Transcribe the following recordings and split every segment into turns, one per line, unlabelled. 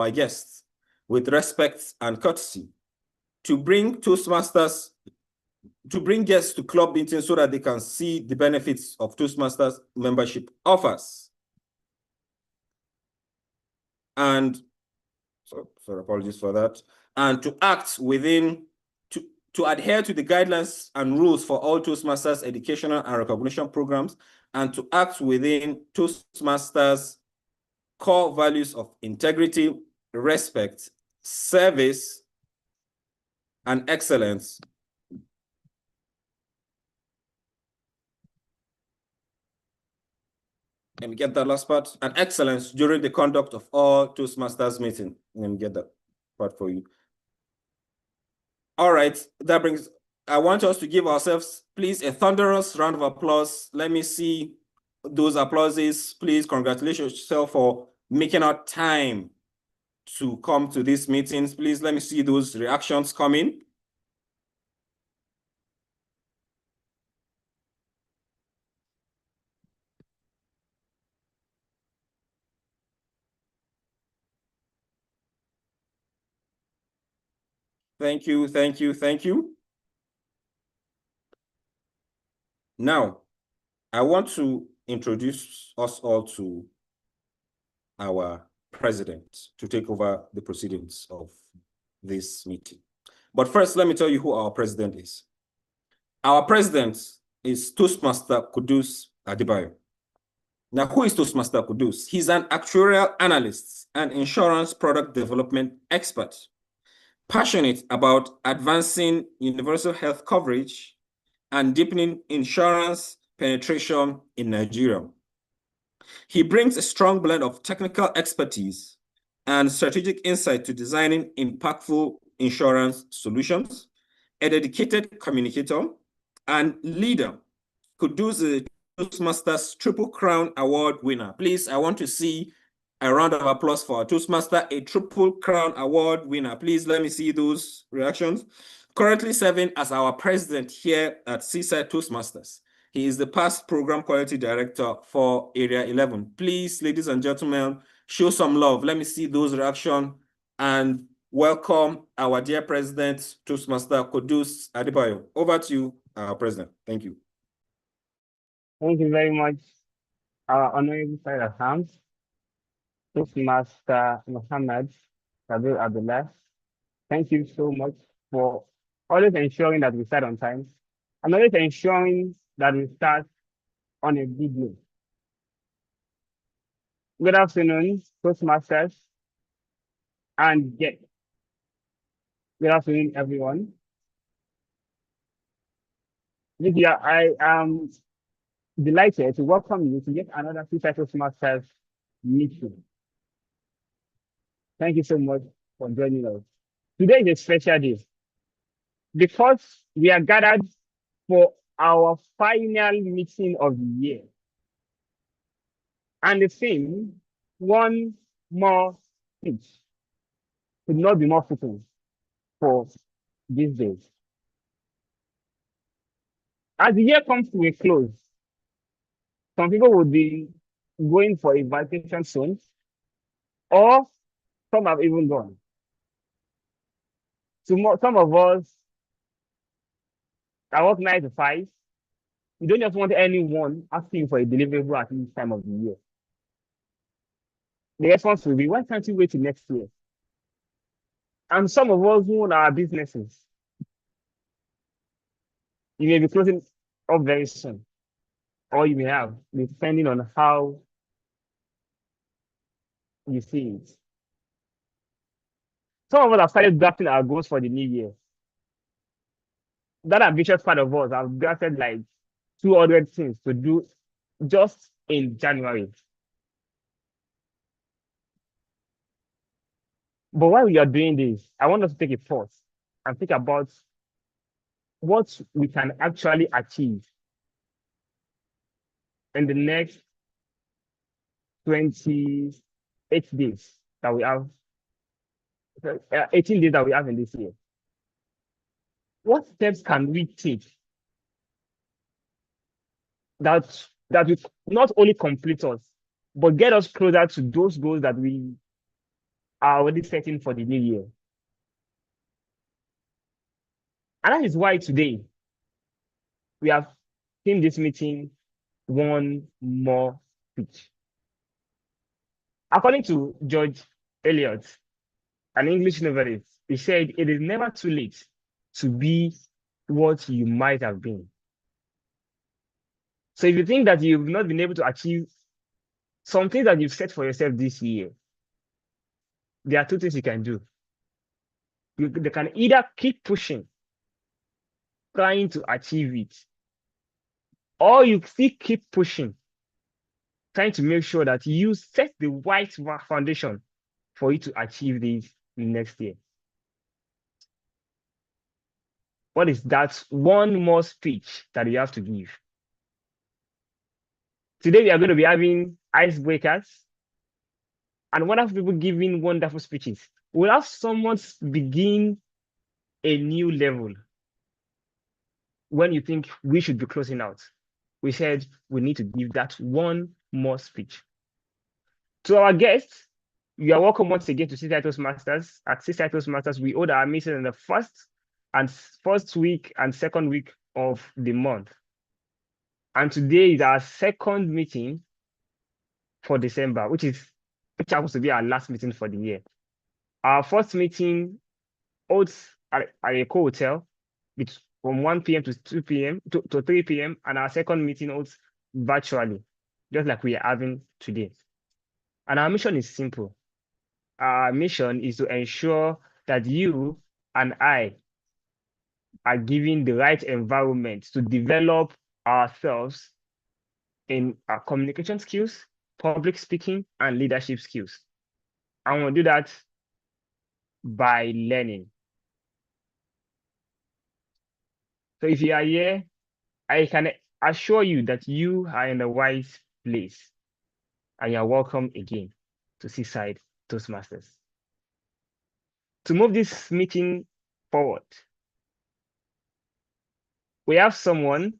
our guests with respect and courtesy, to bring Toastmasters, to bring guests to club meetings so that they can see the benefits of Toastmasters membership offers. And sorry, apologies for that. And to act within, to adhere to the guidelines and rules for all Toastmasters educational and recognition programs, and to act within Toastmasters core values of integrity, respect, service, and excellence. Let me get that last part. And excellence during the conduct of all Toastmasters meeting. Let me get that part for you. All right, that brings, I want us to give ourselves, please, a thunderous round of applause. Let me see those applauses. Please congratulate yourself for making out time to come to these meetings. Please let me see those reactions coming. Thank you, thank you, thank you. Now, I want to introduce us all to our president to take over the proceedings of this meeting. But first, let me tell you who our president is. Our president is Toastmaster Kudus Adebayo. Now, who is Toastmaster Kudus? He's an actuarial analyst and insurance product development expert, passionate about advancing universal health coverage and deepening insurance penetration in Nigeria. He brings a strong blend of technical expertise and strategic insight to designing impactful insurance solutions, a dedicated communicator and leader. Kudus is a Toastmasters Triple Crown Award winner. Please, I want to see a round of applause for our Toastmaster, a Triple Crown Award winner. Please let me see those reactions. Currently serving as our president here at Seaside Toastmasters. He is the past program quality director for Area 11. Please, ladies and gentlemen, show some love. Let me see those reactions and welcome our dear president, Toastmaster Kudus Adebayo. Over to you, our president. Thank you.
Thank you very much, our honorable Father Hams, Toastmaster Mohammed Kabir Abdullah. Thank you so much for always ensuring that we start on time and always ensuring that we start on a good note. Good afternoon, Toastmasters and guests. Good afternoon, everyone. This year, I am delighted to welcome you to yet another Seaside Toastmasters meeting. Thank you so much for joining us. Today is a special day because we are gathered for our final meeting of the year. And the theme, one more speech, could not be more fitting for these days. As the year comes to a close, some people would be going for a vacation soon, or some have even gone. Some of us, I work 9 to 5. You don't just want anyone asking for a deliverable at this time of the year. The response will be, why can't you wait till next year? And some of us who own our businesses, you may be closing up very soon, or you may have, depending on how you see it. Some of us have started drafting our goals for the new year. That ambitious part of us have drafted like 200 things to do just in January. But while we are doing this, I want us to take a pause and think about what we can actually achieve in the next 28 days that we have, 18 days that we have in this year. What steps can we take that will not only complete us, but get us closer to those goals that we are already setting for the new year. And that is why today we have in this meeting one more speech. According to George Eliot, an English novelist, he said, "It is never too late to be what you might have been." So if you think that you've not been able to achieve something that you've set for yourself this year, there are two things you can do. They can either keep pushing, trying to achieve it, or you still keep pushing, trying to make sure that you set the right foundation for you to achieve this next year. What is that one more speech that you have to give? Today we are going to be having icebreakers and wonderful people giving wonderful speeches. We'll have someone begin a new level when you think we should be closing out. We said we need to give that one more speech. To our guests, you are welcome once again to Seaside Toastmasters. At Seaside Toastmasters, we hold our meeting in the first week and second week of the month. And today is our second meeting for December, which happens to be our last meeting for the year. Our first meeting holds at a co-hotel from 1 p.m. to 2 p.m. to 3 p.m. and our second meeting holds virtually, just like we are having today. And our mission is simple. Our mission is to ensure that you and I are given the right environment to develop ourselves in our communication skills, public speaking, and leadership skills. And we'll do that by learning. So if you are here, I can assure you that you are in the right place and you're welcome again to Seaside Toastmasters. To move this meeting forward, we have someone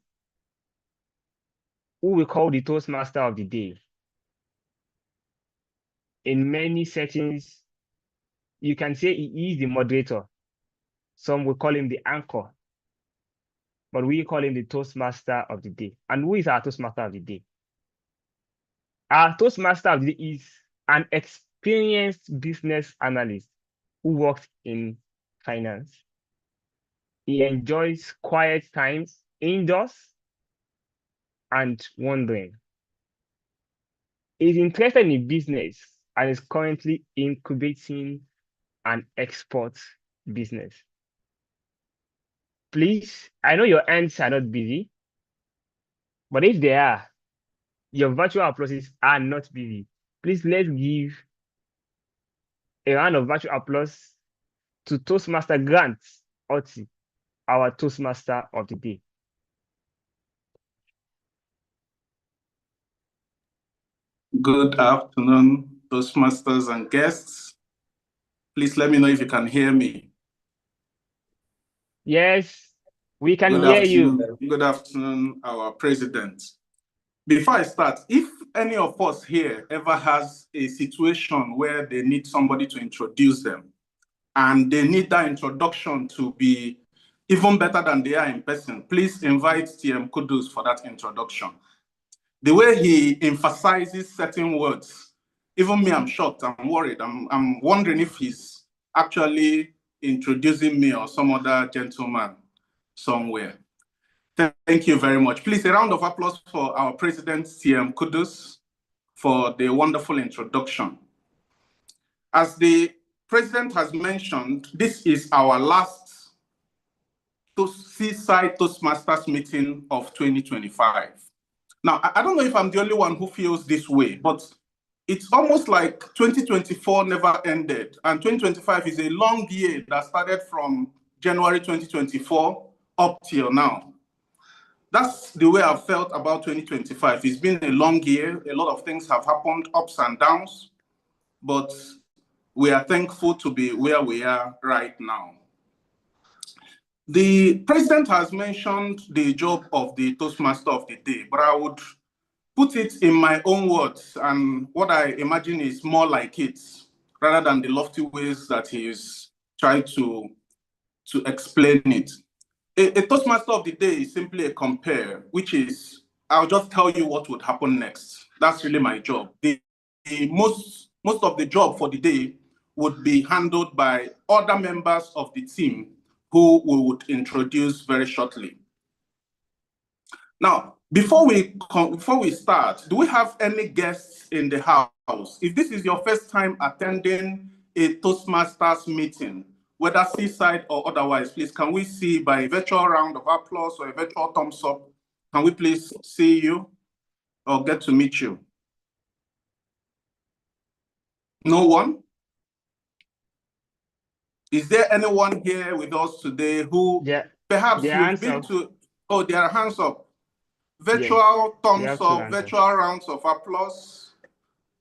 who we call the Toastmaster of the day. In many settings, you can say he is the moderator. Some will call him the anchor, but we call him the Toastmaster of the day. And who is our Toastmaster of the day? Our Toastmaster of the day is an experienced business analyst who works in finance. He enjoys quiet times indoors and wandering. He's interested in business and is currently incubating an export business. Please, I know your hands are not busy, but if they are, your virtual applauses are not busy. Please, let's give a round of virtual applause to Toastmaster Grant Oti, our Toastmaster of the day.
Good afternoon, Toastmasters and guests. Please let me know if you can hear me.
Yes, we can hear you.
Good afternoon, our president. Before I start, if any of us here ever has a situation where they need somebody to introduce them and they need that introduction to be even better than they are in person, please invite TM Kudus for that introduction. The way he emphasizes certain words, even me, I'm shocked, I'm worried. I'm wondering if he's actually introducing me or some other gentleman somewhere. Thank you very much. Please, a round of applause for our president, TM Kudus, for the wonderful introduction. As the president has mentioned, this is our last Seaside Toastmasters meeting of 2025. Now, I don't know if I'm the only one who feels this way, but it's almost like 2024 never ended. And 2025 is a long year that started from January 2024 up till now. That's the way I've felt about 2025. It's been a long year. A lot of things have happened, ups and downs, but we are thankful to be where we are right now. The president has mentioned the job of the Toastmaster of the day, but I would put it in my own words, and what I imagine is more like it. rather than the lofty ways that he is trying to explain it. A Toastmaster of the day is simply a compare, which is, I'll just tell you what would happen next. That's really my job. Most of the job for the day would be handled by other members of the team who we would introduce very shortly. Now, before we start, do we have any guests in the house? If this is your first time attending a Toastmasters meeting, whether Seaside or otherwise, please, can we see by a virtual round of applause or a virtual thumbs up, can we please see you or get to meet you? No one? Is there anyone here with us today who perhaps you've been to, oh, there are hands up. Virtual thumbs up, virtual rounds of applause.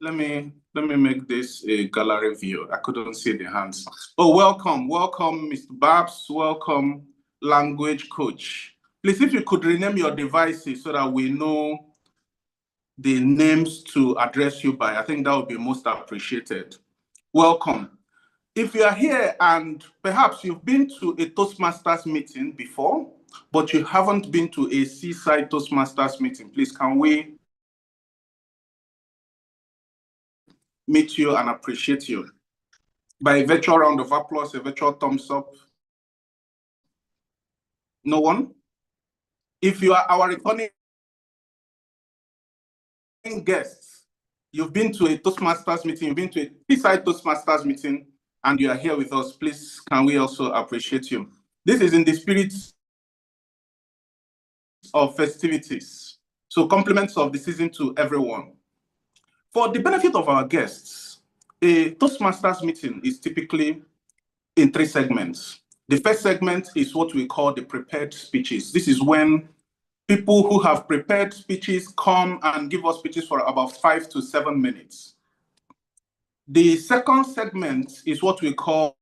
Let me make this a gallery view. I couldn't see the hands. Oh, welcome, Mr. Babs. Welcome, language coach. Please, if you could rename your devices so that we know the names to address you by, I think that would be most appreciated. Welcome. If you are here and perhaps you've been to a Toastmasters meeting before, but you haven't been to a Seaside Toastmasters meeting, please, can we meet you and appreciate you by a virtual round of applause, a virtual thumbs up? No one? If you are our returning guests, you've been to a Toastmasters meeting, you've been to a Seaside Toastmasters meeting, and you are here with us, please, can we also appreciate you? This is in the spirit of festivities. So compliments of the season to everyone. For the benefit of our guests, a Toastmasters meeting is typically in 3 segments. The first segment is what we call the prepared speeches. This is when people who have prepared speeches come and give us speeches for about 5 to 7 minutes. The second segment is what we call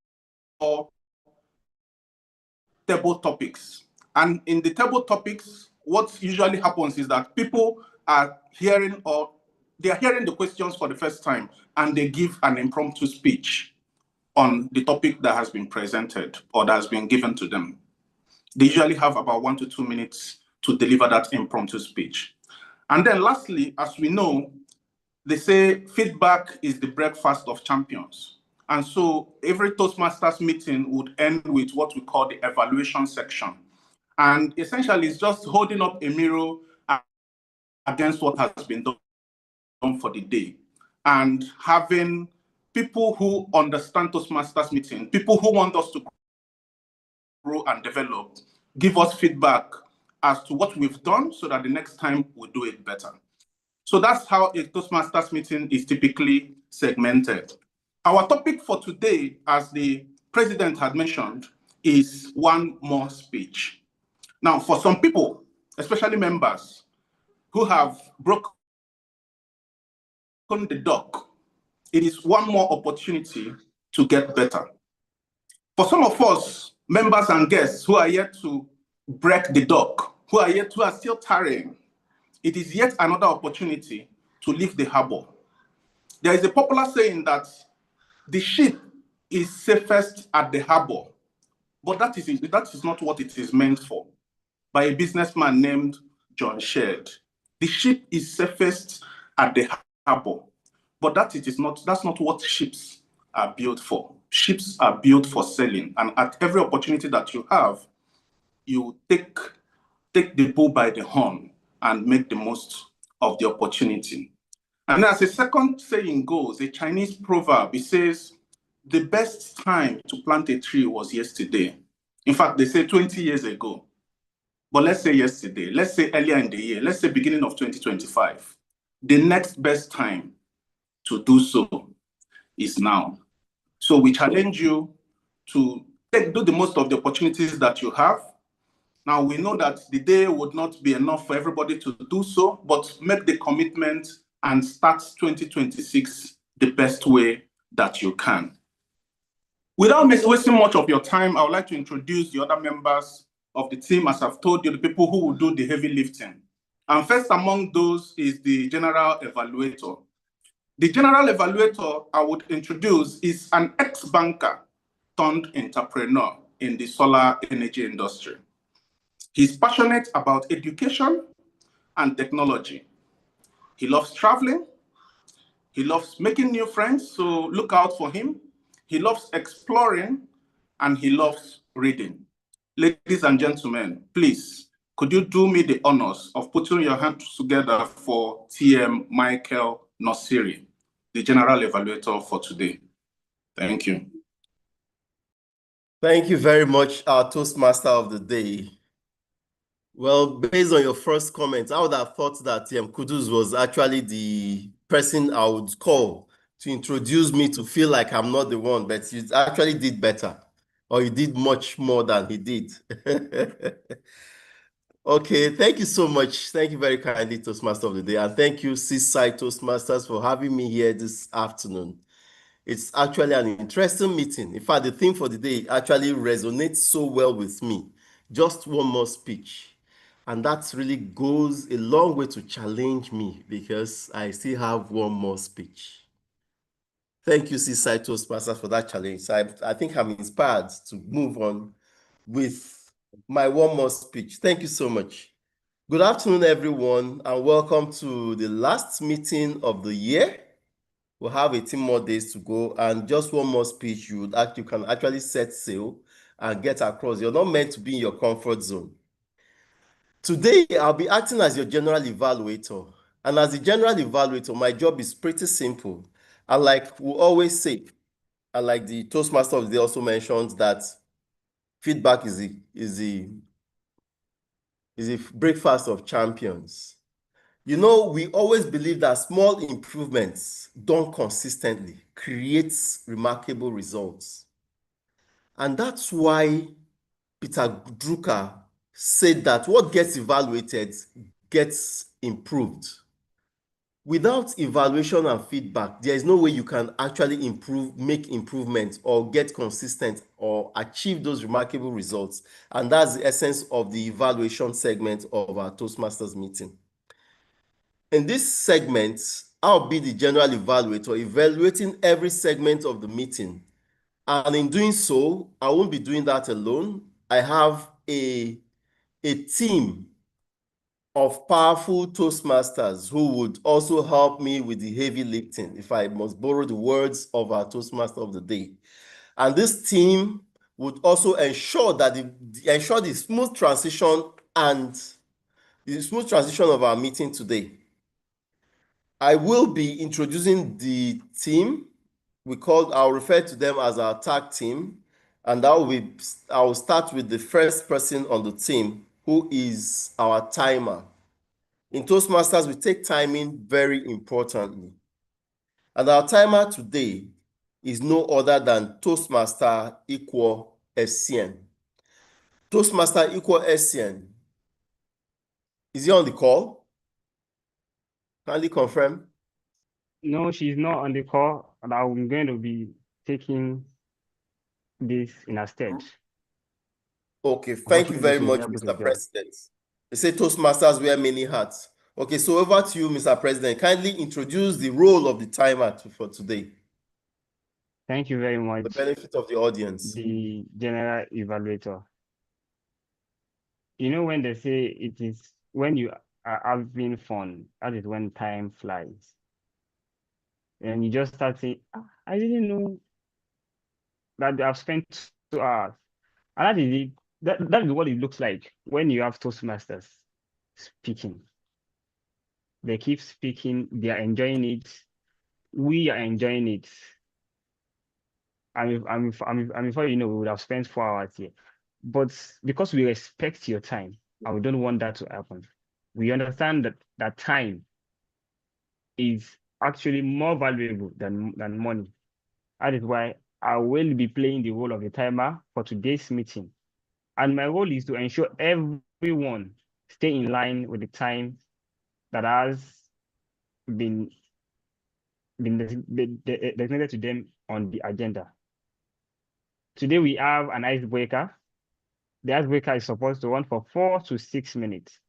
table topics. And in the table topics, what usually happens is that people are hearing the questions for the first time, and they give an impromptu speech on the topic that has been presented or that has been given to them. They usually have about 1 to 2 minutes to deliver that impromptu speech. And then lastly, as we know, they say feedback is the breakfast of champions. And so every Toastmasters meeting would end with what we call the evaluation section. And essentially, it's just holding up a mirror against what has been done for the day and having people who understand Toastmasters meeting, people who want us to grow and develop, give us feedback as to what we've done so that the next time we'll do it better. So that's how a Toastmasters meeting is typically segmented. Our topic for today, as the president had mentioned, is one more speech. Now, for some people, especially members who have broken the duck, it is one more opportunity to get better. For some of us, members and guests who are yet to break the duck, who are still tarrying, it is yet another opportunity to leave the harbor. There is a popular saying that the ship is safest at the harbor, but that is not what it is meant for. By a businessman named John Sherd, the ship is safest at the harbor, but that's not what ships are built for. Ships are built for sailing, and at every opportunity that you have, you take the bull by the horn and make the most of the opportunity. And as a second saying goes, a Chinese proverb, it says, the best time to plant a tree was yesterday. In fact, they say 20 years ago. But let's say yesterday, let's say earlier in the year, let's say beginning of 2025. The next best time to do so is now. So we challenge you to do the most of the opportunities that you have. Now, we know that the day would not be enough for everybody to do so, but make the commitment and start 2026 the best way that you can. Without wasting much of your time, I would like to introduce the other members of the team, as I've told you, the people who will do the heavy lifting. And first among those is the general evaluator. The general evaluator I would introduce is an ex-banker turned entrepreneur in the solar energy industry. He's passionate about education and technology. He loves traveling. He loves making new friends, so look out for him. He loves exploring, and he loves reading. Ladies and gentlemen, please, could you do me the honors of putting your hands together for TM Michael Nosiri, the general evaluator for today. Thank you.
Thank you very much, our Toastmaster of the day. Well, based on your first comment, I would have thought that Kudus was actually the person I would call to introduce me to feel like I'm not the one, but you actually did better, or you did much more than he did. Okay, thank you so much. Thank you very kindly, Toastmaster of the day. And thank you, Seaside Toastmasters, for having me here this afternoon. It's actually an interesting meeting. In fact, the theme for the day actually resonates so well with me. Just one more speech. And that really goes a long way to challenge me because I still have one more speech. Thank you, Seaside Toastmasters, for that challenge. I think I'm inspired to move on with my one more speech. Thank you so much. Good afternoon, everyone, and welcome to the last meeting of the year. We'll have 18 more days to go, and just one more speech, you can actually set sail and get across. You're not meant to be in your comfort zone. Today, I'll be acting as your general evaluator. And as the general evaluator, my job is pretty simple. And like we always say, and like the Toastmaster of the day also mentions, that feedback is the breakfast of champions. You know, we always believe that small improvements done consistently creates remarkable results. And that's why Peter Drucker said that what gets evaluated gets improved. Without evaluation and feedback, there is no way you can actually improve, make improvements, or get consistent or achieve those remarkable results. And that's the essence of the evaluation segment of our Toastmasters meeting. In this segment, I'll be the general evaluator, evaluating every segment of the meeting. And in doing so, I won't be doing that alone. I have a team of powerful Toastmasters who would also help me with the heavy lifting, if I must borrow the words of our Toastmaster of the day. And this team would also ensure that the smooth transition of our meeting today. I will be introducing the team. I'll refer to them as our tag team. And I will start with the first person on the team, who is our timer. In Toastmasters, we take timing very importantly. And our timer today is no other than Toastmaster equal Essien. Toastmaster equal Essien. Is he on the call? Kindly confirm.
No, she's not on the call, and I'm going to be taking this in her stead.
Okay, thank you very much, Mr. President. They say Toastmasters wear many hats. Okay, so over to you, Mr. President. Kindly introduce the role of the timer for today.
Thank you very much.
For the benefit of the audience.
The general evaluator. You know, when they say it is when you are having fun, that is when time flies. And you just start saying, I didn't know that I've spent 2 hours. And that is it. That is what it looks like when you have Toastmasters speaking. They keep speaking, they are enjoying it. We are enjoying it. And before you know, we would have spent 4 hours here. But because we respect your time, and we don't want that to happen, we understand that time is actually more valuable than money. That is why I will be playing the role of the timer for today's meeting. And my role is to ensure everyone stay in line with the time that has been designated to them on the agenda. Today we have an icebreaker. The icebreaker is supposed to run for 4 to 6 minutes.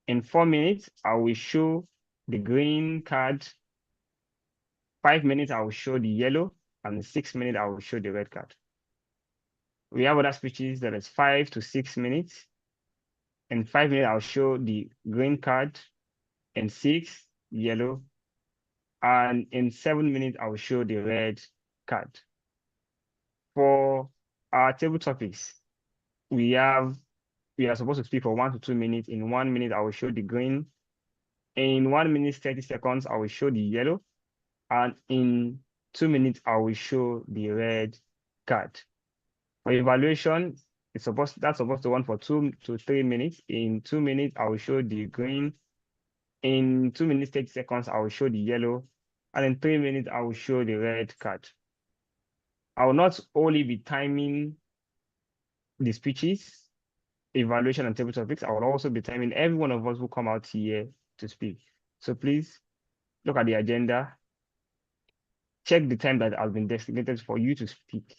In 4 minutes, I will show the green card 5 minutes, I will show the yellow, and in 6 minutes, I will show the red card. We have other speeches that is 5 to 6 minutes. In 5 minutes, I'll show the green card. In 6, yellow. And in 7 minutes, I will show the red card. For our table topics, we are supposed to speak for 1 to 2 minutes. In 1 minute, I will show the green. In 1 minute, 30 seconds, I will show the yellow. And in 2 minutes, I will show the red card. For evaluation, that's supposed to run for 2 to 3 minutes. In 2 minutes, I will show the green. In 2 minutes, 30 seconds, I will show the yellow. And in 3 minutes, I will show the red card. I will not only be timing the speeches, evaluation, and table topics. I will also be timing every one of us who come out here to speak. So please look at the agenda. Check the time that has been designated for you to speak,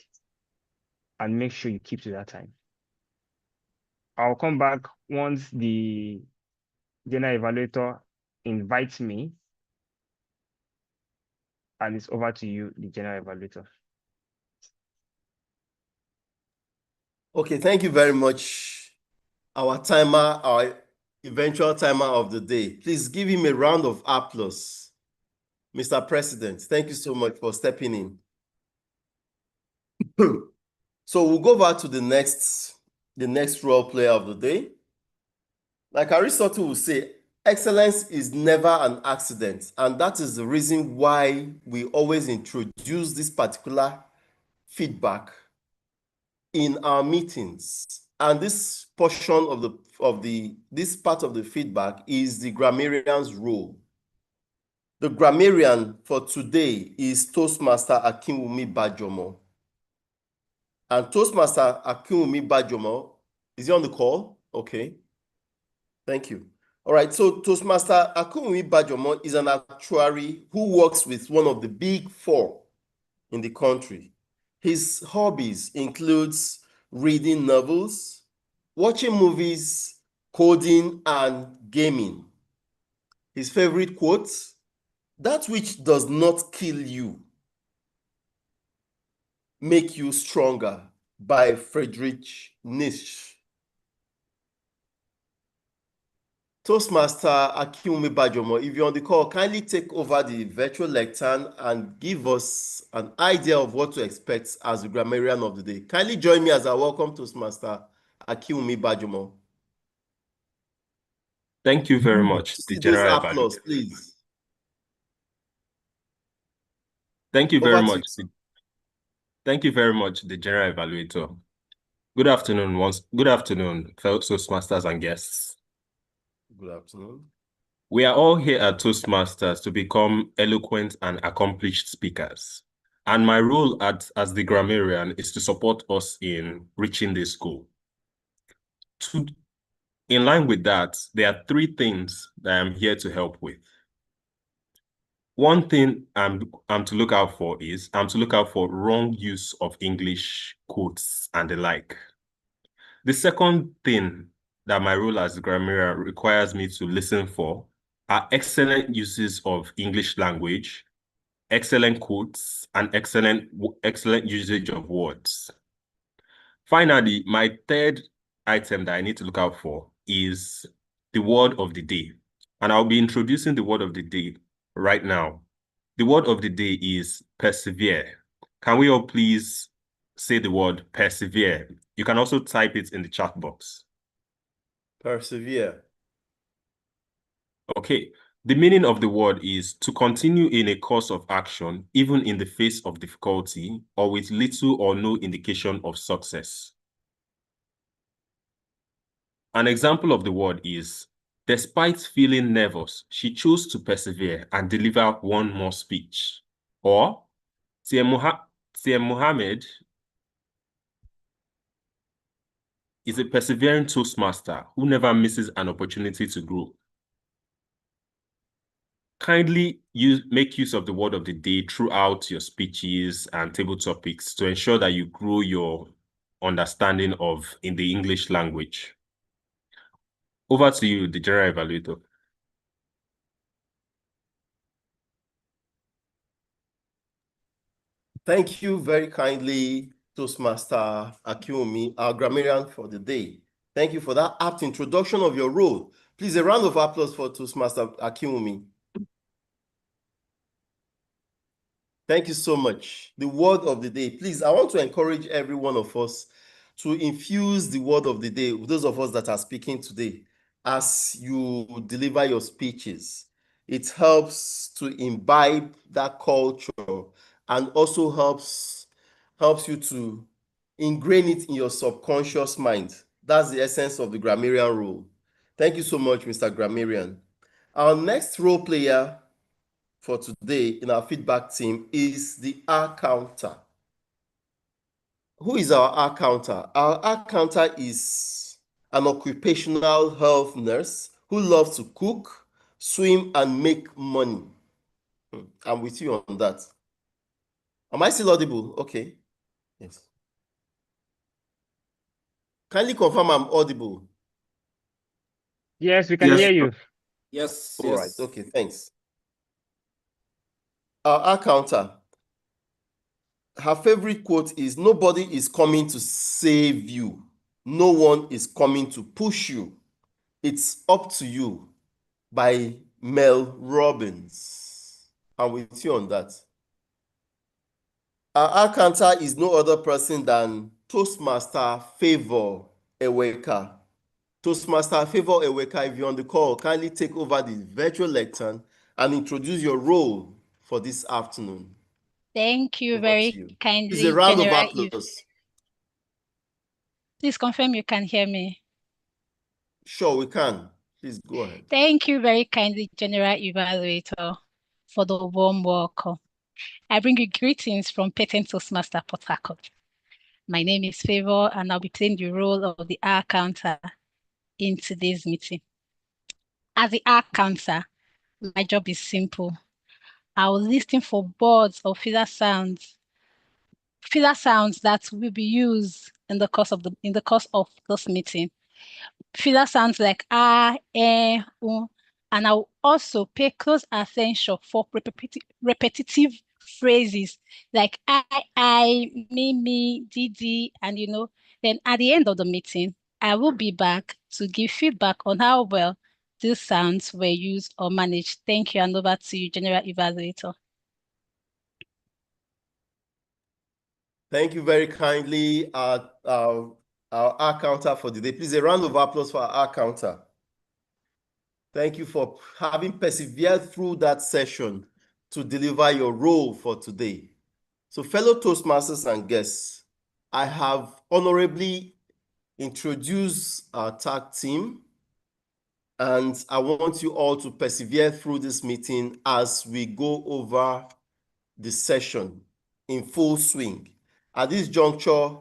and make sure you keep to that time. I'll come back once the general evaluator invites me, and it's over to you, the general evaluator.
Okay, thank you very much. Our timer, our eventual timer of the day. Please give him a round of applause. Mr. President, thank you so much for stepping in. So we'll go back to the next role player of the day. Like Aristotle will say, excellence is never an accident. And that is the reason why we always introduce this particular feedback in our meetings. And this portion this part of the feedback is the grammarian's role. The grammarian for today is Toastmaster Akinwumi Bajomo. And Toastmaster Akinwumi Bajomo, is he on the call? Okay. Thank you. All right, so Toastmaster Akinwumi Bajomo is an actuary who works with one of the big four in the country. His hobbies includes reading novels, watching movies, coding, and gaming. His favorite quote, "That which does not kill you make you stronger," by Friedrich Nietzsche. Toastmaster Akinwumi Bajomo, if you're on the call, kindly take over the virtual lectern and give us an idea of what to expect as the grammarian of the day. Kindly join me as I welcome Toastmaster Akinwumi Bajomo.
Thank you very much, the
See those
general
applause,
evaluator.
please.
Thank you
Over
very
to
much. Thank you very much, the general evaluator. Good afternoon, fellow Toastmasters and guests.
Good afternoon.
We are all here at Toastmasters to become eloquent and accomplished speakers. And my role as the grammarian is to support us in reaching this goal. In line with that, there are 3 things that I'm here to help with. One thing I'm to look out for is wrong use of English quotes and the like. The second thing that my role as a grammarian requires me to listen for are excellent uses of English language, excellent quotes, and excellent usage of words. Finally, my third item that I need to look out for is the word of the day. And I'll be introducing the word of the day right now. The word of the day is persevere. Can we all please say the word persevere? You can also type it in the chat box.
Persevere.
Okay. The meaning of the word is to continue in a course of action, even in the face of difficulty or with little or no indication of success. An example of the word is, despite feeling nervous, she chose to persevere and deliver one more speech. Or, Tiem Mohammed is a persevering Toastmaster who never misses an opportunity to grow. Kindly make use of the word of the day throughout your speeches and table topics to ensure that you grow your understanding in the English language. Over to you, the general evaluator.
Thank you very kindly, Toastmaster Akiwumi, our grammarian for the day. Thank you for that apt introduction of your role. Please, a round of applause for Toastmaster Akiwumi. Thank you so much. The word of the day. Please, I want to encourage every one of us to infuse the word of the day, those of us that are speaking today, as you deliver your speeches. It helps to imbibe that culture and also helps you to ingrain it in your subconscious mind. That's the essence of the grammarian role. Thank you so much, Mr. Grammarian. Our next role player for today in our feedback team is the R counter. Who is our R counter? Our R counter is an occupational health nurse who loves to cook, swim, and make money. I'm with you on that. Am I still audible? Okay. Yes. Kindly confirm I'm audible.
Yes, we can hear you.
Yes.
All right. Okay, thanks. Our counter. Her favorite quote is, "Nobody is coming to save you. No one is coming to push you. It's up to you," by Mel Robbins. I'm with you on that. Our counter is no other person than Toastmaster Favor Eweka. Toastmaster Favor Eweka, if you're on the call, kindly take over the virtual lectern and introduce your role for this afternoon.
Thank you
Over
very
to you.
kindly,
It's a round of
General.
applause.
Please confirm you can hear me.
Sure, we can. Please go ahead.
Thank you very kindly, General Evaluator, for the warm welcome. I bring you greetings from Patent Toastmaster Port Harcourt. My name is Favor, and I'll be playing the role of the R counter in today's meeting. As the R counter, my job is simple. I will listen for boards or filler sounds that will be used in the course of this meeting. Filler sounds like and I'll also pay close attention for repetitive phrases like me, didi, and then at the end of the meeting, I will be back to give feedback on how well these sounds were used or managed. Thank you, and over to you, General Evaluator.
Thank you very kindly, our R counter for the day. Please, a round of applause for our R counter. Thank you for having persevered through that session to deliver your role for today. So, fellow Toastmasters and guests, I have honorably introduced our tag team, and I want you all to persevere through this meeting as we go over the session in full swing. At this juncture,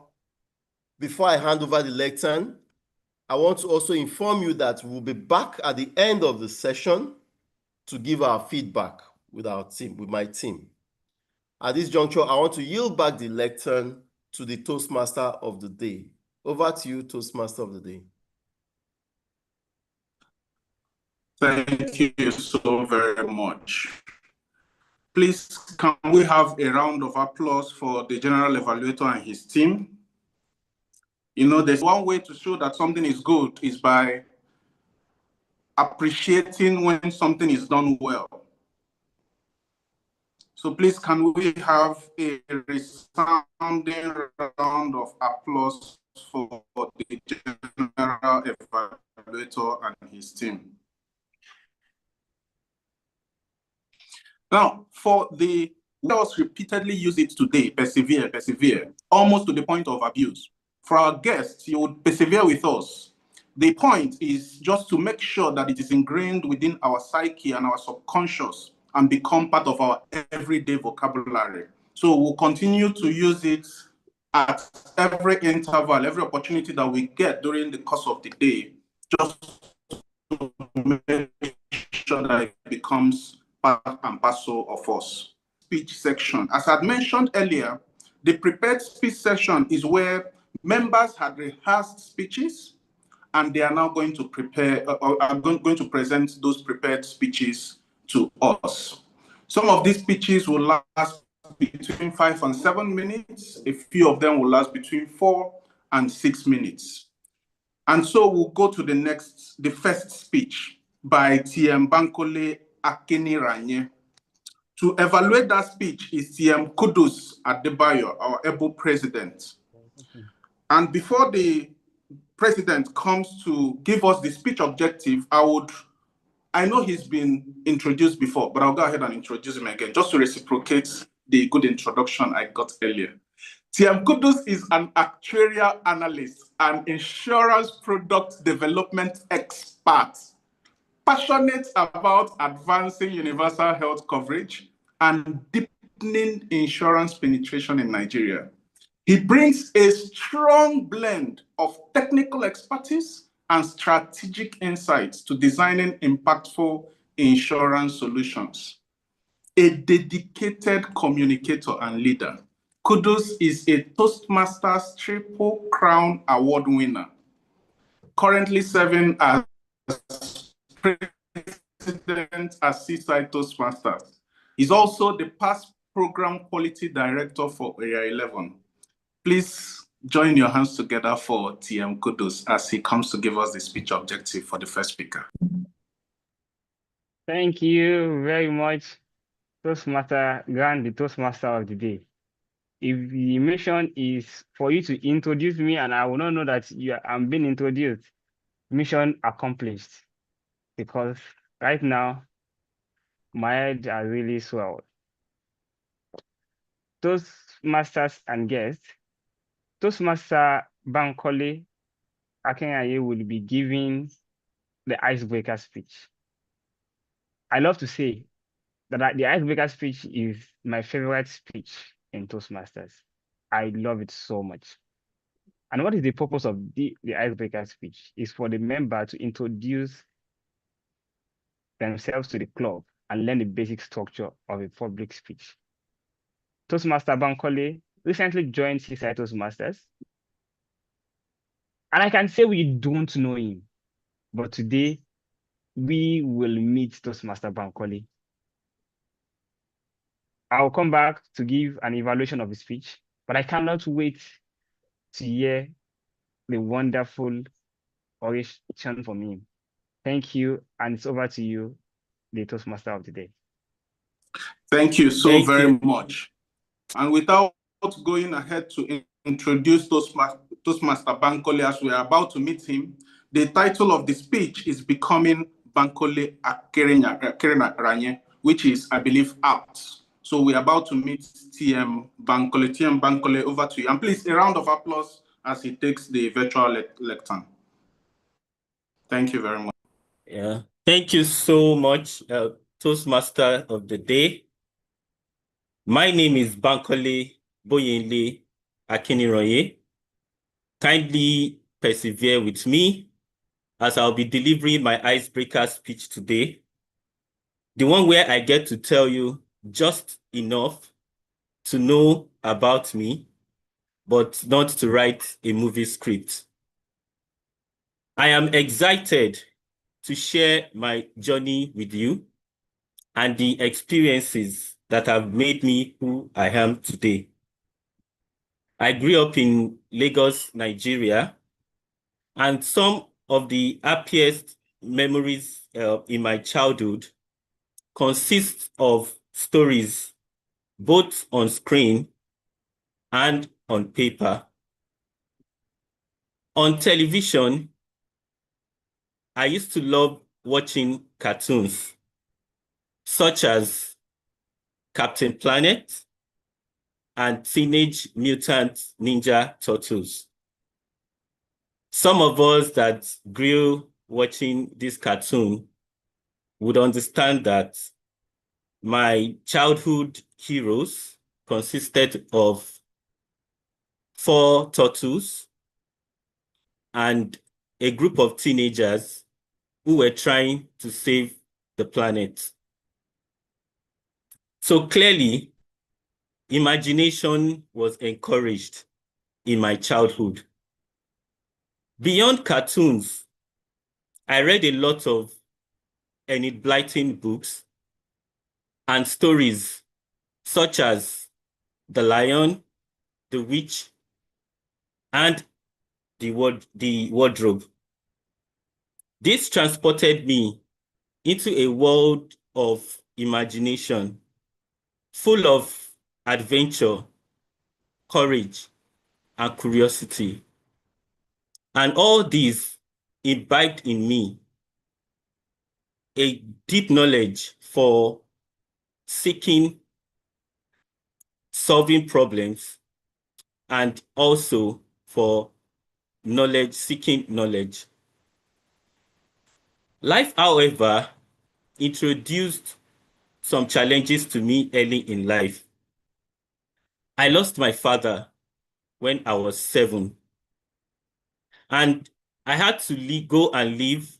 before I hand over the lectern, I want to also inform you that we'll be back at the end of the session to give our feedback with my team. At this juncture, I want to yield back the lectern to the Toastmaster of the day. Over to you, Toastmaster of the day.
Thank you so very much. Please, can we have a round of applause for the General Evaluator and his team? There's one way to show that something is good is by appreciating when something is done well. So please, can we have a resounding round of applause for the General Evaluator and his team? Now, we also repeatedly use it today, persevere, almost to the point of abuse. For our guests, you would persevere with us. The point is just to make sure that it is ingrained within our psyche and our subconscious and become part of our everyday vocabulary. So we'll continue to use it at every interval, every opportunity that we get during the course of the day, just to make sure that it becomes part and parcel of us. Speech section. As I mentioned earlier, the prepared speech section is where members had rehearsed speeches and they are now going to going to present those prepared speeches to us. Some of these speeches will last between 5 and 7 minutes. A few of them will last between 4 and 6 minutes. And so we'll go to the first speech by TM Bankole Akiniranye. To evaluate that speech is TM Kudus Adebayo, our able president. And before the president comes to give us the speech objective, I know he's been introduced before, but I'll go ahead and introduce him again, just to reciprocate the good introduction I got earlier. TM Kudus is an actuarial analyst and insurance product development expert, passionate about advancing universal health coverage and deepening insurance penetration in Nigeria. He brings a strong blend of technical expertise and strategic insights to designing impactful insurance solutions. A dedicated communicator and leader, Kudus is a Toastmasters Triple Crown Award winner, currently serving as president at Seaside Toastmasters. He's also the past program quality director for Area 11. Please join your hands together for TM Kudus as he comes to give us the speech objective for the first speaker.
Thank you very much, Toastmaster Grand, the Toastmaster of the day. If the mission is for you to introduce me and I will not know that I'm being introduced, mission accomplished. Because right now, my head are really swelled. Toastmasters and guests, Toastmaster Bankole Akinyaye will be giving the icebreaker speech. I love to say that the icebreaker speech is my favorite speech in Toastmasters. I love it so much. And what is the purpose of the icebreaker speech? Is for the member to introduce themselves to the club and learn the basic structure of a public speech. Toastmaster Bankole recently joined Seaside Toastmasters. And I can say we don't know him, but today we will meet Toastmaster Bankole. I'll come back to give an evaluation of his speech, but I cannot wait to hear the wonderful oration from him. Thank you, and it's over to you, the Toastmaster of the day.
Thank you so very much. And without going ahead to introduce Toastmaster Bankole as we are about to meet him, the title of the speech is Becoming Bankole Akiniranye, which is, I believe, out. So we're about to meet TM Bankole. TM Bankole, over to you. And please, a round of applause as he takes the virtual lectern. Thank you very much.
Yeah, thank you so much, Toastmaster of the day. My name is Bankole Boyenle Akiniranye. Kindly persevere with me as I'll be delivering my icebreaker speech today. The one where I get to tell you just enough to know about me, but not to write a movie script. I am excited to share my journey with you and the experiences that have made me who I am today. I grew up in Lagos, Nigeria, and some of the happiest memories in my childhood consist of stories both on screen and on paper. On television, I used to love watching cartoons such as Captain Planet and Teenage Mutant Ninja Turtles. Some of us that grew watching this cartoon would understand that my childhood heroes consisted of 4 turtles and a group of teenagers who were trying to save the planet. So clearly, imagination was encouraged in my childhood. Beyond cartoons, I read a lot of Enid Blyton books and stories such as the lion, the witch, and the wardrobe. This transported me into a world of imagination, full of adventure, courage, and curiosity. And all these imbibed in me a deep knowledge for seeking, solving problems, and also for knowledge, seeking knowledge. Life, however, introduced some challenges to me early in life. I lost my father when I was 7, and I had to go and live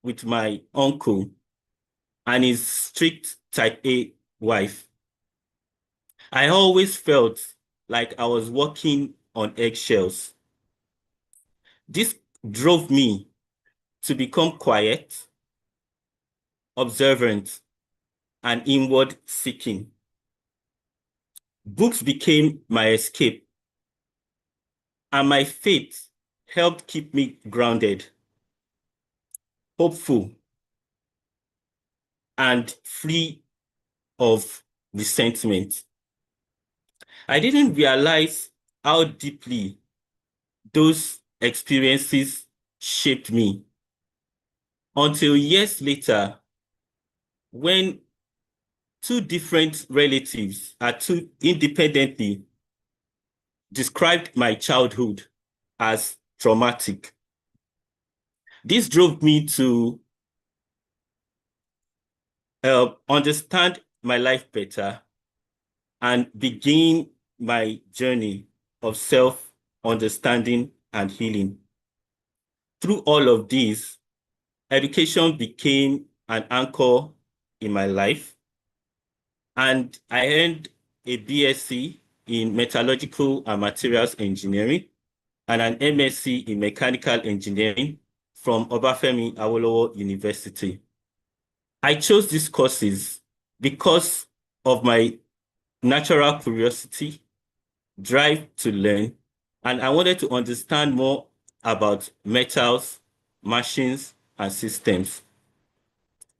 with my uncle and his strict type A wife. I always felt like I was walking on eggshells. This drove me to become quiet, observant, and inward seeking. Books became my escape, and my faith helped keep me grounded, hopeful, and free of resentment. I didn't realize how deeply those experiences shaped me until years later, when two different relatives two independently described my childhood as traumatic. This drove me to understand my life better and begin my journey of self-understanding and healing. Through all of these, education became an anchor in my life, and I earned a BSc in Metallurgical and Materials Engineering and an MSc in Mechanical Engineering from Obafemi Awolowo University. I chose these courses because of my natural curiosity, drive to learn, and I wanted to understand more about metals, machines, and systems.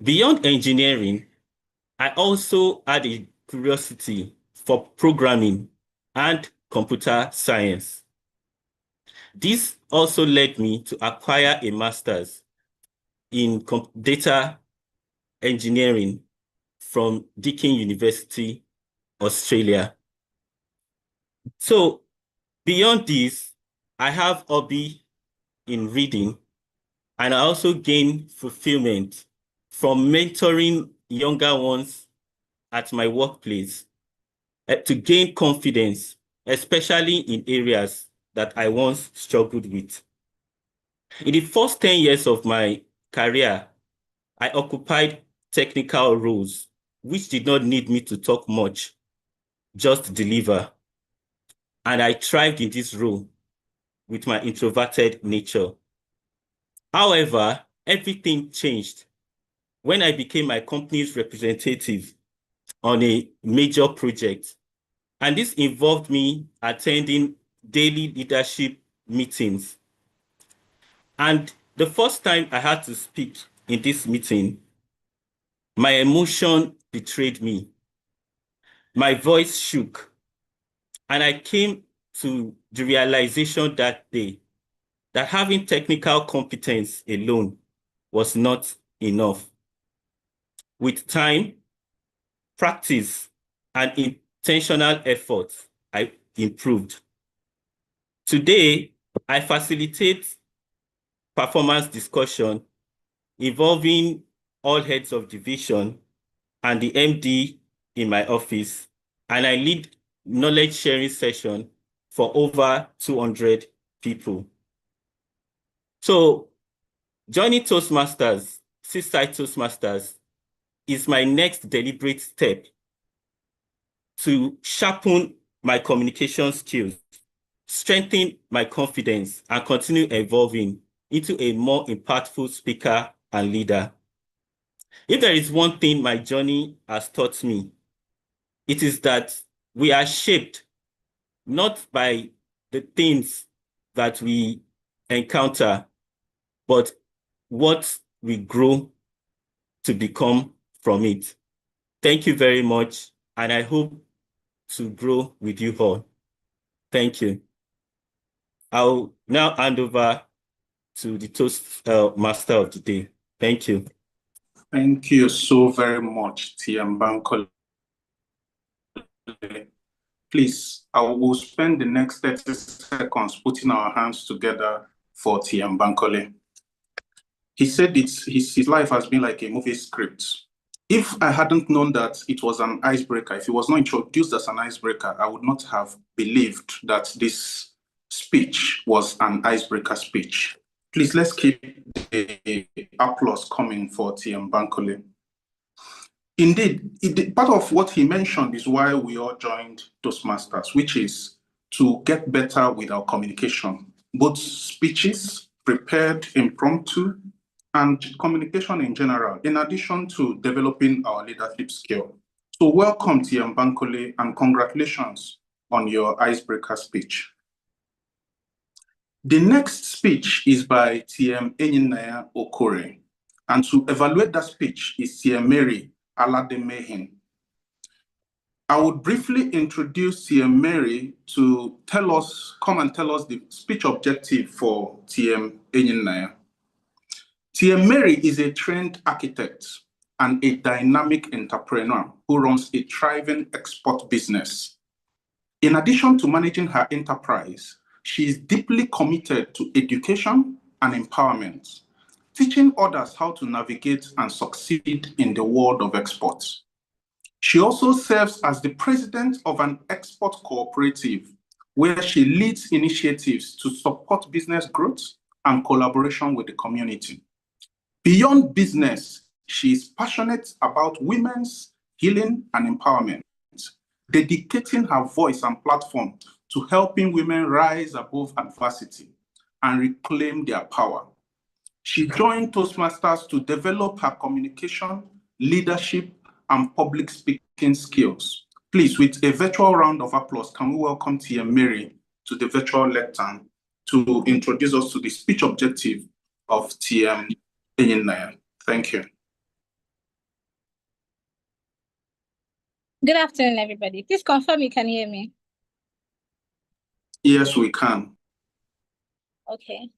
Beyond engineering, I also had a curiosity for programming and computer science. This also led me to acquire a master's in data engineering from Deakin University, Australia. So beyond this, I have hobby in reading, and I also gain fulfillment from mentoring younger ones at my workplace to gain confidence, especially in areas that I once struggled with. In the first 10 years of my career, I occupied technical roles, which did not need me to talk much, just deliver. And I thrived in this role with my introverted nature. However, everything changed when I became my company's representative on a major project. And this involved me attending daily leadership meetings. And the first time I had to speak in this meeting, my emotion betrayed me. My voice shook. And I came to the realization that day that having technical competence alone was not enough. With time, practice, and intentional effort, I improved. Today, I facilitate performance discussion involving all heads of division and the MD in my office, and I lead knowledge sharing session for over 200 people. So joining Toastmasters, Seaside Toastmasters, is my next deliberate step to sharpen my communication skills, strengthen my confidence, and continue evolving into a more impactful speaker and leader. If there is one thing my journey has taught me, it is that we are shaped not by the things that we encounter, but what we grow to become from it. Thank you very much, and I hope to grow with you all. Thank you. I'll now hand over to the Toast Master of the Day. Thank you.
Thank you so very much, TM Bankole. Please, I will spend the next 30 seconds putting our hands together for TM Bankole. He said his life has been like a movie script. If I hadn't known that it was an icebreaker, if it was not introduced as an icebreaker, I would not have believed that this speech was an icebreaker speech. Please, let's keep the applause coming for TM Bankole. Indeed, part of what he mentioned is why we all joined Toastmasters, which is to get better with our communication, both speeches, prepared, impromptu, and communication in general, in addition to developing our leadership skill. So welcome, TM Bankole, and congratulations on your icebreaker speech. The next speech is by TM Enyinaya Okore, and to evaluate that speech is TM Mary Alademehin. I would briefly introduce TM Mary to come and tell us the speech objective for TM Enyinaya. TM Mary is a trained architect and a dynamic entrepreneur who runs a thriving export business. In addition to managing her enterprise, she is deeply committed to education and empowerment, teaching others how to navigate and succeed in the world of exports. She also serves as the president of an export cooperative where she leads initiatives to support business growth and collaboration with the community. Beyond business, she is passionate about women's healing and empowerment, dedicating her voice and platform to helping women rise above adversity and reclaim their power. She joined Toastmasters to develop her communication, leadership, and public speaking skills. Please, with a virtual round of applause, can we welcome TM Mary to the virtual lectern to introduce us to the speech objective of TM Enyinaya. Thank you.
Good afternoon, everybody. Please confirm you can hear me.
Yes, we can.
Okay.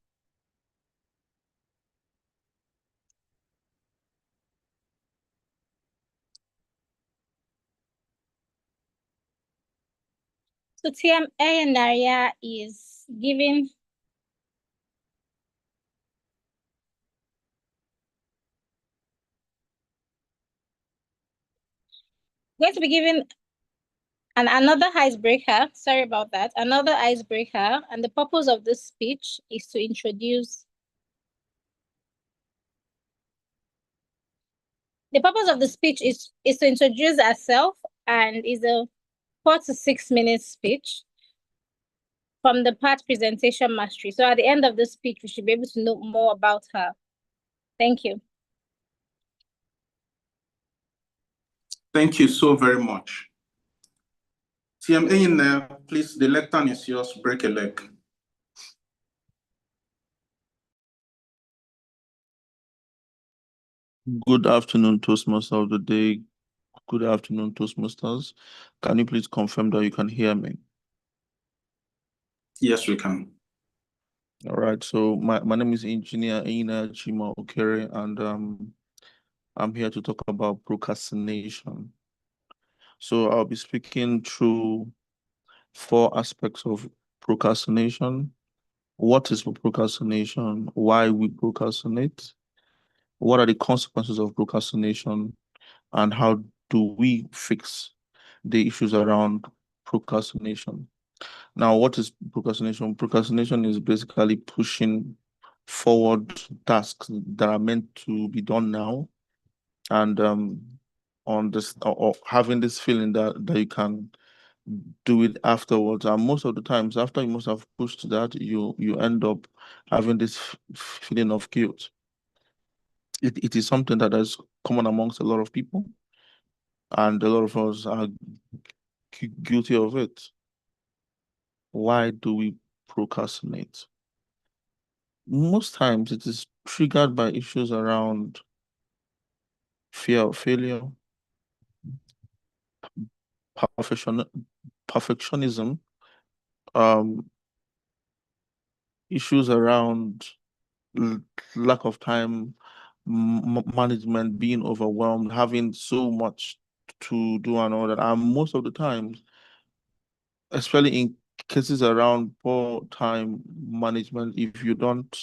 So TM Enyinaya is giving going to be giving another icebreaker. Sorry about that. Another icebreaker. And the purpose of this speech is to introduce. The purpose of the speech is to introduce herself and is a 4 to 6 minute speech from the part presentation mastery. So at the end of the speech, we should be able to know more about her. Thank you.
Thank you so very much. TM Enyinaya, please, the lectern is yours. Break a leg.
Good afternoon, Toastmaster of the Day. Good afternoon, Toastmasters. Can you please confirm that you can hear me?
Yes, we can.
All right. So my name is Engineer Ina Chima Okere, and I'm here to talk about procrastination. So I'll be speaking through 4 aspects of procrastination. What is procrastination? Why we procrastinate? What are the consequences of procrastination? And how do we fix the issues around procrastination? Now, what is procrastination? Procrastination is basically pushing forward tasks that are meant to be done now, and on this or having this feeling that you can do it afterwards. And most of the times, after you must have pushed that, you end up having this feeling of guilt. It is something that is common amongst a lot of people, and a lot of us are guilty of it. Why do we procrastinate? Most times it is triggered by issues around fear of failure, perfectionism, issues around lack of time, management, being overwhelmed, having so much to do and all that. And most of the times, especially in cases around poor time management, if you don't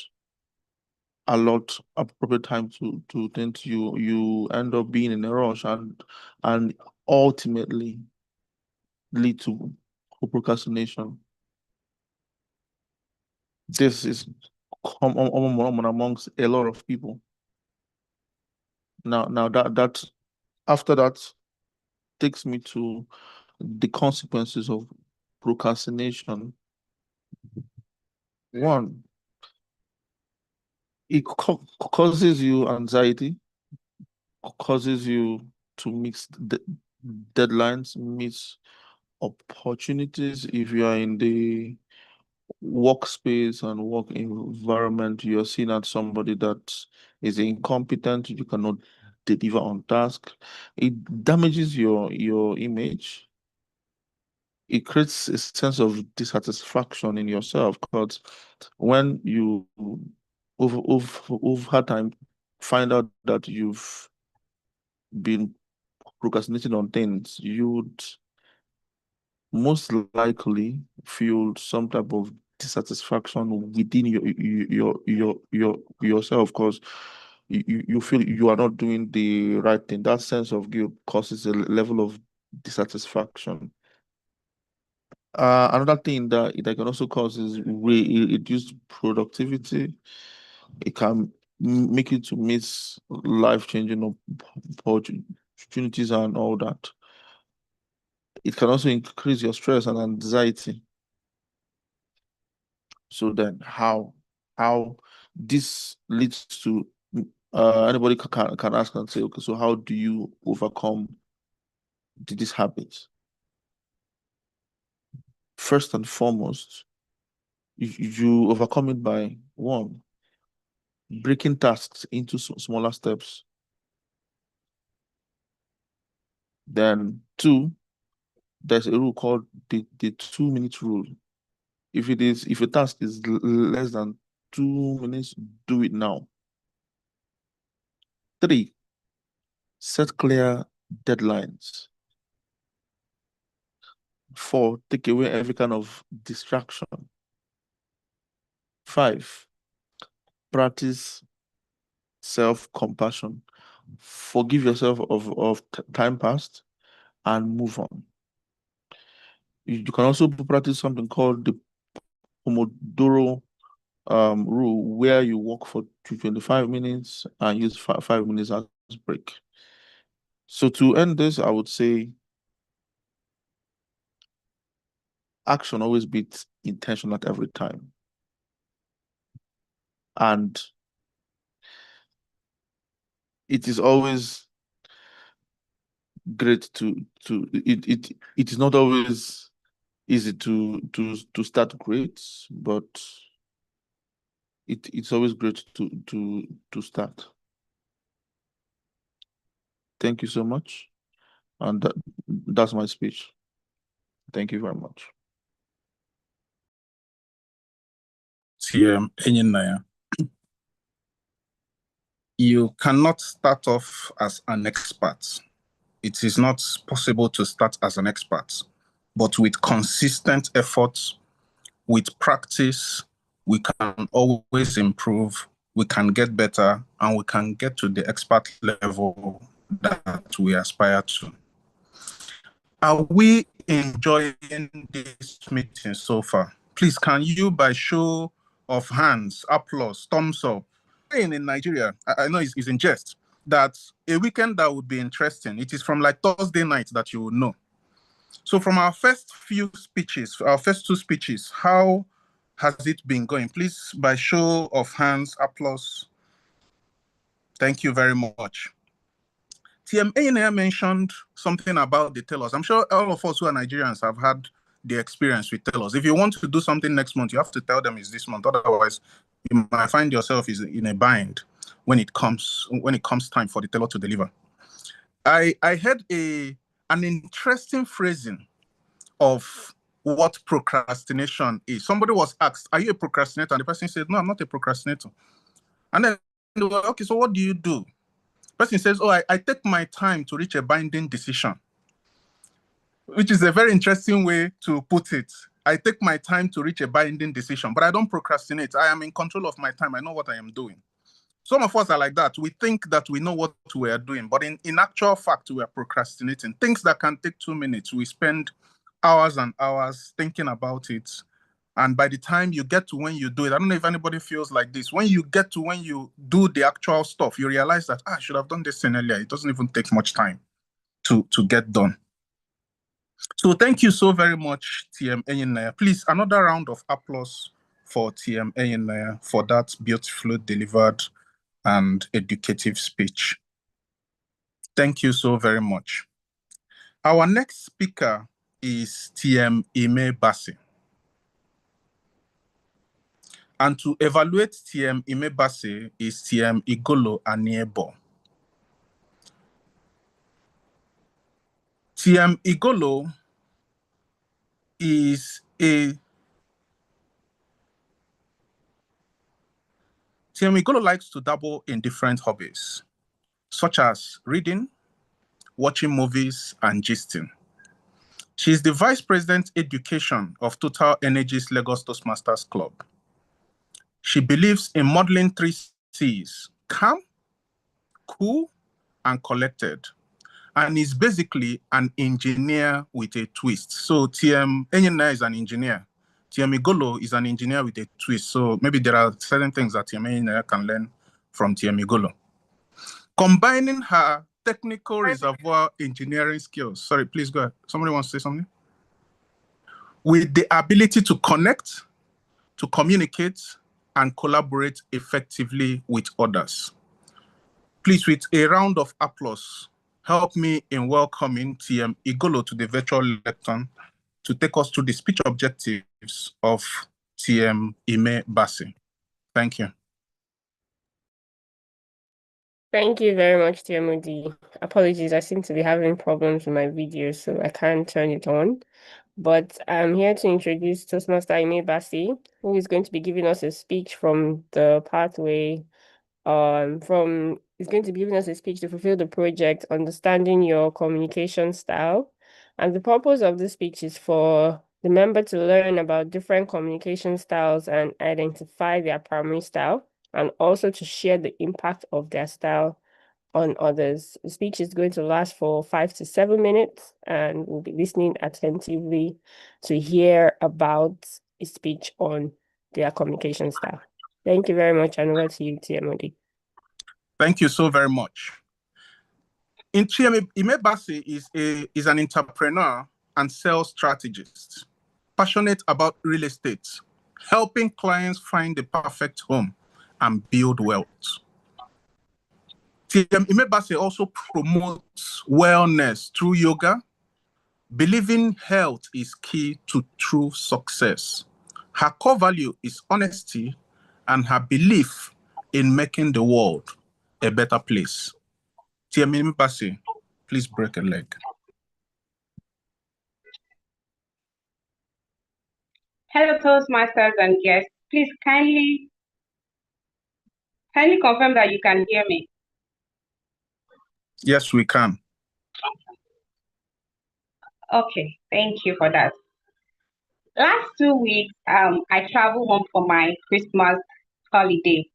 allot appropriate time to things, you end up being in a rush and ultimately lead to procrastination. This is common amongst a lot of people. Now that after that takes me to the consequences of procrastination. One, it causes you anxiety, causes you to miss deadlines, miss opportunities. If you are in the workspace and work environment, you're seen as somebody that is incompetent, you cannot deliver on task. It damages your image. It creates a sense of dissatisfaction in yourself, because when you over time find out that you've been procrastinating on things, you'd most likely feel some type of dissatisfaction within yourself, because you feel you are not doing the right thing. That sense of guilt causes a level of dissatisfaction. Another thing that it can also cause is reduced productivity. It can make you to miss life-changing opportunities and all that. It can also increase your stress and anxiety. So then how this leads to anybody can ask and say, okay, so how do you overcome this habit? First and foremost, you overcome it by one, breaking tasks into smaller steps. Then two, there's a rule called the 2-minute rule. If a task is less than 2 minutes, do it now. Three, set clear deadlines. Four, take away every kind of distraction. Five, practice self-compassion. Forgive yourself of time past and move on. You can also practice something called the Pomodoro rule, where you work for 25 minutes and use 5 minutes as break. So to end this, I would say action always beats intention at every time. And it is always great it is not always easy to start great, but it's always great to start. Thank you so much. And that's my speech. Thank you very much.
You cannot start off as an expert. It is not possible to start as an expert, but with consistent efforts, with practice, we can always improve, we can get better, and we can get to the expert level that we aspire to. Are we enjoying this meeting so far? Please, can you, by show of hands, applause, thumbs up, in Nigeria, I know it's in jest, that a weekend that would be interesting, it is from like Thursday night that you will know. So from our first few speeches, our first two speeches, how has it been going? Please, by show of hands, applause. Thank you very much. TM Engineer mentioned something about the tellers. I'm sure all of us who are Nigerians have had the experience with tellers. If you want to do something next month, you have to tell them it's this month. Otherwise, you might find yourself in a bind when it comes time for the teller to deliver. I heard an interesting phrasing of what procrastination is. Somebody was asked, "Are you a procrastinator?" And the person said, "No, I'm not a procrastinator." And then they were, "Okay, so what do you do?" The person says, "Oh, I take my time to reach a binding decision," which is a very interesting way to put it. I take my time to reach a binding decision, but I don't procrastinate. I am in control of my time. I know what I am doing. Some of us are like that. We think that we know what we are doing, but in actual fact, we are procrastinating. Things that can take 2 minutes, we spend hours and hours thinking about it. And by the time you get to when you do it, I don't know if anybody feels like this. When you get to when you do the actual stuff, you realize that I should have done this thing earlier. It doesn't even take much time to get done. So thank you so very much, TM Enyinnaya. Please, another round of applause for TM Enyinnaya for that beautifully delivered and educative speech. Thank you so very much. Our next speaker is TM Ime Bassi. And to evaluate TM Ime Bassi is TM Igolo Aniebo. TM Igolo is TM Igolo likes to dabble in different hobbies, such as reading, watching movies, and gisting. She is the Vice President Education of Total Energy's Lagos Toastmasters Club. She believes in modeling 3 C's: calm, cool, and collected, and is basically an engineer with a twist. So TM Enyinnaya is an engineer. TM Igolo is an engineer with a twist. So maybe there are certain things that TM Enyinnaya can learn from TM Igolo. Combining her technical reservoir engineering skills. Sorry, please go ahead. Somebody wants to say something? With the ability to connect, to communicate, and collaborate effectively with others. Please, with a round of applause, help me in welcoming TM Igolo to the virtual lectern to take us through the speech objectives of TM Ime Bassi. Thank you.
Thank you very much, TMOD. Apologies, I seem to be having problems with my video, so I can't turn it on. But I'm here to introduce Toastmaster Ime Bassi, who is going to be giving us a speech from the pathway. Is going to be giving us a speech to fulfill the project, Understanding Your Communication Style. And the purpose of this speech is for the member to learn about different communication styles and identify their primary style, and also to share the impact of their style on others. The speech is going to last for 5 to 7 minutes, and we'll be listening attentively to hear about a speech on their communication style. Thank you very much, and over to you, TMOD.
Thank you so very much. Ime Bassi is an entrepreneur and sales strategist, passionate about real estate, helping clients find the perfect home and build wealth. Ime Bassi also promotes wellness through yoga, believing health is key to true success. Her core value is honesty and her belief in making the world a better place. Ime Bassi, please break a leg.
Hello, Toastmasters and guests. Please kindly confirm that you can hear me.
Yes, we can.
Okay, thank you for that. Last 2 weeks, I traveled home for my Christmas holiday.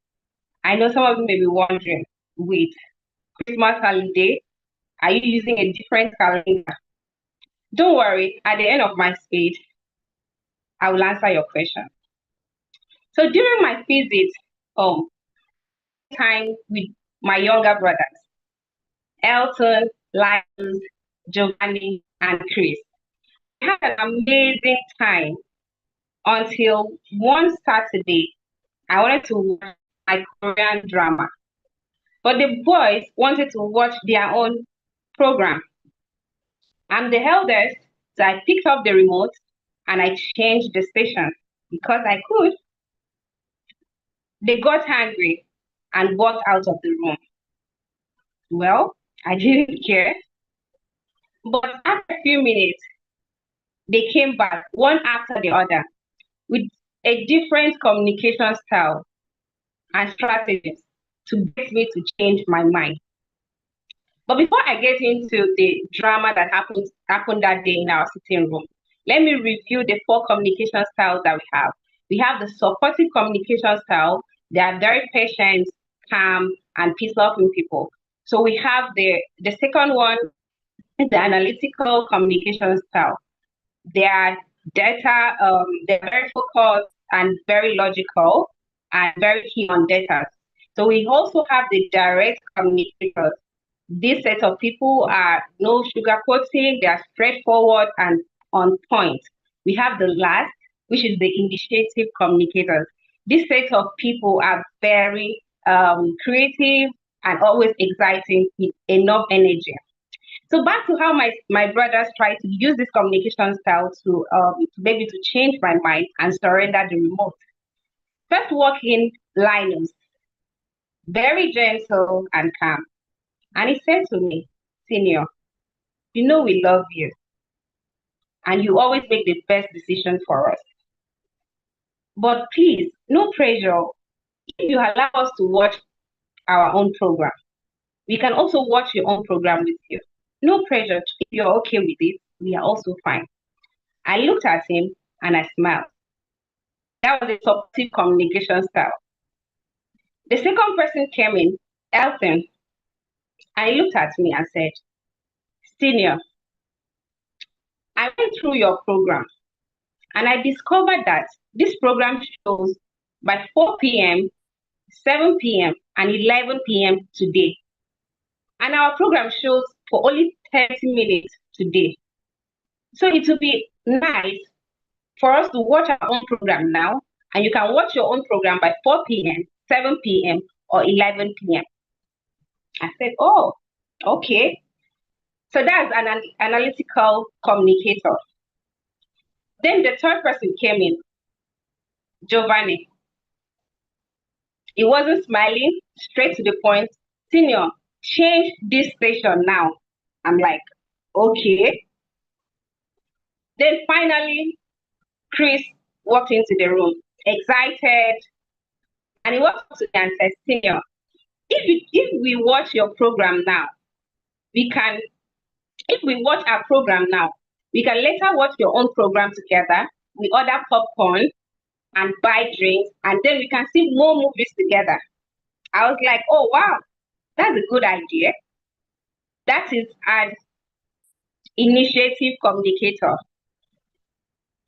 I know some of you may be wondering, wait, Christmas holiday? Are you using a different calendar? Don't worry, at the end of my speech, I will answer your question. So during my visit home, time with my younger brothers, Elton, Lyons, Giovanni, and Chris. I had an amazing time until one Saturday, I wanted to watch my Korean drama. But the boys wanted to watch their own program. I'm the eldest, so I picked up the remote and I changed the station because I could. They got angry and walked out of the room. Well, I didn't care. But after a few minutes, they came back, one after the other, with a different communication style and strategies to get me to change my mind. But before I get into the drama that happened that day in our sitting room, let me review the 4 communication styles that we have. We have the supportive communication style. They are very patient, calm, and peace-loving people. So we have the second one, the analytical communication style. They are data, they're very focused and very logical and very key on data. So we also have the direct communicators. This set of people are no sugarcoating, they are straightforward and on point. We have the last, which is the initiative communicators. This set of people are very creative and always exciting with enough energy. So back to how my brothers try to use this communication style to maybe to change my mind and surrender the remote. First walk in Linus, very gentle and calm. And he said to me, Senior, you know we love you. And you always make the best decision for us. But please, no pressure. If you allow us to watch our own program, we can also watch your own program with you. No pressure. If you're okay with it, we are also fine. I looked at him and I smiled. That was a supportive communication style. The second person came in, Elton, and he looked at me and said, Senior, I went through your program and I discovered that this program shows by 4 p.m., 7 p.m., and 11 p.m. today. And our program shows for only 30 minutes today. So it would be nice for us to watch our own program now, and you can watch your own program by 4 p.m., 7 p.m., or 11 p.m. I said, oh, okay. So that's an analytical communicator. Then the third person came in, Giovanni. He wasn't smiling, straight to the point. Senior, change this station now. I'm like, okay. Then finally, Chris walked into the room, excited. And he walked up to me and said, Senior, if we watch your program now, if we watch our program now, we can later watch your own program together. We order popcorn and buy drinks, and then we can see more movies together. I was like, oh, wow, that's a good idea. That is an initiative communicator.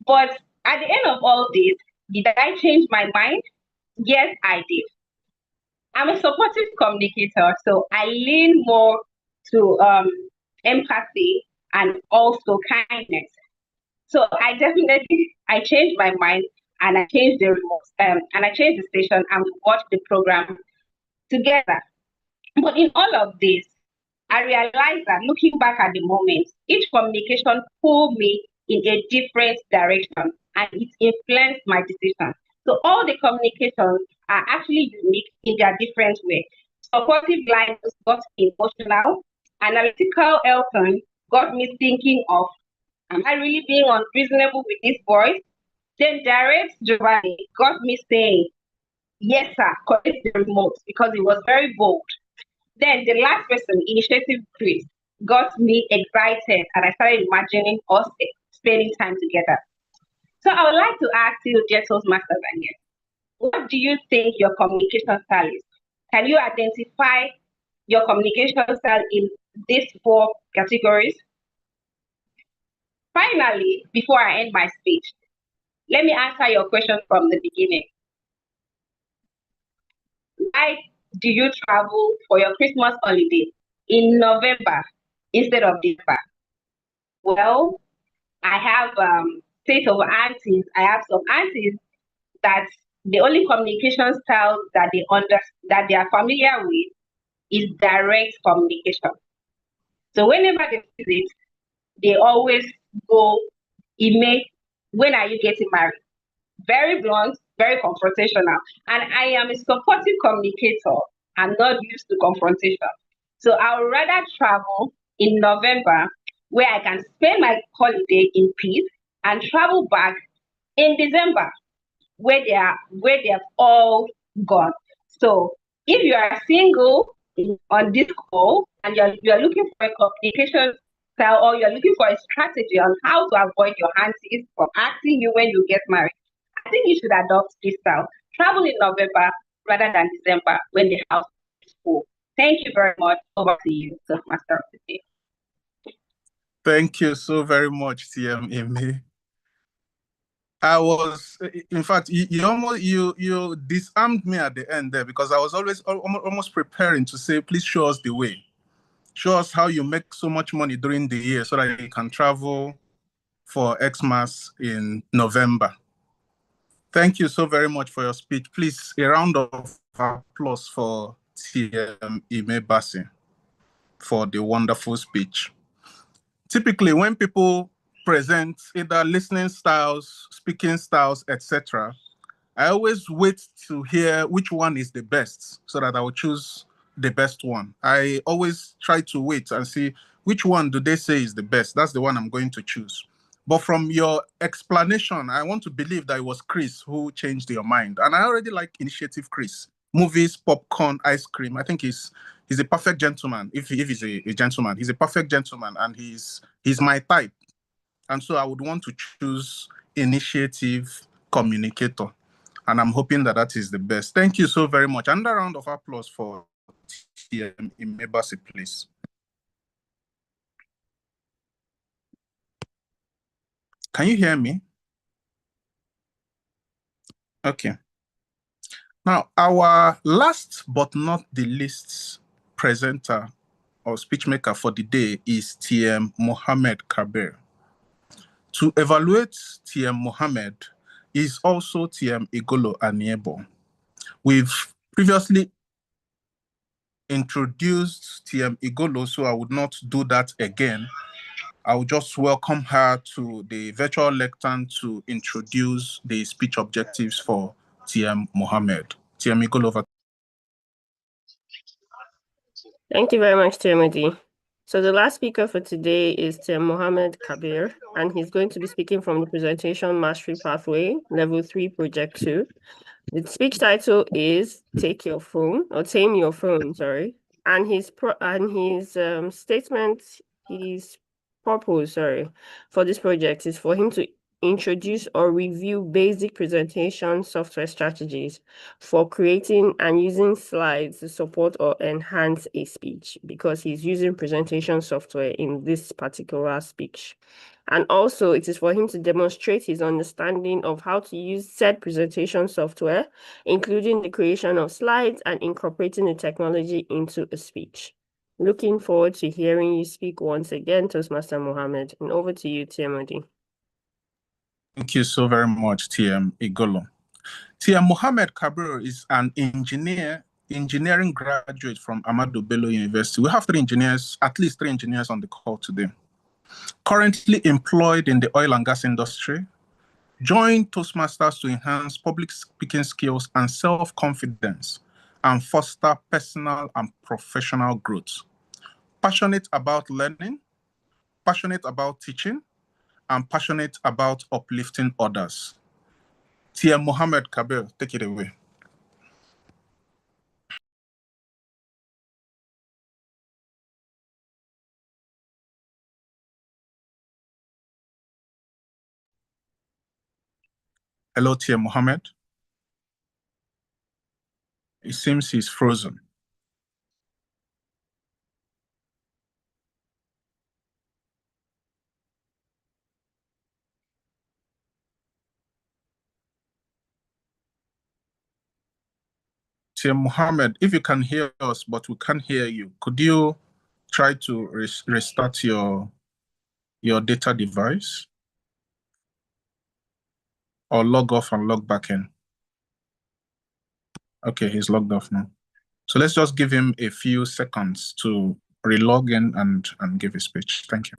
But at the end of all this, did I change my mind? Yes, I did. I'm a supportive communicator, so I lean more to empathy and also kindness. So I changed my mind and I changed the remote and I changed the station and we watched the program together. But in all of this, I realized that looking back at the moment, each communication pulled me in a different direction and it influenced my decision. So all the communications are actually unique in their different way. Supportive lines got emotional. Analytical Elton got me thinking of, am I really being unreasonable with this voice? Then direct Giovanni got me saying, yes, sir, collect the remote because it was very bold. Then the last person, Initiative Chris, got me excited and I started imagining us spending time together. So I would like to ask you, dear Toastmasters again, what do you think your communication style is? Can you identify your communication style in these 4 categories? Finally, before I end my speech, let me answer your question from the beginning. Why do you travel for your Christmas holiday in November instead of December? Well, I have set of aunties. I have some aunties that the only communication style that they are familiar with is direct communication. So whenever they visit, they always go, Ime, when are you getting married? Very blunt, very confrontational. And I am a supportive communicator. I'm not used to confrontation. So I would rather travel in November where I can spend my holiday in peace and travel back in December where they have all gone. So if you are single on this call and you're looking for a communication style or you're looking for a strategy on how to avoid your aunties from asking you when you get married, I think you should adopt this style. Travel in November rather than December when the house is full. Thank you very much. Over to you, the master of the day.
Thank you so very much, TM Amy. I was, in fact, you disarmed me at the end there because I was almost preparing to say, please show us the way. Show us how you make so much money during the year so that you can travel for Xmas in November. Thank you so very much for your speech. Please, a round of applause for TM Ime Bassi for the wonderful speech. Typically, when people present either listening styles, speaking styles, etc., I always wait to hear which one is the best so that I will choose the best one. I always try to wait and see which one do they say is the best. That's the one I'm going to choose. But from your explanation, I want to believe that it was Chris who changed your mind. And I already like Initiative Chris. Movies, popcorn, ice cream. I think he's a perfect gentleman. If he's a gentleman, he's a perfect gentleman, and he's my type. And so I would want to choose Initiative Communicator. And I'm hoping that that is the best. Thank you so very much. Another round of applause for TM Imebasi, please. Can you hear me? Okay. Now, our last but not the least presenter or speechmaker for the day is TM Mohammed Kabir. To evaluate TM Mohammed is also TM Igolo Aniebo. We've previously introduced TM Igolo, so I would not do that again. I will just welcome her to the virtual lectern to introduce the speech objectives for TM Mohammed. TM Igolo, over.
Thank you very much, Timothy. So the last speaker for today is Tim Mohammed Kabir, and he's going to be speaking from the Presentation Mastery Pathway, Level 3, Project 2. The speech title is Tame Your Phone, sorry. And his statement, his purpose, for this project is for him to introduce or review basic presentation software strategies for creating and using slides to support or enhance a speech, because he's using presentation software in this particular speech. And also it is for him to demonstrate his understanding of how to use said presentation software, including the creation of slides and incorporating the technology into a speech. Looking forward to hearing you speak once again, Toastmaster Mohammed. And over to you, TMOD.
Thank you so very much, TM Igolo. TM Mohammed Kabir is an engineering graduate from Ahmadu Bello University. We have at least three engineers on the call today. Currently employed in the oil and gas industry, joined Toastmasters to enhance public speaking skills and self-confidence and foster personal and professional growth. Passionate about learning, passionate about teaching, and passionate about uplifting others. TM Mohammed Kabir, take it away. Hello, TM Mohammed. It seems he's frozen. TM Mohammed, if you can hear us, but we can't hear you, could you try to restart your data device? Or log off and log back in? Okay, he's logged off now. So let's just give him a few seconds to relog in and give a speech. Thank you.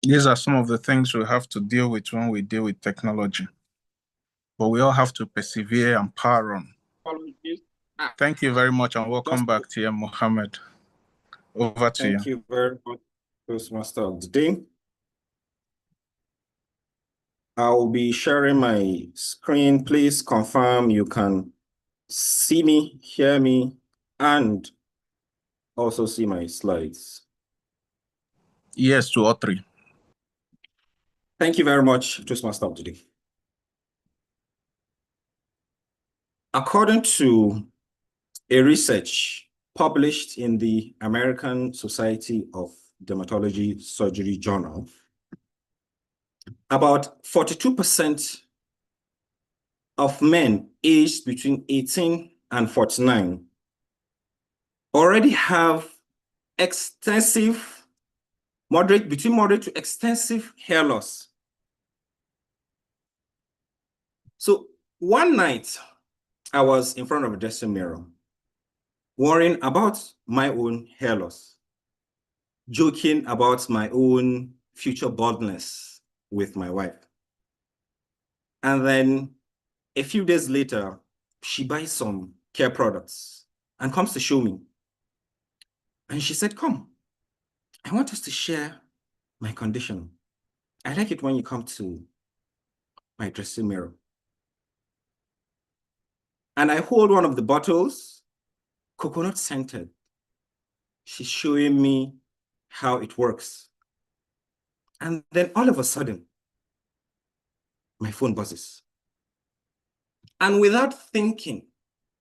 These are some of the things we have to deal with when we deal with technology. But we all have to persevere and power on. Thank you very much and welcome back to you, Mohammed. Over to you.
Thank you very much, Toastmaster of the day. I'll be sharing my screen. Please confirm you can see me, hear me, and also see my slides.
Yes, 2 or 3.
Thank you very much, Toastmaster of the day. According to a research published in the American Society of Dermatology Surgery Journal, about 42% of men aged between 18 and 49 already have extensive, between moderate to extensive hair loss. So one night, I was in front of a dressing mirror, worrying about my own hair loss, joking about my own future baldness with my wife. And then a few days later, she buys some care products and comes to show me. And she said, "Come, I want us to share my condition. I like it when you come to my dressing mirror." And I hold one of the bottles, coconut scented. She's showing me how it works. And then all of a sudden, my phone buzzes. And without thinking,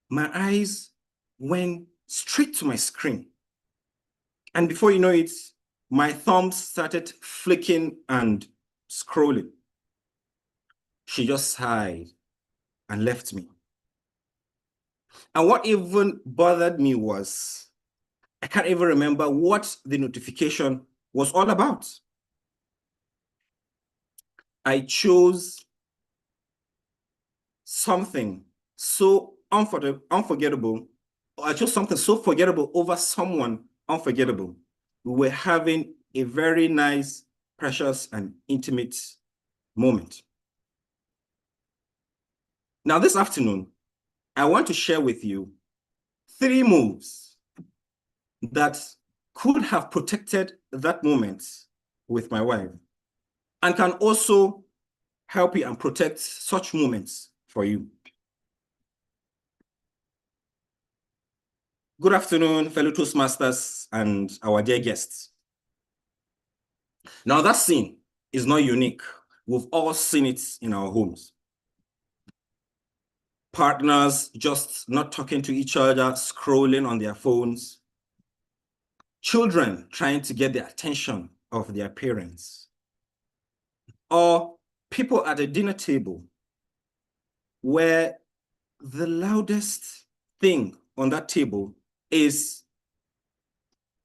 my eyes went straight to my screen. And before you know it, my thumbs started flicking and scrolling. She just sighed and left me. And what even bothered me was, I can't even remember what the notification was all about. I chose something so unforgettable. I chose something so forgettable over someone unforgettable. We were having a very nice, precious, and intimate moment. Now, this afternoon, I want to share with you 3 moves that could have protected that moment with my wife and can also help you and protect such moments for you. Good afternoon, fellow Toastmasters and our dear guests. Now, that scene is not unique. We've all seen it in our homes. Partners just not talking to each other, scrolling on their phones. Children trying to get the attention of their parents. Or people at a dinner table where the loudest thing on that table is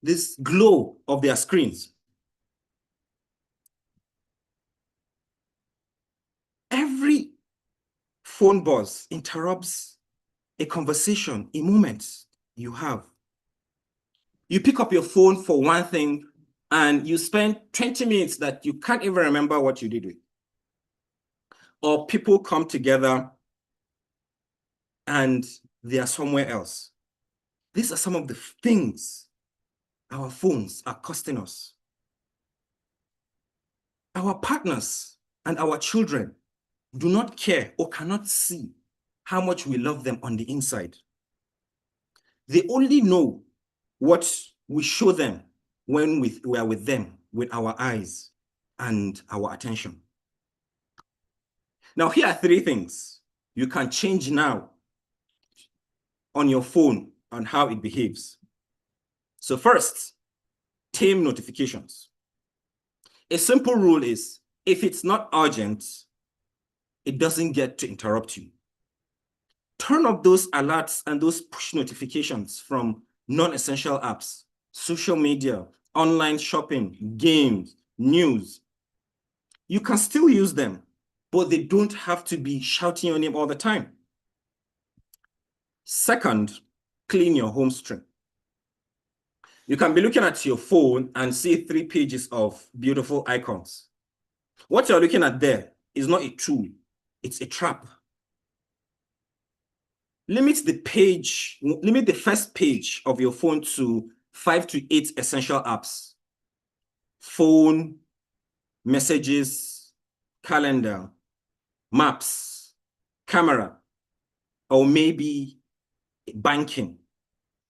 this glow of their screens. Every phone buzz interrupts a conversation, a moment you have. You pick up your phone for one thing and you spend 20 minutes that you can't even remember what you did with. Or people come together and they are somewhere else. These are some of the things our phones are costing us. Our partners and our children do not care or cannot see how much we love them on the inside. They only know what we show them when we are with them, with our eyes and our attention. Now, here are 3 things you can change now on your phone on how it behaves. So first, tame notifications. A simple rule is, if it's not urgent, it doesn't get to interrupt you. Turn off those alerts and those push notifications from non-essential apps, social media, online shopping, games, news. You can still use them, but they don't have to be shouting your name all the time. Second, clean your home screen. You can be looking at your phone and see 3 pages of beautiful icons. What you're looking at there is not a tool, it's a trap. Limit the first page of your phone to 5 to 8 essential apps. Phone, messages, calendar, maps, camera, or maybe banking.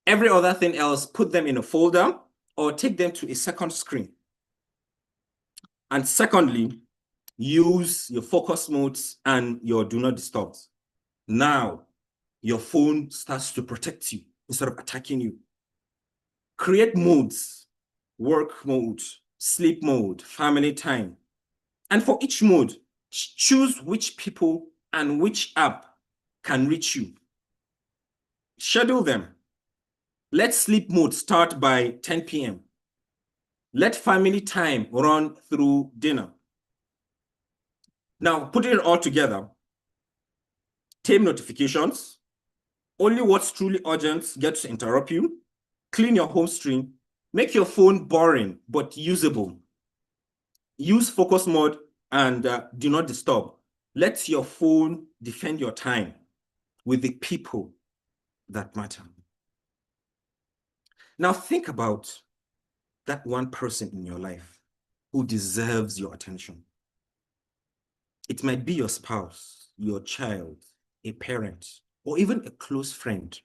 Every other thing else, put them in a folder or take them to a second screen. And secondly, use your focus modes and your do not disturb. Now, your phone starts to protect you instead of attacking you. Create modes, work mode, sleep mode, family time. And for each mode, choose which people and which app can reach you. Schedule them. Let sleep mode start by 10 p.m. Let family time run through dinner. Now, putting it all together, tame notifications, only what's truly urgent gets to interrupt you, clean your home screen, make your phone boring but usable. Use focus mode and do not disturb. Let your phone defend your time with the people that matter. Now think about that one person in your life who deserves your attention. It might be your spouse, your child, a parent, or even a close friend.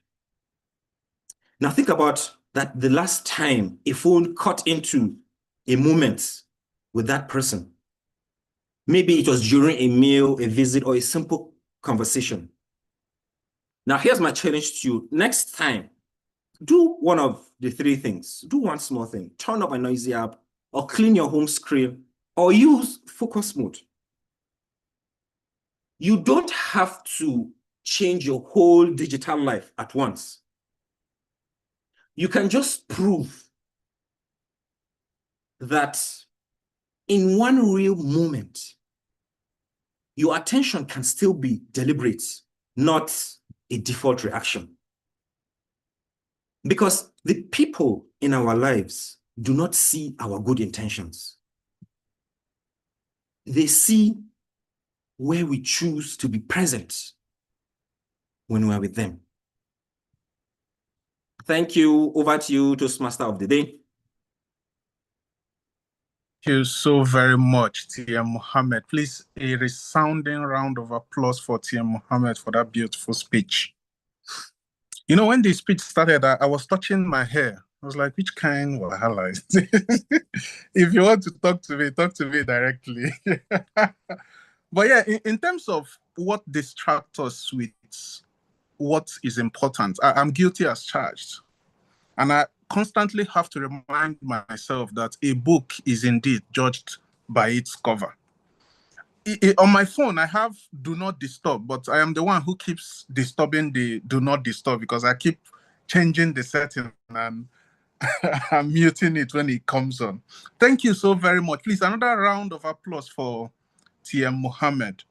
Now think about that the last time a phone cut into a moment with that person. Maybe it was during a meal, a visit, or a simple conversation. Now here's my challenge to you. Next time, do one of the 3 things. Do one small thing. Turn off a noisy app, or clean your home screen, or use focus mode. You don't have to change your whole digital life at once. You can just prove that in one real moment, your attention can still be deliberate, not a default reaction. Because the people in our lives do not see our good intentions. They see where we choose to be present when we are with them. Thank you. Over to you, Toastmaster of the Day.
Thank you so very much, TM Mohammed. Please, a resounding round of applause for TM Mohammed for that beautiful speech. You know, when the speech started, I was touching my hair. I was like, which kind of highlight? If you want to talk to me directly. But yeah, in terms of what distracts us with what is important, I'm guilty as charged. And I constantly have to remind myself that a book is indeed judged by its cover. On my phone, I have do not disturb, but I am the one who keeps disturbing the do not disturb because I keep changing the setting and I'm muting it when it comes on. Thank you so very much. Please, another round of applause for TM Mohammed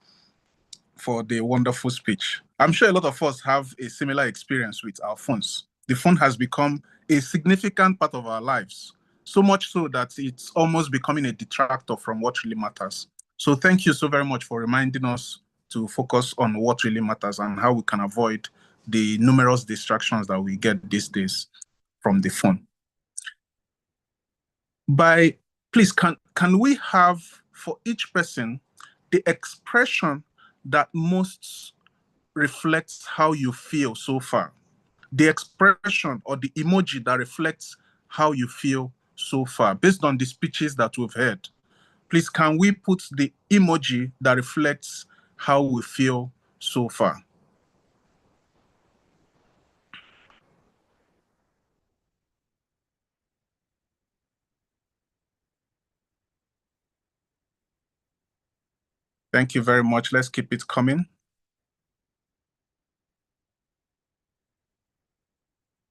for the wonderful speech. I'm sure a lot of us have a similar experience with our phones. The phone has become a significant part of our lives, so much so that it's almost becoming a detractor from what really matters. So thank you so very much for reminding us to focus on what really matters and how we can avoid the numerous distractions that we get these days from the phone. Please, can we have for each person the expression that most reflects how you feel so far? The expression or the emoji that reflects how you feel so far, based on the speeches that we've heard. Please, can we put the emoji that reflects how we feel so far? Thank you very much. Let's keep it coming.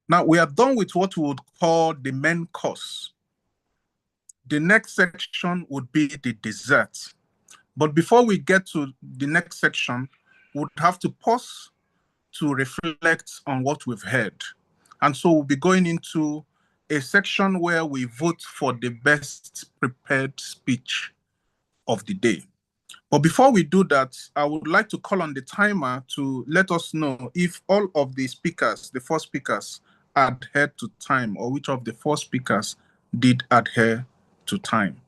Now we are done with what we would call the main course. The next section would be the dessert. But before we get to the next section, we would have to pause to reflect on what we've heard. And so we'll be going into a section where we vote for the best prepared speech of the day. But before we do that, I would like to call on the timer to let us know if all of the speakers, the four speakers, adhered to time, or which of the four speakers did adhere to time.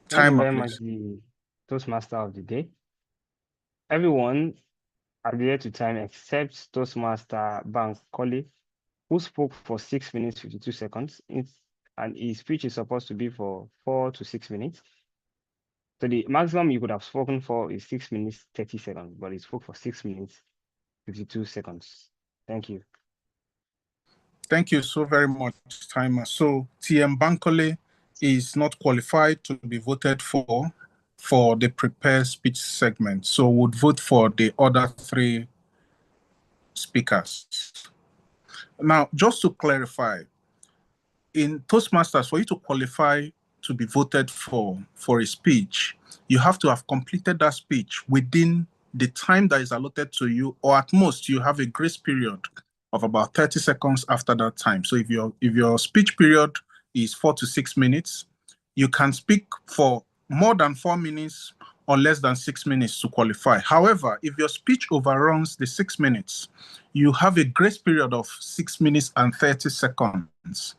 Thank you
Timer,
very
please.
much, the Toastmaster of the day. Everyone adhered to time except Toastmaster Bankole, who spoke for 6 minutes 52 seconds, and his speech is supposed to be for 4 to 6 minutes. So the maximum you could have spoken for is 6 minutes 30 seconds, but he spoke for 6 minutes 52 seconds. Thank you.
Thank you so very much, timer. So TM Bankole is not qualified to be voted for the prepared speech segment. So would vote for the other three speakers. Now, just to clarify, in Toastmasters, for you to qualify to be voted for a speech, you have to have completed that speech within the time that is allotted to you, or at most you have a grace period of about 30 seconds after that time. So if your speech period is 4 to 6 minutes, you can speak for more than 4 minutes or less than 6 minutes to qualify. However, if your speech overruns the 6 minutes, you have a grace period of 6 minutes and 30 seconds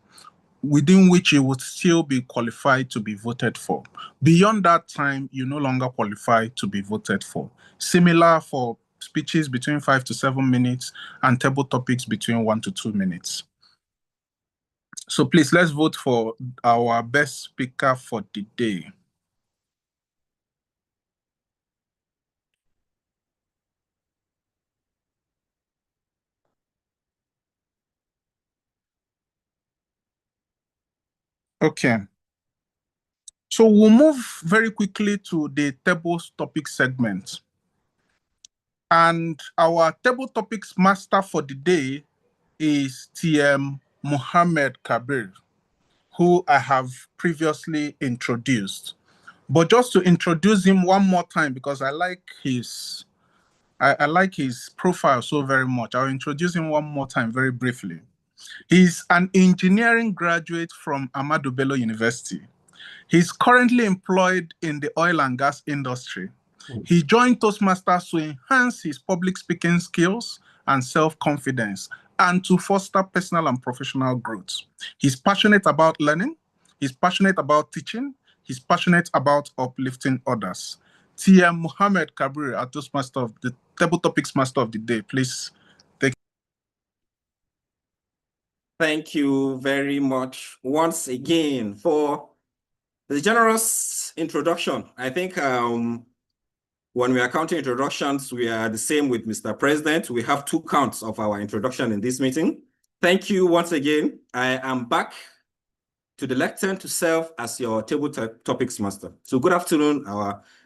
within which you would still be qualified to be voted for. Beyond that time, you no longer qualify to be voted for. Similar for speeches between 5 to 7 minutes and table topics between 1 to 2 minutes. So please, let's vote for our best speaker for the day. Okay. So we'll move very quickly to the table topic segment. And our table topics master for the day is TM Mohammed Kabir, who I have previously introduced. But just to introduce him one more time, because I like his profile so very much, I'll introduce him one more time very briefly. He's an engineering graduate from Ahmadu Bello University. He's currently employed in the oil and gas industry. He joined Toastmasters to enhance his public speaking skills and self-confidence and to foster personal and professional growth. He's passionate about learning. He's passionate about teaching. He's passionate about uplifting others. TM Mohammed Kabir, our Toastmaster of the Table Topics Master of the Day, please take.
Thank you very much once again for the generous introduction. I think when we are counting introductions, we are the same with Mr. President. We have 2 counts of our introduction in this meeting. Thank you once again. I am back to the lectern to serve as your table topics master. So good afternoon,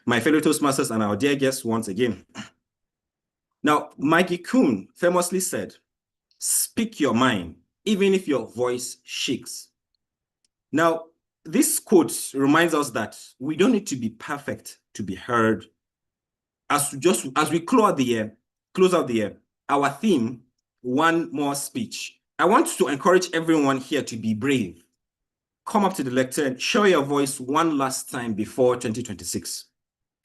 my fellow Toastmasters and our dear guests once again. Now, Maggie Kuhn famously said, "Speak your mind, even if your voice shakes." Now, this quote reminds us that we don't need to be perfect to be heard. As we close out the year, our theme, one more speech. I want to encourage everyone here to be brave. Come up to the lectern, show your voice one last time before 2026.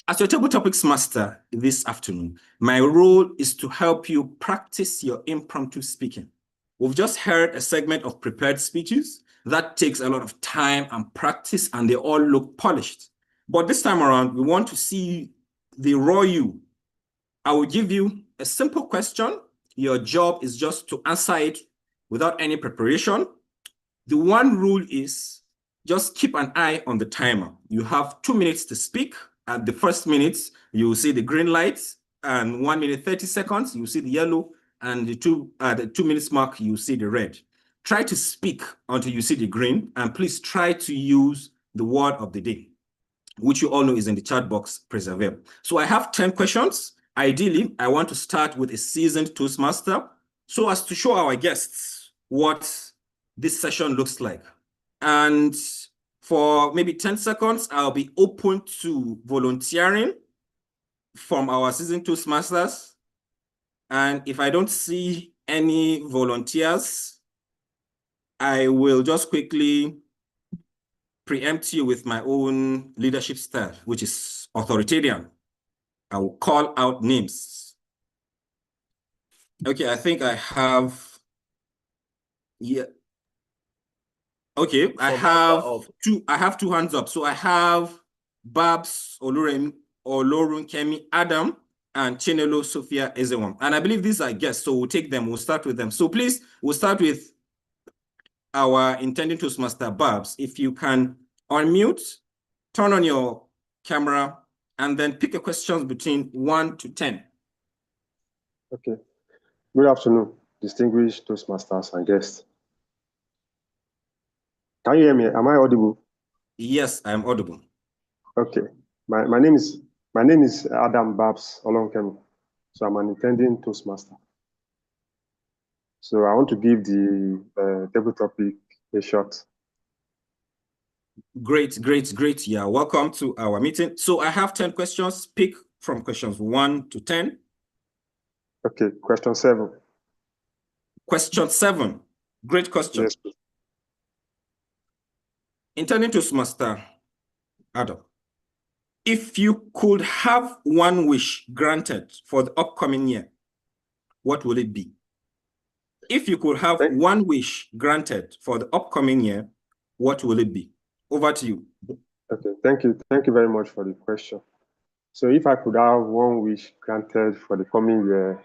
As your table topics master this afternoon, my role is to help you practice your impromptu speaking. We've just heard a segment of prepared speeches. That takes a lot of time and practice, and they all look polished. But this time around, we want to see the raw you. I will give you a simple question. Your job is just to answer it without any preparation. The one rule is just keep an eye on the timer. You have 2 minutes to speak. At the first minute, you will see the green light, and 1 minute 30 seconds, you see the yellow, and the 2 minutes mark, you see the red. Try to speak until you see the green, and please try to use the word of the day, which you all know is in the chat box, persevere. So I have 10 questions. Ideally, I want to start with a seasoned Toastmaster so as to show our guests what this session looks like. And for maybe 10 seconds, I'll be open to volunteering from our seasoned Toastmasters. And if I don't see any volunteers, I will just quickly preempt you with my own leadership style, which is authoritarian. I will call out names. Okay, I think I have, yeah. Okay, I have two hands up. So I have Babs Olorunkemi Adam and Chinelo Sophia Ezewam. And I believe these are guests, so we'll take them. We'll start with them. So please, we'll start with our intending Toastmaster Babs. If you can unmute, turn on your camera, and then pick a question between 1 to 10.
Okay. Good afternoon, distinguished Toastmasters and guests. Can you hear me? Am I audible?
Yes, I am audible.
Okay. My name is Adam Babs Olorunkemi. So I'm an intending Toastmaster. So I want to give the table topic a shot.
Great. Yeah, welcome to our meeting. So I have 10 questions. Pick from questions 1 to 10.
Okay, question 7.
Question 7. Great question.
Yes.
Intending Toastmaster Adam, if you could have one wish granted for the upcoming year, what will it be? If you could have one wish granted for the upcoming year, what will it be? Over to you.
Okay, thank you. Thank you very much for the question. So if I could have one wish granted for the coming year,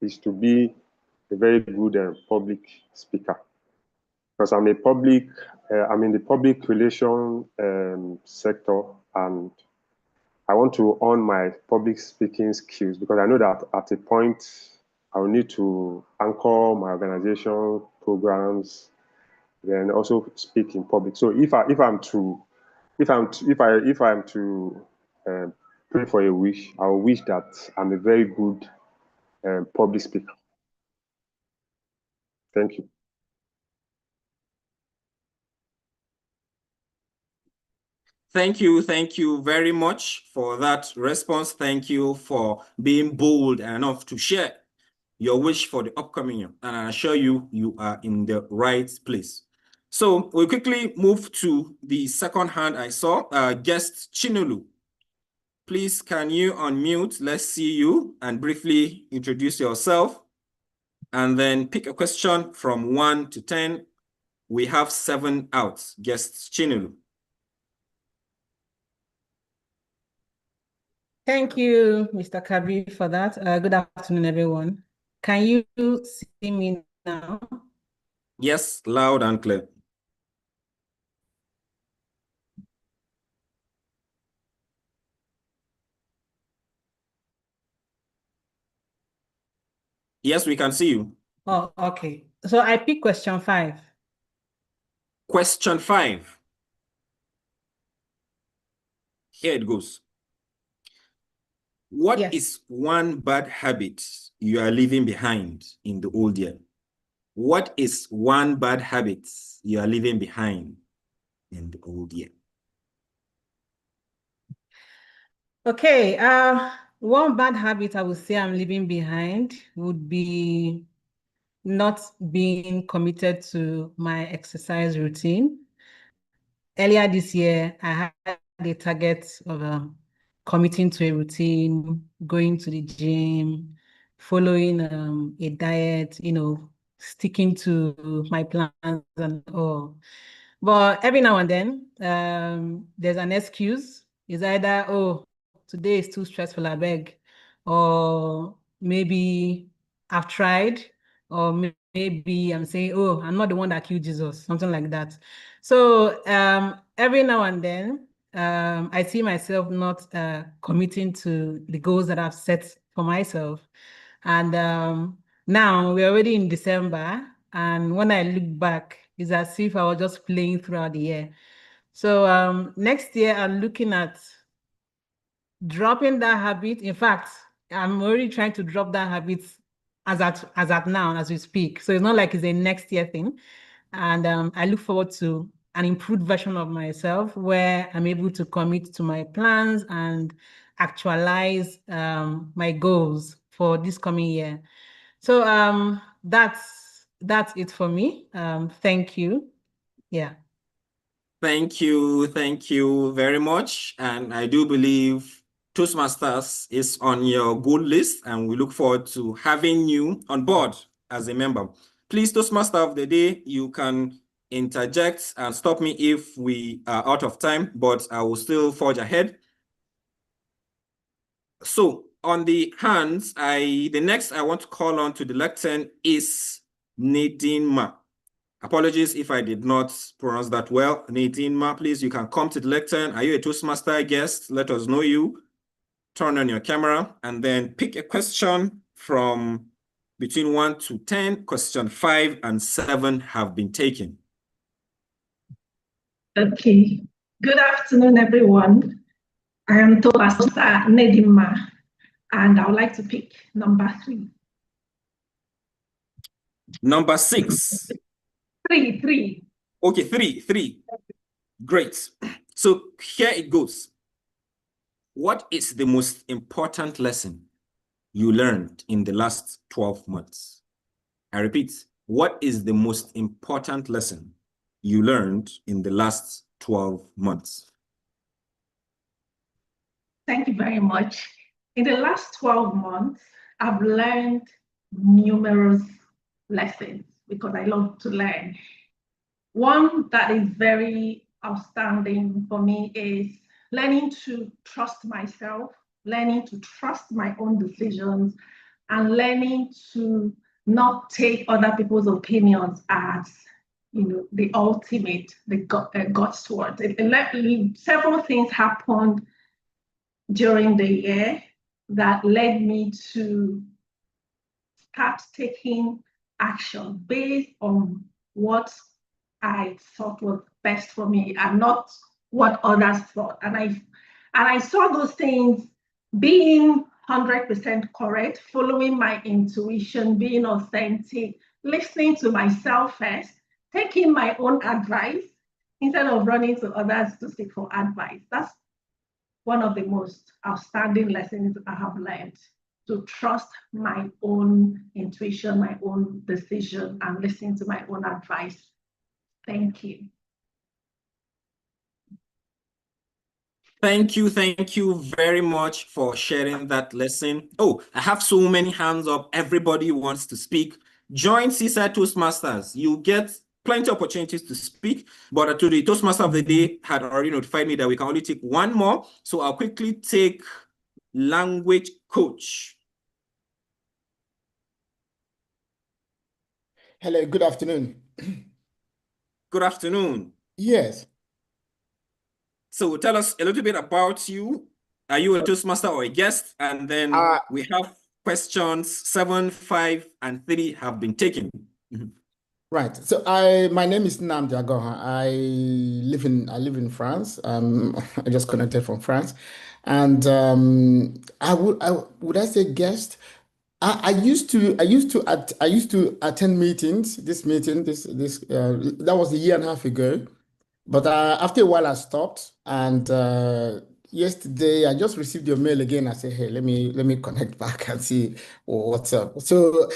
is to be a very good public speaker. Because I'm in the public relation sector, and I want to hone my public speaking skills, because I know that at a point I will need to anchor my organization programs, then also speak in public. So if I'm to pray for a wish, I will wish that I'm a very good public speaker. Thank you.
Thank you very much for that response. Thank you for being bold enough to share your wish for the upcoming year. And I assure you, you are in the right place. So we'll quickly move to the second hand I saw, guest Chinelu. Please, can you unmute? Let's see you and briefly introduce yourself. And then pick a question from 1 to 10. We have 7 out. Guest Chinelu.
Thank you, Mr. Kabi, for that. Good afternoon, everyone. Can you see me now?
Yes, loud and clear. Yes, we can see you.
Oh, okay. So I pick question 5.
Question 5. Here it goes. What is one bad habit you are leaving behind in the old year? What is one bad habit you are leaving behind in the old year?
Okay, one bad habit I would say I'm leaving behind would be not being committed to my exercise routine. Earlier this year, I had a target of committing to a routine, going to the gym, following a diet, sticking to my plans and all. But every now and then, there's an excuse. It's either, oh, today is too stressful, I beg, or maybe I've tried, or maybe I'm saying, oh, I'm not the one that killed Jesus, something like that. So every now and then, I see myself not committing to the goals that I've set for myself. And now we're already in December, and when I look back, it's as if I was just playing throughout the year. So next year, I'm looking at dropping that habit. In fact, I'm already trying to drop that habit as at now, as we speak. So it's not like it's a next year thing. And I look forward to an improved version of myself where I'm able to commit to my plans and actualize my goals for this coming year. So that's it for me. Thank you. Yeah.
Thank you very much. And I do believe Toastmasters is on your goal list, and we look forward to having you on board as a member. Please, Toastmaster of the day, you can interject and stop me if we are out of time, but I will still forge ahead. So on the hands, the next I want to call on to the lectern is Nadine Ma. Apologies if I did not pronounce that well. Nadine Ma, please, you can come to the lectern. Are you a Toastmaster guest? Let us know you. Turn on your camera and then pick a question from between 1 to 10. Question 5 and 7 have been taken.
Okay. Good afternoon, everyone. I am Toastmaster Nadine Ma, and I would like to pick number 3.
Number 6.
3.
Okay, 3. Great. So here it goes. What is the most important lesson you learned in the last 12 months? I repeat, what is the most important lesson you learned in the last 12 months?
Thank you very much. In the last 12 months, I've learned numerous lessons because I love to learn. One that is very outstanding for me is learning to trust myself, learning to trust my own decisions, and learning to not take other people's opinions as the ultimate, God's word. Several things happened during the year that led me to start taking action based on what I thought was best for me and not what others thought. And I saw those things being 100% correct, following my intuition, being authentic, listening to myself first, taking my own advice instead of running to others to seek for advice. That's one of the most outstanding lessons I have learned, to trust my own intuition, my own decision, and listen to my own advice. Thank you.
Thank you very much for sharing that lesson. Oh, I have so many hands up. Everybody wants to speak. Join Seaside Toastmasters. You get plenty of opportunities to speak, but today Toastmaster of the day had already notified me that we can only take one more. So I'll quickly take language coach.
Hello, good afternoon.
Good afternoon.
Yes.
So tell us a little bit about you. Are you a Toastmaster or a guest? And then we have questions 7, 5, and 3 have been taken.
Right. So my name is Nnamdi Agoha. I live in France. I just connected from France, and would I say guest? I used to attend meetings. That was a year and a half ago. But after a while, I stopped, and yesterday I just received your mail again. I said, "Hey, let me connect back and see what's up." So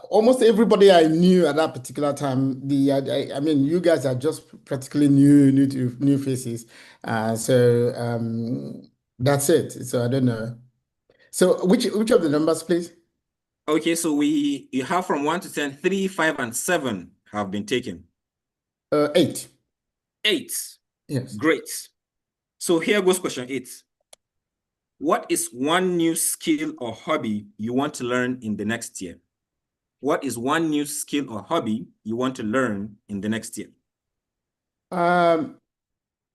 almost everybody I knew at that particular time, I mean, you guys are just practically new faces. So that's it. So I don't know. So which of the numbers, please?
Okay, so you have from 1 to 10, 3, 5, and 7 have been taken.
8.
8.
Yes.
Great. So here goes question 8. What is one new skill or hobby you want to learn in the next year? What is one new skill or hobby you want to learn in the next year?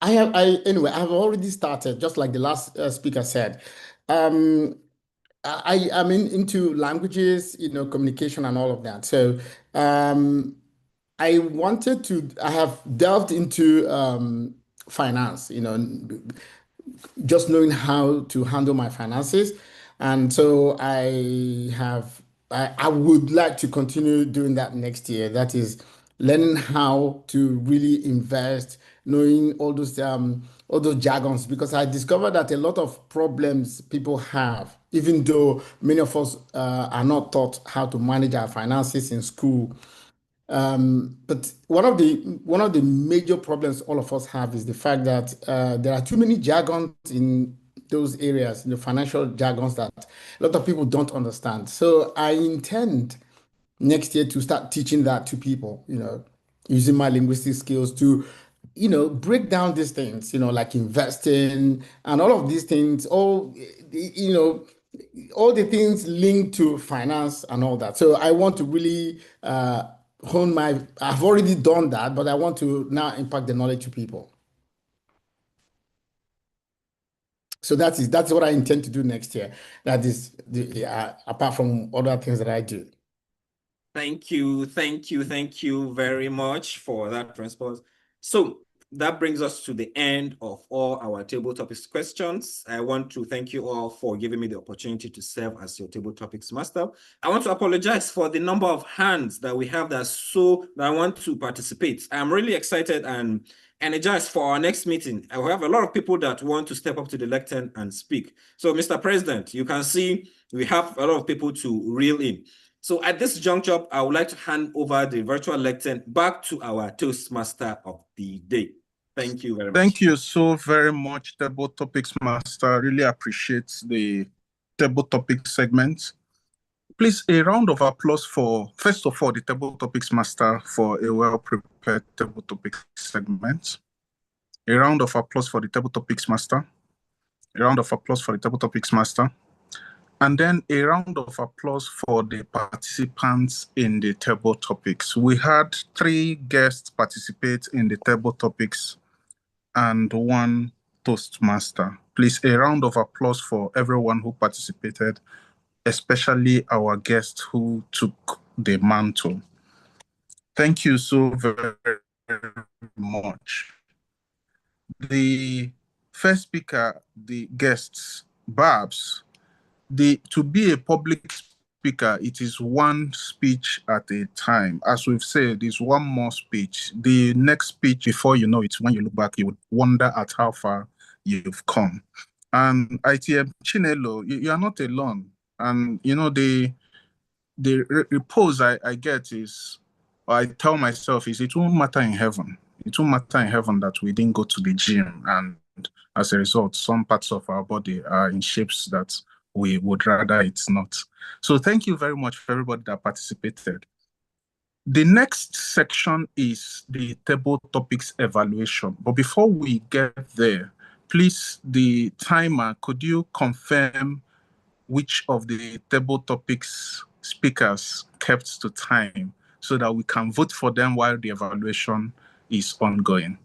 Anyway, I have already started, just like the last speaker said. Um, I'm into languages, communication and all of that. So I have delved into finance, just knowing how to handle my finances. And so I would like to continue doing that next year. That is learning how to really invest, knowing all those jargons, because I discovered that a lot of problems people have, even though many of us are not taught how to manage our finances in school. But one of the major problems all of us have is the fact that there are too many jargons in those areas, in the financial jargons, that a lot of people don't understand. So I intend next year to start teaching that to people, using my linguistic skills to, break down these things, like investing and all of these things, all the things linked to finance and all that. So I want to really I've already done that, but I want to now impact the knowledge to people. So that's what I intend to do next year. That is apart from other things that I do.
Thank you very much for that response. So that brings us to the end of all our table topics questions. I want to thank you all for giving me the opportunity to serve as your table topics master. I want to apologize for the number of hands that we have that want to participate. I'm really excited and energized for our next meeting. I have a lot of people that want to step up to the lectern and speak. So, Mr. President, you can see we have a lot of people to reel in. So at this juncture, I would like to hand over the virtual lectern back to our Toastmaster of the day. Thank you very much.
Thank you so very much, Table Topics Master. Really appreciate the Table Topics segment. Please, a round of applause for, first of all, the Table Topics Master for a well-prepared Table Topics segment. A round of applause for the Table Topics Master. A round of applause for the Table Topics Master. And then a round of applause for the participants in the table topics. We had 3 guests participate in the table topics and 1 Toastmaster. Please, a round of applause for everyone who participated, especially our guest who took the mantle. Thank you so very much. The first speaker, the guests, Babs, to be a public speaker, it is 1 speech at a time. As we've said, it's 1 more speech. The next speech, before you know it, when you look back, you would wonder at how far you've come. And ITM Chinelo, you are not alone. And the repose I get is, or I tell myself, is it won't matter in heaven. It won't matter in heaven that we didn't go to the gym, and as a result, some parts of our body are in shapes that we would rather it's not. So thank you very much for everybody that participated. The next section is the table topics evaluation. But before we get there, please, the timer, could you confirm which of the table topics speakers kept to time so that we can vote for them while the evaluation is ongoing?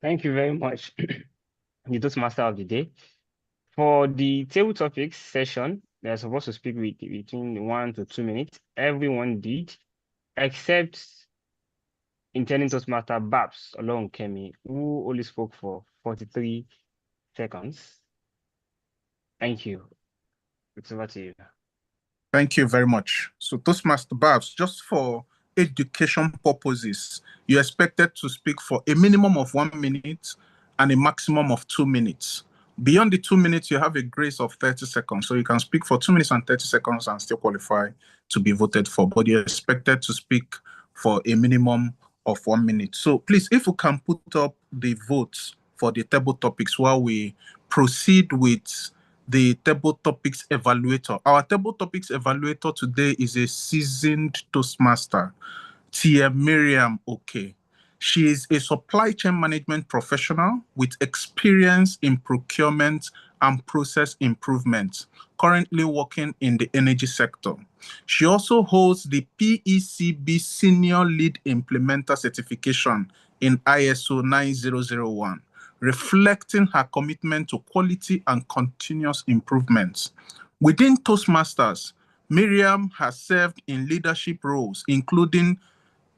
Thank you very much, the Toastmaster of the day. For the table topics session, they're supposed to speak between 1 to 2 minutes. Everyone did, except intending Toastmaster Babs along Kemi, who only spoke for 43 seconds. Thank you. It's over to you.
Thank you very much. So Toastmaster Babs, just for education purposes, you're expected to speak for a minimum of 1 minute and a maximum of 2 minutes. Beyond the 2 minutes, you have a grace of 30 seconds. So you can speak for 2 minutes and 30 seconds and still qualify to be voted for. But you're expected to speak for a minimum of 1 minute. So please, if you can put up the votes for the table topics while we proceed with the table topics evaluator. Our table topics evaluator today is a seasoned Toastmaster, Tia Miriam Oke. She is a supply chain management professional with experience in procurement and process improvement, currently working in the energy sector. She also holds the PECB Senior Lead Implementer certification in ISO 9001, reflecting her commitment to quality and continuous improvements. Within Toastmasters, Miriam has served in leadership roles, including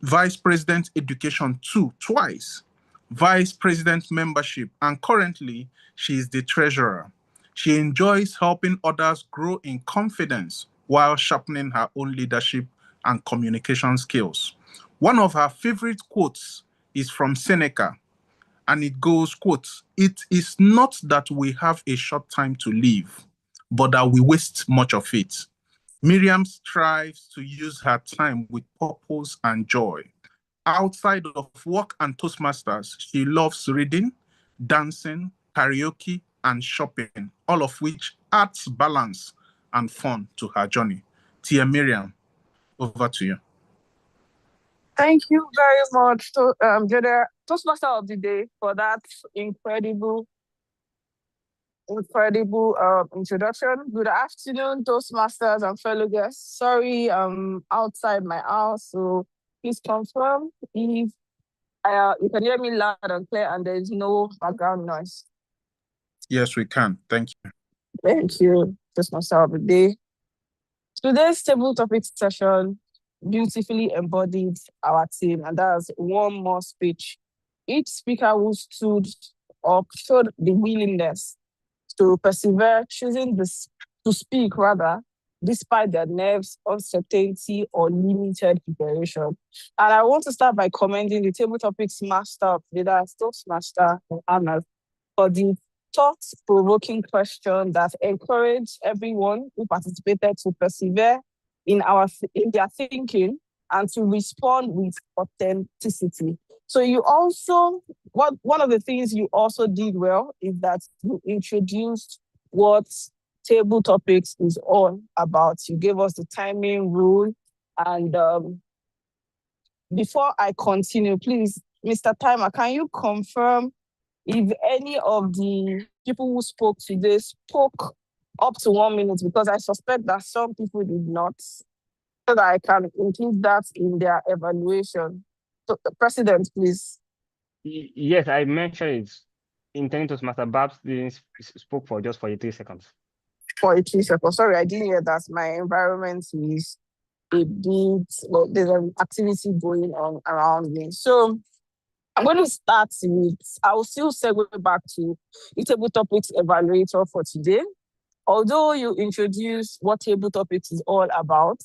Vice President Education 2 twice, Vice President Membership, and currently she is the Treasurer. She enjoys helping others grow in confidence while sharpening her own leadership and communication skills. One of her favorite quotes is from Seneca, and it goes, quote, "It is not that we have a short time to live, but that we waste much of it." Miriam strives to use her time with purpose and joy. Outside of work and Toastmasters, she loves reading, dancing, karaoke, and shopping, all of which adds balance and fun to her journey. Tia Miriam, over to you.
Thank you very much, Jede, Toastmaster of the Day, for that incredible introduction. Good afternoon, Toastmasters and fellow guests. Sorry, I'm outside my house, so please confirm if you can hear me loud and clear and there is no background noise.
Yes, we can. Thank you.
Thank you, Toastmaster of the Day. Today's table topic session beautifully embodied our theme, and that's one more speech. Each speaker who stood up showed the willingness to persevere, choosing to speak rather, despite their nerves, uncertainty, or limited preparation. And I want to start by commending the table topics master, that's Toastmaster Anna, for the thought-provoking question that encouraged everyone who participated to persevere in their thinking and to respond with authenticity. So you also, one of the things you also did well is that you introduced what table topics is all about. You gave us the timing rule. And before I continue, please, Mr. Timer, can you confirm if any of the people who spoke today spoke up to 1 minute? Because I suspect that some people did not, so that I can include that in their evaluation. So, President, please.
Yes, I mentioned it. Intending Toastmaster Babs didn't spoke for just 43 seconds.
43 seconds. Sorry, I didn't hear that. My environment is a bit, well, there's an activity going on around me. So I'm going to start with, I will still segue back to the table topics evaluator for today. Although you introduced what table topics is all about,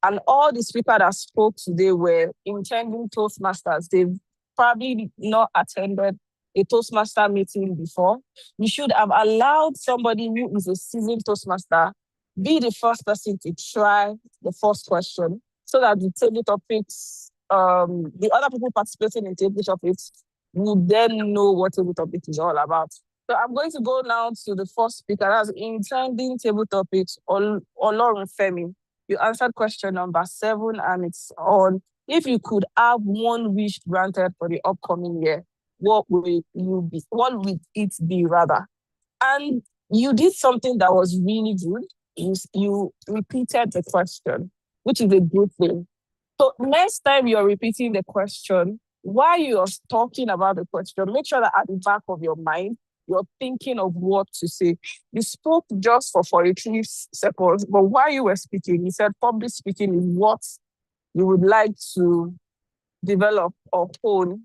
and all the speakers that spoke today were intending Toastmasters, they've probably not attended a Toastmaster meeting before. You should have allowed somebody who is a seasoned Toastmaster be the first person to try the first question, so that the table topics, the other people participating in table topics would then know what table topics is all about. So I'm going to go now to the first speaker, that's intending table topics, Olorun Femi. You answered question number 7, and it's on, if you could have one wish granted for the upcoming year, what would it be rather? And you did something that was really good. You repeated the question, which is a good thing. So next time you're repeating the question, while you're talking about the question, make sure that at the back of your mind, you're thinking of what to say. You spoke just for 43 seconds, but while you were speaking, you said public speaking is what you would like to develop or hone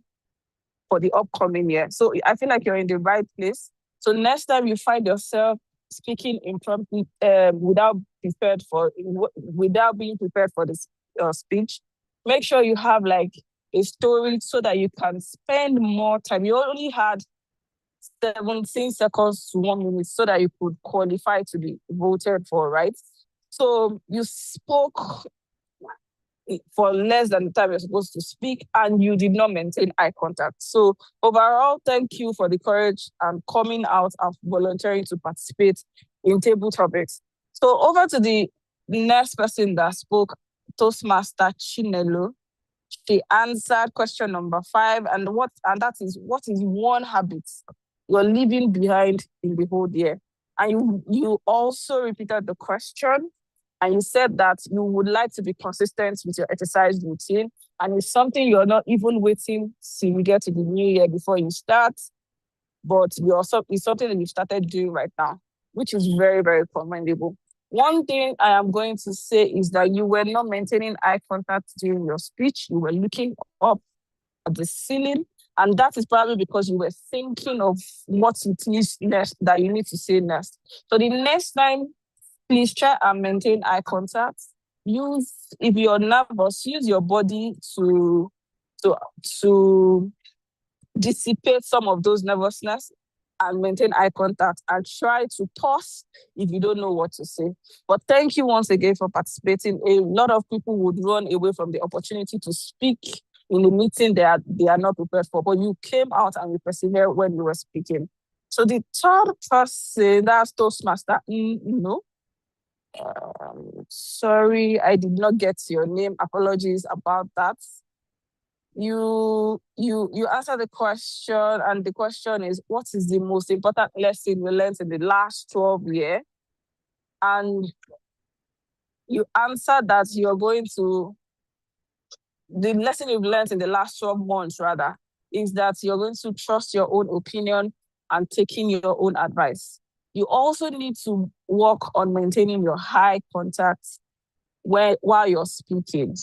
for the upcoming year. So I feel like you're in the right place. So next time you find yourself speaking impromptu without being prepared for this speech, make sure you have like a story so that you can spend more time. You only had 17 seconds to 1 minute so that you could qualify to be voted for, right? So you spoke for less than the time you're supposed to speak, and you did not maintain eye contact. So overall, thank you for the courage and coming out and volunteering to participate in table topics. So over to the next person that spoke, Toastmaster Chinelo. She answered question number 5, and that is, what is one habit you're leaving behind in the whole year? And you also repeated the question, And you said that you would like to be consistent with your exercise routine, and it's something you're not even waiting till you get to the new year before you start, but it's something that you started doing right now, which is very, very commendable. One thing I am going to say is that you were not maintaining eye contact during your speech. You were looking up at the ceiling, and that is probably because you were thinking of what it is next that you need to say next. So the next time, please try and maintain eye contact. If you're nervous, use your body to dissipate some of those nervousness and maintain eye contact, and try to pause if you don't know what to say. But thank you once again for participating. A lot of people would run away from the opportunity to speak in the meeting they are not prepared for, but you came out and you persevered when you were speaking. So the third person, that's Toastmaster, no. Sorry, I did not get your name. Apologies about that. You answer the question, and the question is, what is the most important lesson we learned in the last 12 years? And you answer that the lesson you've learned in the last 12 months, rather, is that you're going to trust your own opinion and taking your own advice. You also need to work on maintaining your eye contact while you're speaking.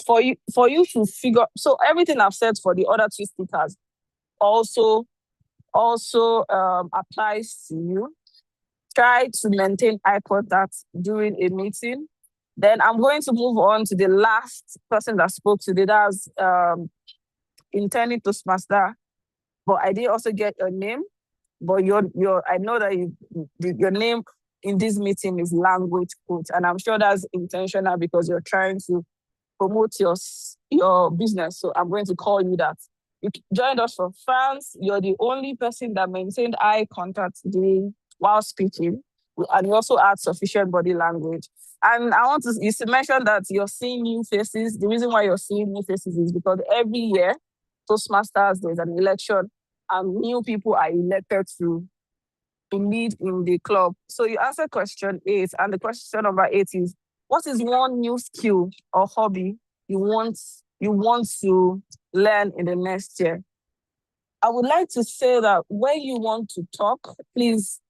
For you to figure, so everything I've said for the other two speakers also applies to you. Try to maintain eye contact during a meeting. Then I'm going to move on to the last person that spoke today. That's intending Toastmaster, but I did also get your name. But I know that your name in this meeting is language coach, and I'm sure that's intentional because you're trying to promote your business. So I'm going to call you that. You joined us from France. You're the only person that maintained eye contact while speaking, and you also add sufficient body language. And you mentioned that you're seeing new faces. The reason why you're seeing new faces is because every year, Toastmasters, there's an election, and new people are elected to lead in the club. So you answered question 8, and the question number 8 is, what is one new skill or hobby you want to learn in the next year? I would like to say that when you want to talk, please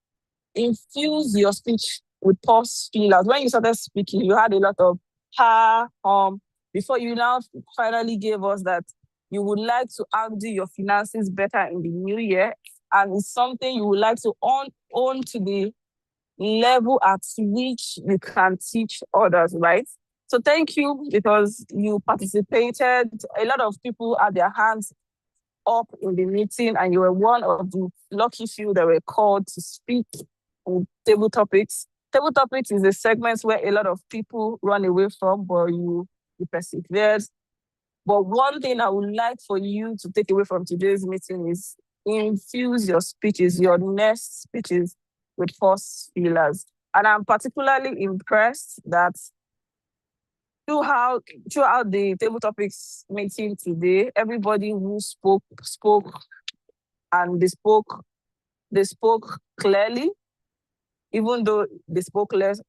infuse your speech with pause fillers. When you started speaking, you had a lot of before you now finally gave us that you would like to handle your finances better in the new year, and it's something you would like to own to the level at which you can teach others, right? So thank you, because you participated. A lot of people had their hands up in the meeting, and you were one of the lucky few that were called to speak on table topics. Table topics is a segment where a lot of people run away from, but you persevered. But one thing I would like for you to take away from today's meeting is infuse your speeches, your next speeches, with pause fillers. And I'm particularly impressed that throughout the table topics meeting today, everybody who spoke, and they spoke clearly. Even though they spoke less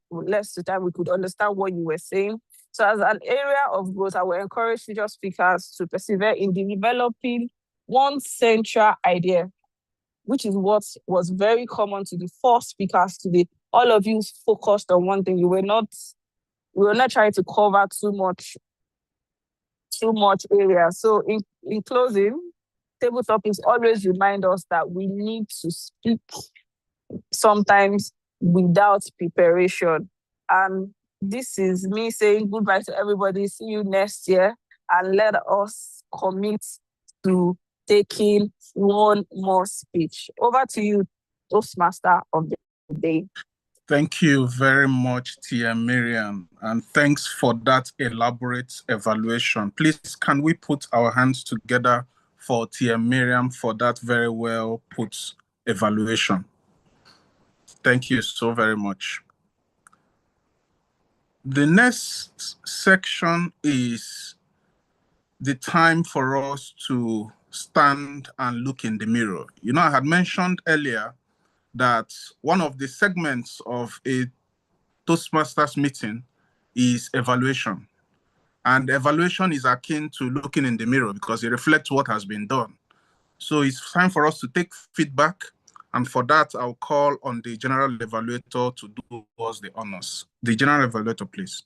time, we could understand what you were saying. So as an area of growth, I will encourage future speakers to persevere in developing one central idea, which is what was very common to the 4 speakers today. All of you focused on one thing. We were not trying to cover too much area. So in closing, table topics always remind us that we need to speak sometimes without preparation. And this is me saying goodbye to everybody. See you next year, and let us commit to taking one more speech. Over to you, Toastmaster of the day.
Thank you very much, Tia Miriam, and thanks for that elaborate evaluation. Please, can we put our hands together for Tia Miriam for that very well put evaluation? Thank you so very much. The next section is the time for us to stand and look in the mirror. You know, I had mentioned earlier that one of the segments of a Toastmasters meeting is evaluation. And evaluation is akin to looking in the mirror because it reflects what has been done. So it's time for us to take feedback. And for that, I'll call on the general evaluator to do us the honors. The general evaluator, please.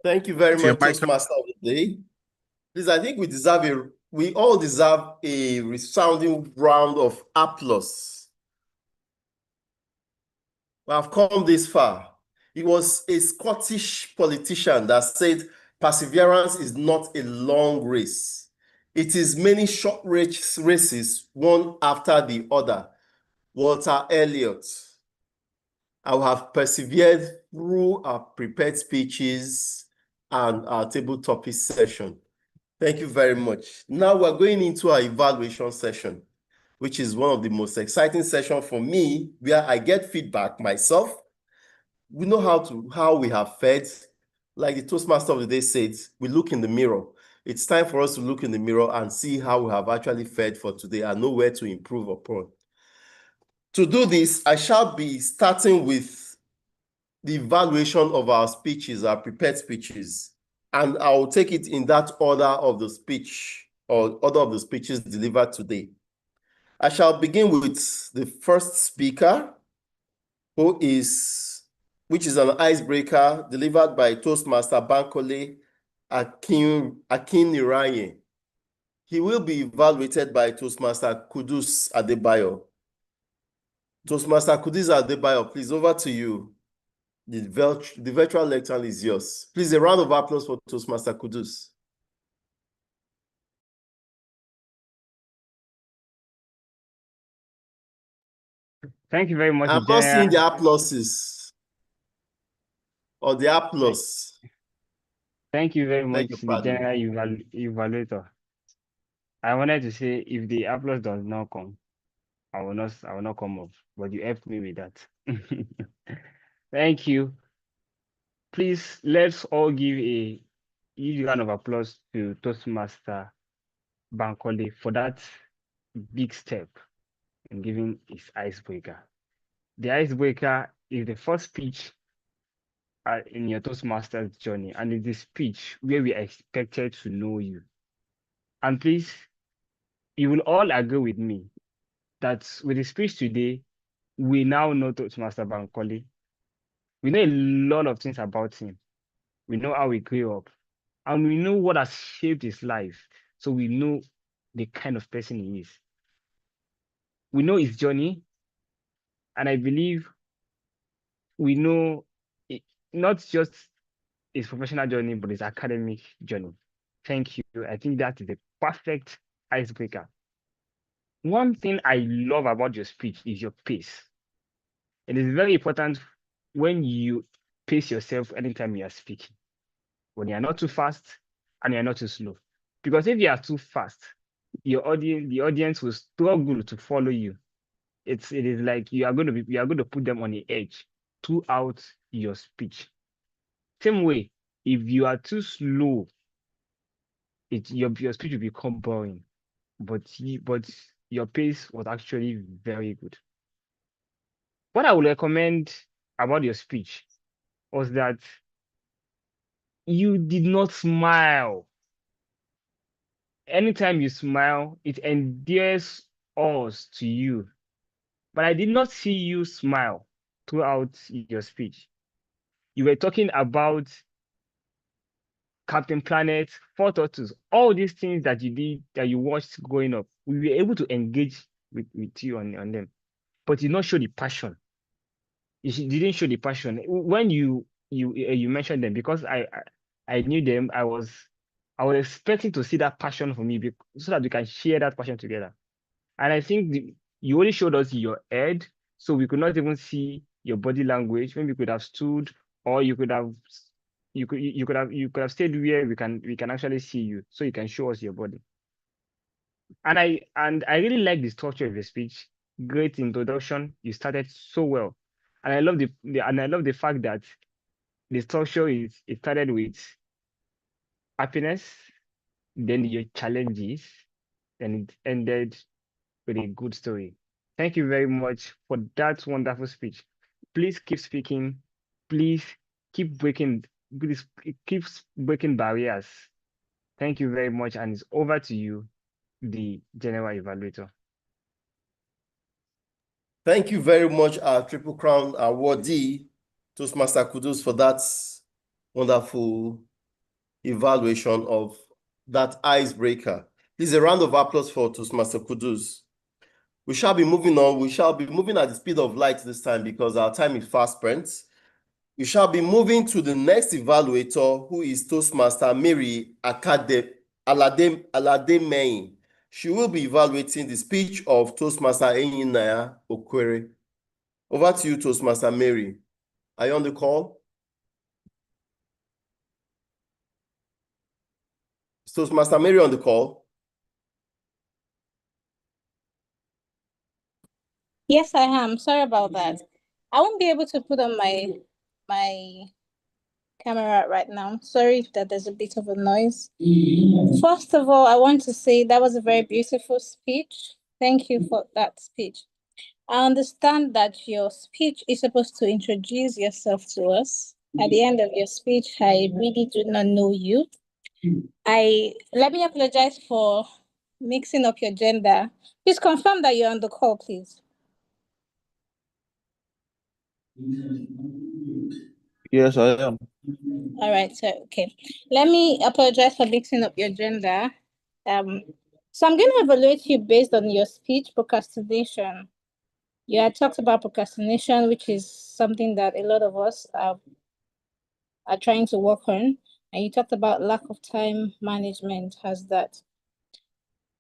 Thank you very
It's your
much,
mic.
Toastmaster of the Day. Please, I think we all deserve a resounding round of applause. We have come this far. It was a Scottish politician that said perseverance is not a long race. It is many short races, one after the other. Walter Elliot. I have persevered through our prepared speeches and our table topic session. Thank you very much. Now we're going into our evaluation session, which is one of the most exciting sessions for me, where I get feedback myself. We know how we have fared. Like the Toastmaster of the Day said, we look in the mirror. It's time for us to look in the mirror and see how we have actually fared for today and know where to improve upon. To do this, I shall be starting with the evaluation of our speeches, our prepared speeches, and I'll take it in that order of the speech or order of the speeches delivered today. I shall begin with the first speaker, which is an icebreaker delivered by Toastmaster Bankole Akiniraye. He will be evaluated by Toastmaster Kudus Adebayo. Toastmaster Kudus Adebayo, please, over to you. The virtual lecture is yours. Please, a round of applause for Toastmaster Kudus.
Thank you very much.
I'm not seeing the applauses or the applause.
Thank you very much,
Beg your
the
pardon.
general evaluator. I wanted to say if the applause does not come, I will not come up, but you helped me with that. Thank you. Please, let's all give a huge round of applause to Toastmaster Bankole for that big step in giving his icebreaker. The icebreaker is the first speech in your Toastmasters journey, and it's the speech where we are expected to know you. And please, you will all agree with me that with the speech today, we now know Toastmaster Bankole. We know a lot of things about him. We know how he grew up, and we know what has shaped his life. So we know the kind of person he is. We know his journey, and I believe we know not just his professional journey, but his academic journey. Thank you. I think that is the perfect icebreaker. One thing I love about your speech is your pace. It is very important when you pace yourself anytime you are speaking. When you are not too fast and you are not too slow. Because if you are too fast, the audience will struggle to follow you. It is like you are going to put them on the edge throughout your speech. Same way, if you are too slow, your speech will become boring. But your pace was actually very good. What I would recommend about your speech was that you did not smile. Anytime you smile, it endears us to you. But I did not see you smile throughout your speech. You were talking about Captain Planet, Four Turtles, all these things that you did, that you watched growing up. We were able to engage with you on them. But you did not show the passion. Didn't show the passion. When you mentioned them, because I knew them, I was expecting to see that passion for me so that we can share that passion together. And I think you only showed us your head, so we could not even see your body language. When we could have stood, or you could have stayed where we can actually see you, so you can show us your body. And I really like the structure of your speech. Great introduction. You started so well, and I love the fact that the structure it started with happiness, then your challenges, and it ended with a good story. Thank you very much for that wonderful speech. Please keep speaking. Please please keep breaking barriers. Thank you very much, and it's over to you, the general evaluator.
Thank you very much, our Triple Crown awardee, Toastmaster Kudus, for that wonderful evaluation of that icebreaker. Please, a round of applause for Toastmaster Kudus. We shall be moving on. We shall be moving at the speed of light this time because our time is fast spent. We shall be moving to the next evaluator, who is Toastmaster Mary Alademeyin. She will be evaluating the speech of Toastmaster Enyinaya Okwere. Over to you, Toastmaster Mary. Are you on the call? Is Toastmaster Mary on the call?
Yes, I am. Sorry about that. I won't be able to put on my camera right now. Sorry that there's a bit of a noise. First of all, I want to say that was a very beautiful speech. Thank you for that speech. I understand that your speech is supposed to introduce yourself to us. At the end of your speech, I really do not know you. Let me apologize for mixing up your gender. Please confirm that you're on the call, please.
Yes, I am.
All right, so okay. Let me apologize for mixing up your gender. So I'm going to evaluate you based on your speech, procrastination. You had talked about procrastination, which is something that a lot of us are trying to work on. And you talked about lack of time management has that.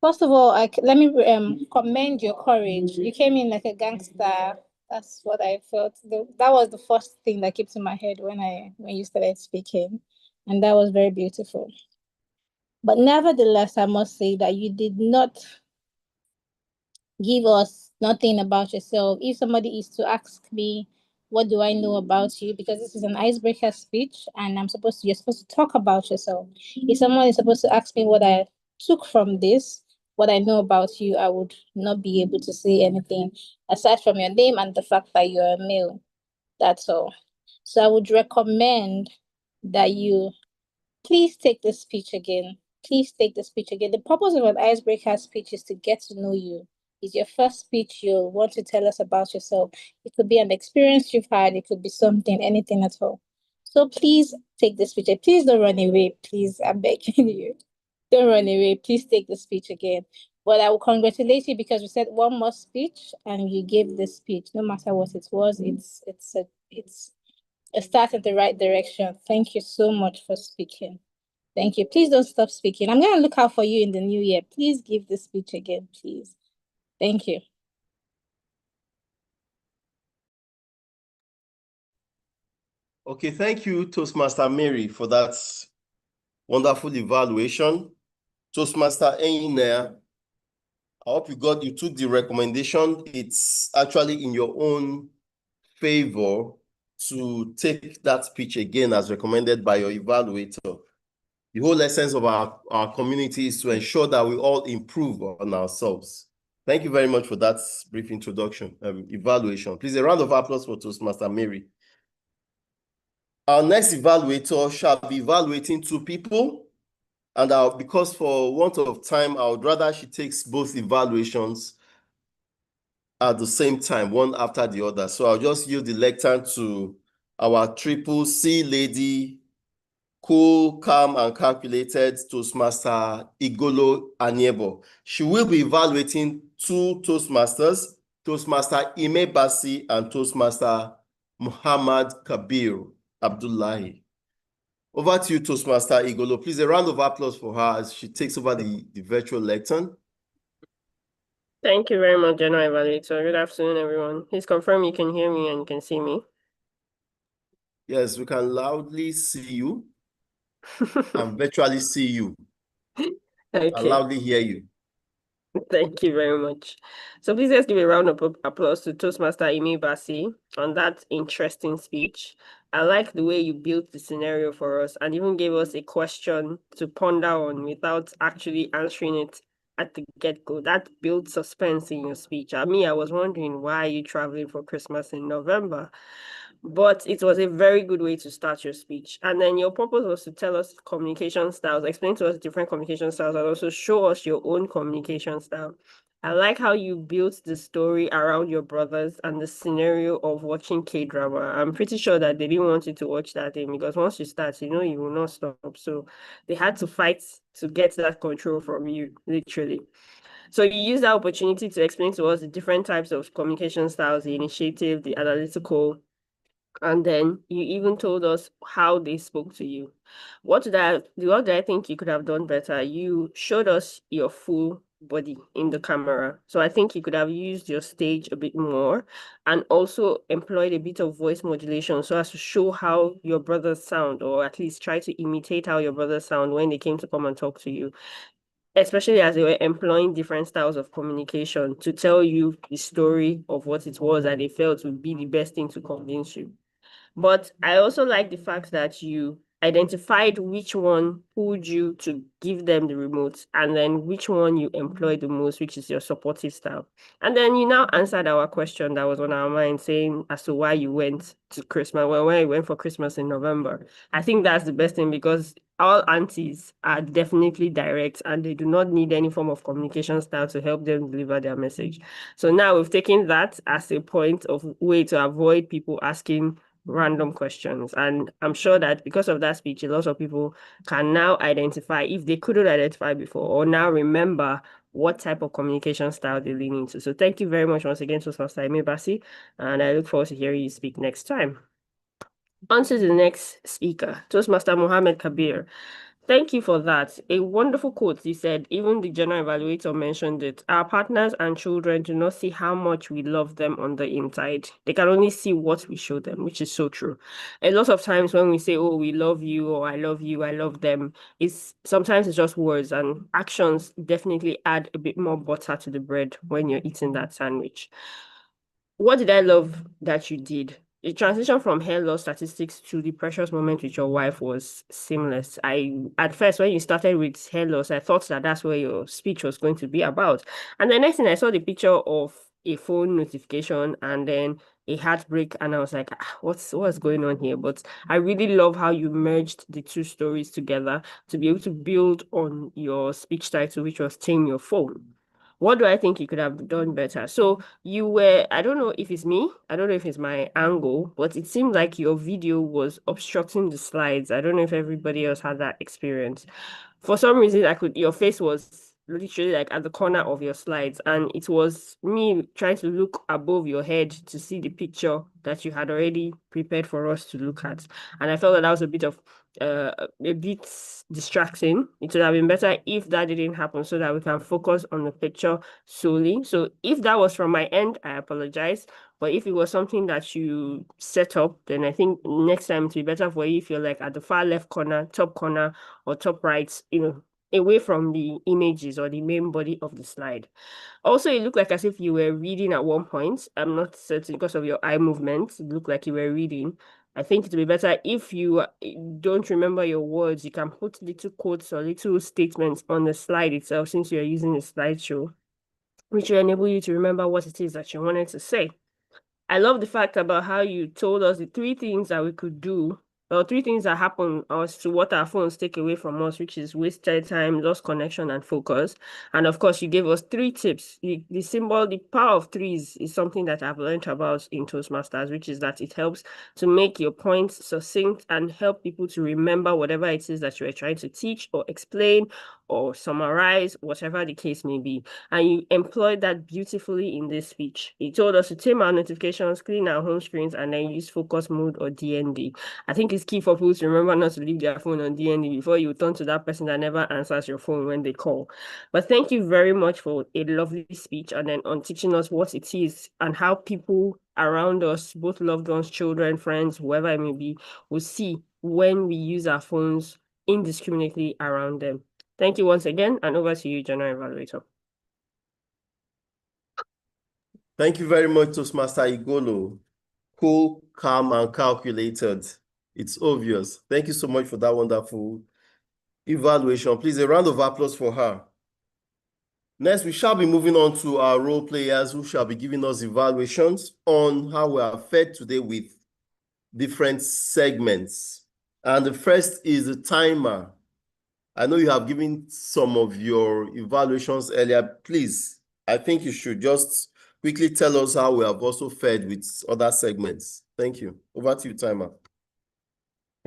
First of all, let me commend your courage. You came in like a gangster. That's what I felt. That was the first thing that kept in my head when you started speaking, and that was very beautiful. But nevertheless, I must say that you did not give us nothing about yourself. If somebody is to ask me, what do I know about you? Because this is an icebreaker speech, and you're supposed to talk about yourself. If someone is supposed to ask me what I took from this, what I know about you, I would not be able to say anything aside from your name and the fact that you're a male. That's all. So I would recommend that you please take this speech again. Please take the speech again. The purpose of an icebreaker speech is to get to know you. It's your first speech. You want to tell us about yourself. It could be an experience you've had. It could be something, anything at all. So please take the speech. Please don't run away. Please, I'm begging you. Don't run away. Please take the speech again. But I will congratulate you because you said one more speech and you gave the speech. No matter what it was, it's a start in the right direction. Thank you so much for speaking. Thank you. Please don't stop speaking. I'm going to look out for you in the new year. Please give the speech again, please. Thank you.
Okay, thank you, Toastmaster Mary, for that wonderful evaluation. Toastmaster Enyinaya, I hope you took the recommendation. It's actually in your own favor to take that speech again as recommended by your evaluator. The whole essence of our community is to ensure that we all improve on ourselves. Thank you very much for that brief introduction, evaluation. Please, a round of applause for Toastmaster Mary. Our next evaluator shall be evaluating two people. And because for want of time, I would rather she takes both evaluations at the same time, one after the other. So I'll just yield the lectern to our Triple C lady, cool, calm, and calculated Toastmaster Igolo Aniebo. She will be evaluating two Toastmasters, Toastmaster Ime Basi and Toastmaster Muhammad Kabir Abdullahi. Over to you, Toastmaster Igolo. Please, a round of applause for her as she takes over the virtual lectern.
Thank you very much, General Evaluator. Good afternoon, everyone. Please confirm you can hear me and you can see me.
Yes, we can loudly see you and virtually see you.
Okay.
I'll loudly hear you.
Thank you very much. So please let's give a round of applause to Toastmaster Ime Basi on that interesting speech. I like the way you built the scenario for us and even gave us a question to ponder on without actually answering it at the get-go. That builds suspense in your speech. I mean, I was wondering, why are you traveling for Christmas in November? But it was a very good way to start your speech. And then your purpose was to tell us communication styles, explain to us different communication styles, and also show us your own communication style. I like how you built the story around your brothers and the scenario of watching K-drama. I'm pretty sure that they didn't want you to watch that thing, because once you start, you know you will not stop. So they had to fight to get that control from you, literally. So you use that opportunity to explain to us the different types of communication styles, the initiative, the analytical, and then you even told us how they spoke to you. What did I think you could have done better? You showed us your full body in the camera. So I think you could have used your stage a bit more, and also employed a bit of voice modulation so as to show how your brothers sound, or at least try to imitate how your brothers sound when they came to come and talk to you, especially as they were employing different styles of communication to tell you the story of what it was that they felt would be the best thing to convince you. But I also like the fact that you identified which one pulled you to give them the remote, and then which one you employ the most, which is your supportive style. And then you now answered our question that was on our mind, saying as to why you went to Christmas, well, why you went for Christmas in November. I think that's the best thing, because all aunties are definitely direct, and they do not need any form of communication style to help them deliver their message. So now we've taken that as a point of way to avoid people asking random questions. And I'm sure that because of that speech, a lot of people can now identify, if they couldn't identify before, or now remember what type of communication style they lean into. So thank you very much once again, Toastmaster Aime Basi, and I look forward to hearing you speak next time. On to the next speaker, Toastmaster Mohammed Kabir. Thank you for that. A wonderful quote. You said, even the general evaluator mentioned it. Our partners and children do not see how much we love them on the inside. They can only see what we show them, which is so true. A lot of times when we say, oh, we love you, or I love you, I love them, sometimes it's just words, and actions definitely add a bit more butter to the bread when you're eating that sandwich. What did I love that you did? The transition from hair loss statistics to the precious moment with your wife was seamless. At first, when you started with hair loss, I thought that that's where your speech was going to be about. And the next thing, I saw the picture of a phone notification and then a heartbreak, and I was like, what's going on here? But I really love how you merged the two stories together to be able to build on your speech title, which was Tame Your Phone. What do I think you could have done better? So I don't know if it's me, I don't know if it's my angle, but it seemed like your video was obstructing the slides. I don't know if everybody else had that experience. For some reason, your face was literally like at the corner of your slides, and it was me trying to look above your head to see the picture that you had already prepared for us to look at. And I felt that was a bit distracting. It would have been better if that didn't happen, so that we can focus on the picture solely. So if that was from my end, I apologize. But if it was something that you set up, then I think next time it will be better for you if you're like at the far left corner, top corner, or top right, away from the images or the main body of the slide. Also, it looked like as if you were reading at one point. I'm not certain because of your eye movement. It looked like you were reading. I think it would be better if you don't remember your words. You can put little quotes or little statements on the slide itself, since you're using a slideshow, which will enable you to remember what it is that you wanted to say. I love the fact about how you told us the three things that we could do, or three things that happen as to what our phones take away from us, which is wasted time, lost connection, and focus. And of course, you gave us 3 tips. The power of threes is something that I've learned about in Toastmasters, which is that it helps to make your points succinct and help people to remember whatever it is that you are trying to teach or explain or summarize, whatever the case may be. And you employed that beautifully in this speech. You told us to tame our notifications, clean our home screens, and then use focus mode or DND. I think it's key for people to remember not to leave their phone on DND before you turn to that person that never answers your phone when they call. But thank you very much for a lovely speech, and then on teaching us what it is and how people around us, both loved ones, children, friends, whoever it may be, will see when we use our phones indiscriminately around them. Thank you once again, and over to you, General Evaluator.
Thank you very much, Toastmaster Igolo. Cool, calm, and calculated. It's obvious. Thank you so much for that wonderful evaluation. Please, a round of applause for her. Next, we shall be moving on to our role players who shall be giving us evaluations on how we are fared today with different segments. And the first is the timer. I know you have given some of your evaluations earlier. Please, I think you should just quickly tell us how we have also fared with other segments. Thank you. Over to you, timer.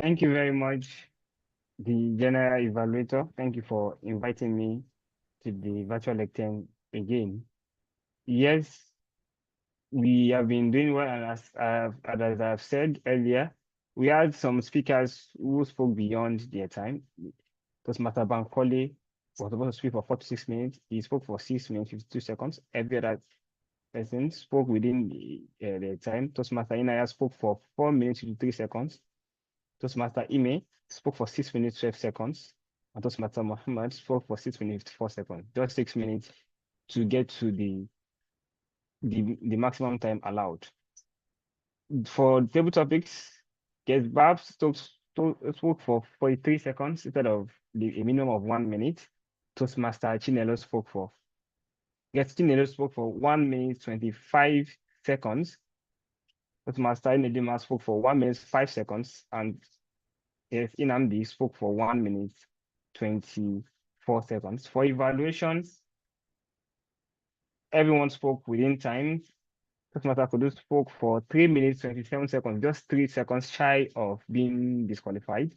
Thank you very much, the general evaluator. Thank you for inviting me to the virtual lecture again. Yes, we have been doing well, and as I've said earlier, we had some speakers who spoke beyond their time. Toastmaster Bankole was supposed to speak for 46 minutes. He spoke for 6 minutes, 52 seconds. Every other person spoke within the time. Toastmaster Inaya spoke for 4 minutes, 53 seconds. Toastmaster Ime spoke for 6 minutes, 12 seconds. And Toastmaster Muhammad spoke for 6 minutes, 54 seconds. Just 6 minutes to get to the maximum time allowed. For table topics, guest Babs spoke for 43 seconds instead of a minimum of 1 minute. Toastmaster Chinelo spoke for 1 minute 25 seconds. Toastmaster Nedima spoke for 1 minute 5 seconds, and Inamdi spoke for 1 minute 24 seconds. For evaluations, everyone spoke within time. Toastmaster Kudu spoke for 3 minutes 27 seconds, just 3 seconds shy of being disqualified.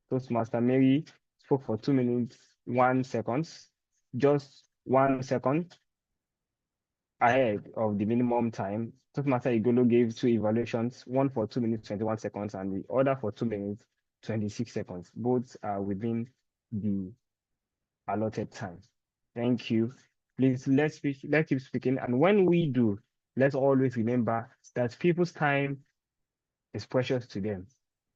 Toastmaster Mary spoke for 2 minutes 1 seconds, just 1 second ahead of the minimum time. Toastmaster Igolo gave 2 evaluations, one for 2 minutes 21 seconds and the other for 2 minutes 26 seconds. Both are within the allotted time. Thank you. Please, let's keep speaking. And when we do, let's always remember that people's time is precious to them.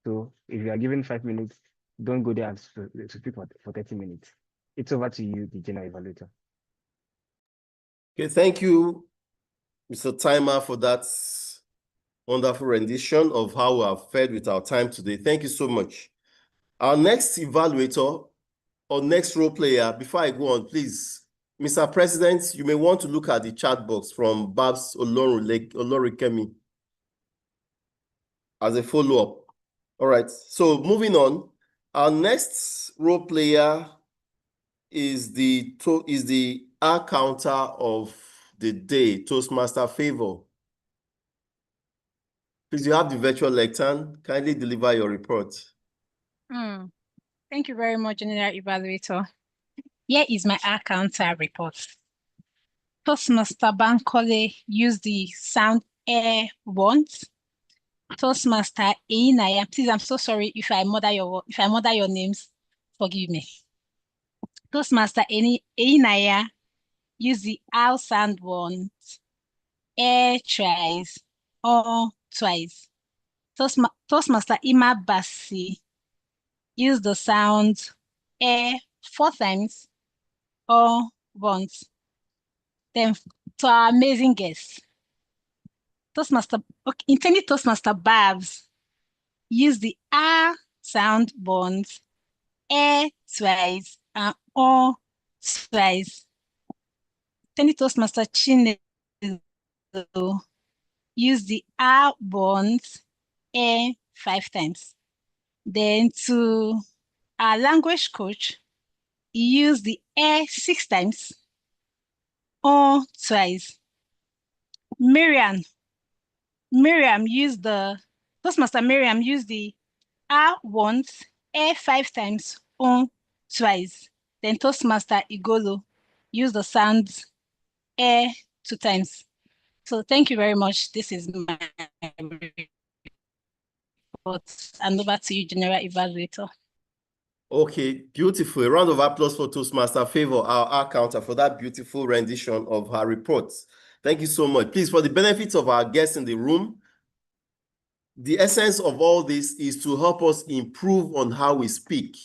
So if you are given 5 minutes, don't go there and to speak for 30 minutes. It's over to you, the general evaluator.
Okay, thank you, Mr. Timer, for that wonderful rendition of how we have fared with our time today. Thank you so much. Our next evaluator or next role player, before I go on, please, Mr. President, you may want to look at the chat box from Babs Olorikemi as a follow-up. All right, so moving on, our next role player is the R counter of the day, Toastmaster Favor. Please, you have the virtual lectern. Kindly deliver your report.
Thank you very much, General Evaluator. Here is my R counter report. Toastmaster Bankole used the sound air once. Toastmaster Einaya, please, I'm so sorry if I murder your names. Forgive me. Toastmaster Einaya used the R sound once, air twice, or twice. Toastmaster Ima Bassi used the sound air 4 times or once. Then to our amazing guests, intended Toastmaster Babs use the R sound once, air twice, and or twice. Intended Toastmaster Chinelo use the R once, air 5 times. Then to our language coach, he used the air 6 times or twice. Toastmaster Miriam used the R once, air 5 times, on twice. Then Toastmaster Igolo used the sounds air 2 times. So thank you very much. This is my report. And over to you, General Evaluator.
Okay, beautiful. A round of applause for Toastmaster Favor, our R counter, for that beautiful rendition of her report. Thank you so much. Please, for the benefit of our guests in the room, the essence of all this is to help us improve on how we speak.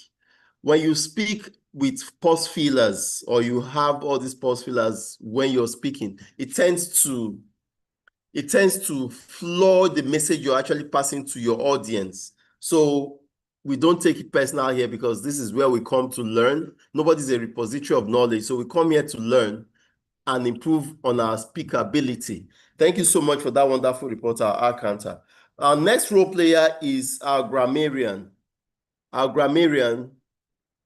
When you speak with pause fillers, or you have all these pause fillers when you're speaking, it tends to floor the message you're actually passing to your audience. So we don't take it personal here, because this is where we come to learn. Nobody's a repository of knowledge, so we come here to learn. and improve on our speakability. Thank you so much for that wonderful report, our counter. Our next role player is our grammarian. Our grammarian,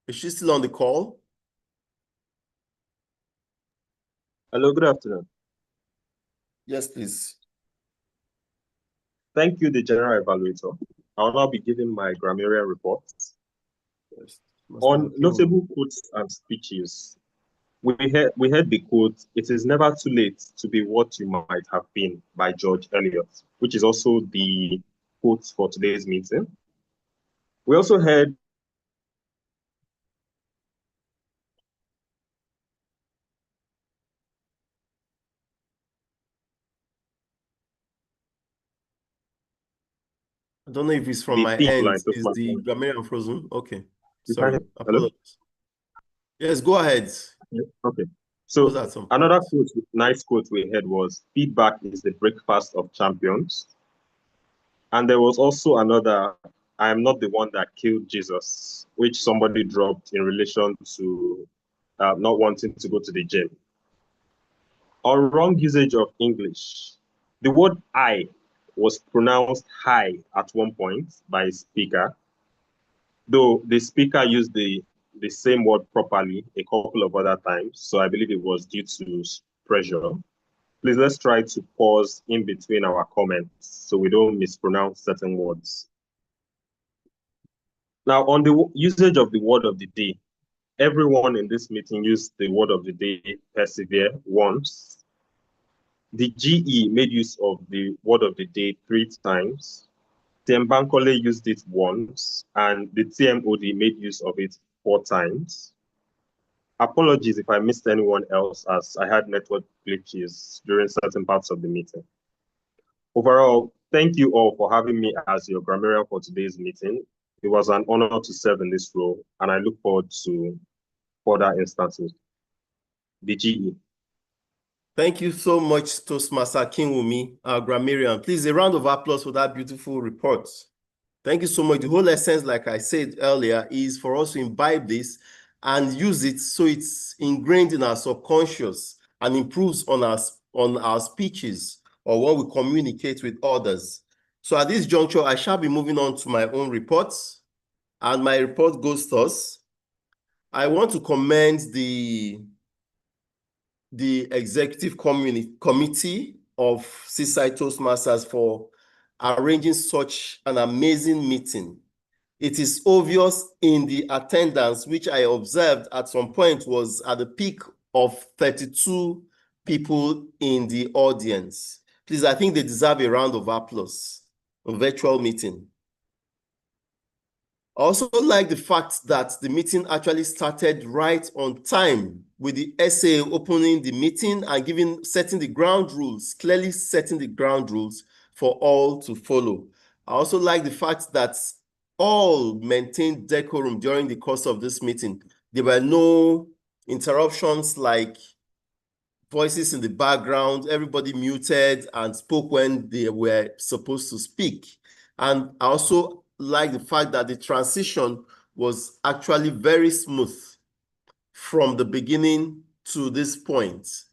is she still on the call?
Hello, good afternoon.
Yes, please.
Thank you, the General Evaluator. I will now be giving my grammarian report.
Yes.
On notable quotes and speeches, we heard the quote, "It is never too late to be what you might have been," by George Eliot, which is also the quote for today's meeting. We also heard
I don't know if it's from
the
my
theme
end.
line.
Is the grammarian frozen? Okay.
You
Sorry.
can- Hello?
Apologies. Yes, go ahead.
Okay. So
Those are some
another
points.
nice quote we had was, "Feedback is the breakfast of champions." And there was also another, "I am not the one that killed Jesus," which somebody dropped in relation to not wanting to go to the gym. On wrong usage of English, the word "I" was pronounced "high" at one point by a speaker, though the speaker used the same word properly a couple of other times. So I believe it was due to pressure. Please, let's try to pause in between our comments so we don't mispronounce certain words. Now, on the usage of the word of the day, everyone in this meeting used the word of the day, persevere, once. The GE made use of the word of the day 3 times. Bankole used it once, and the TMOD made use of it 4 times. Apologies if I missed anyone else, as I had network glitches during certain parts of the meeting. Overall, thank you all for having me as your grammarian for today's meeting. It was an honor to serve in this role, and I look forward to further instances. The GE.
Thank you so much, Toastmaster Kinwumi, our grammarian. Please, a round of applause for that beautiful report. Thank you so much. The whole essence, like I said earlier, is for us to imbibe this and use it so it's ingrained in our subconscious and improves on our speeches or when we communicate with others. So at this juncture, I shall be moving on to my own reports, and my report goes thus. I want to commend the executive committee of Seaside Toastmasters for arranging such an amazing meeting. It is obvious in the attendance, which I observed at some point was at the peak of 32 people in the audience. Please, I think they deserve a round of applause. A virtual meeting. I also like the fact that the meeting actually started right on time, with the SA opening the meeting and setting the ground rules, clearly setting the ground rules for all to follow. I also like the fact that all maintained decorum during the course of this meeting. There were no interruptions like voices in the background, everybody muted and spoke when they were supposed to speak. And I also like the fact that the transition was actually very smooth from the beginning to this point.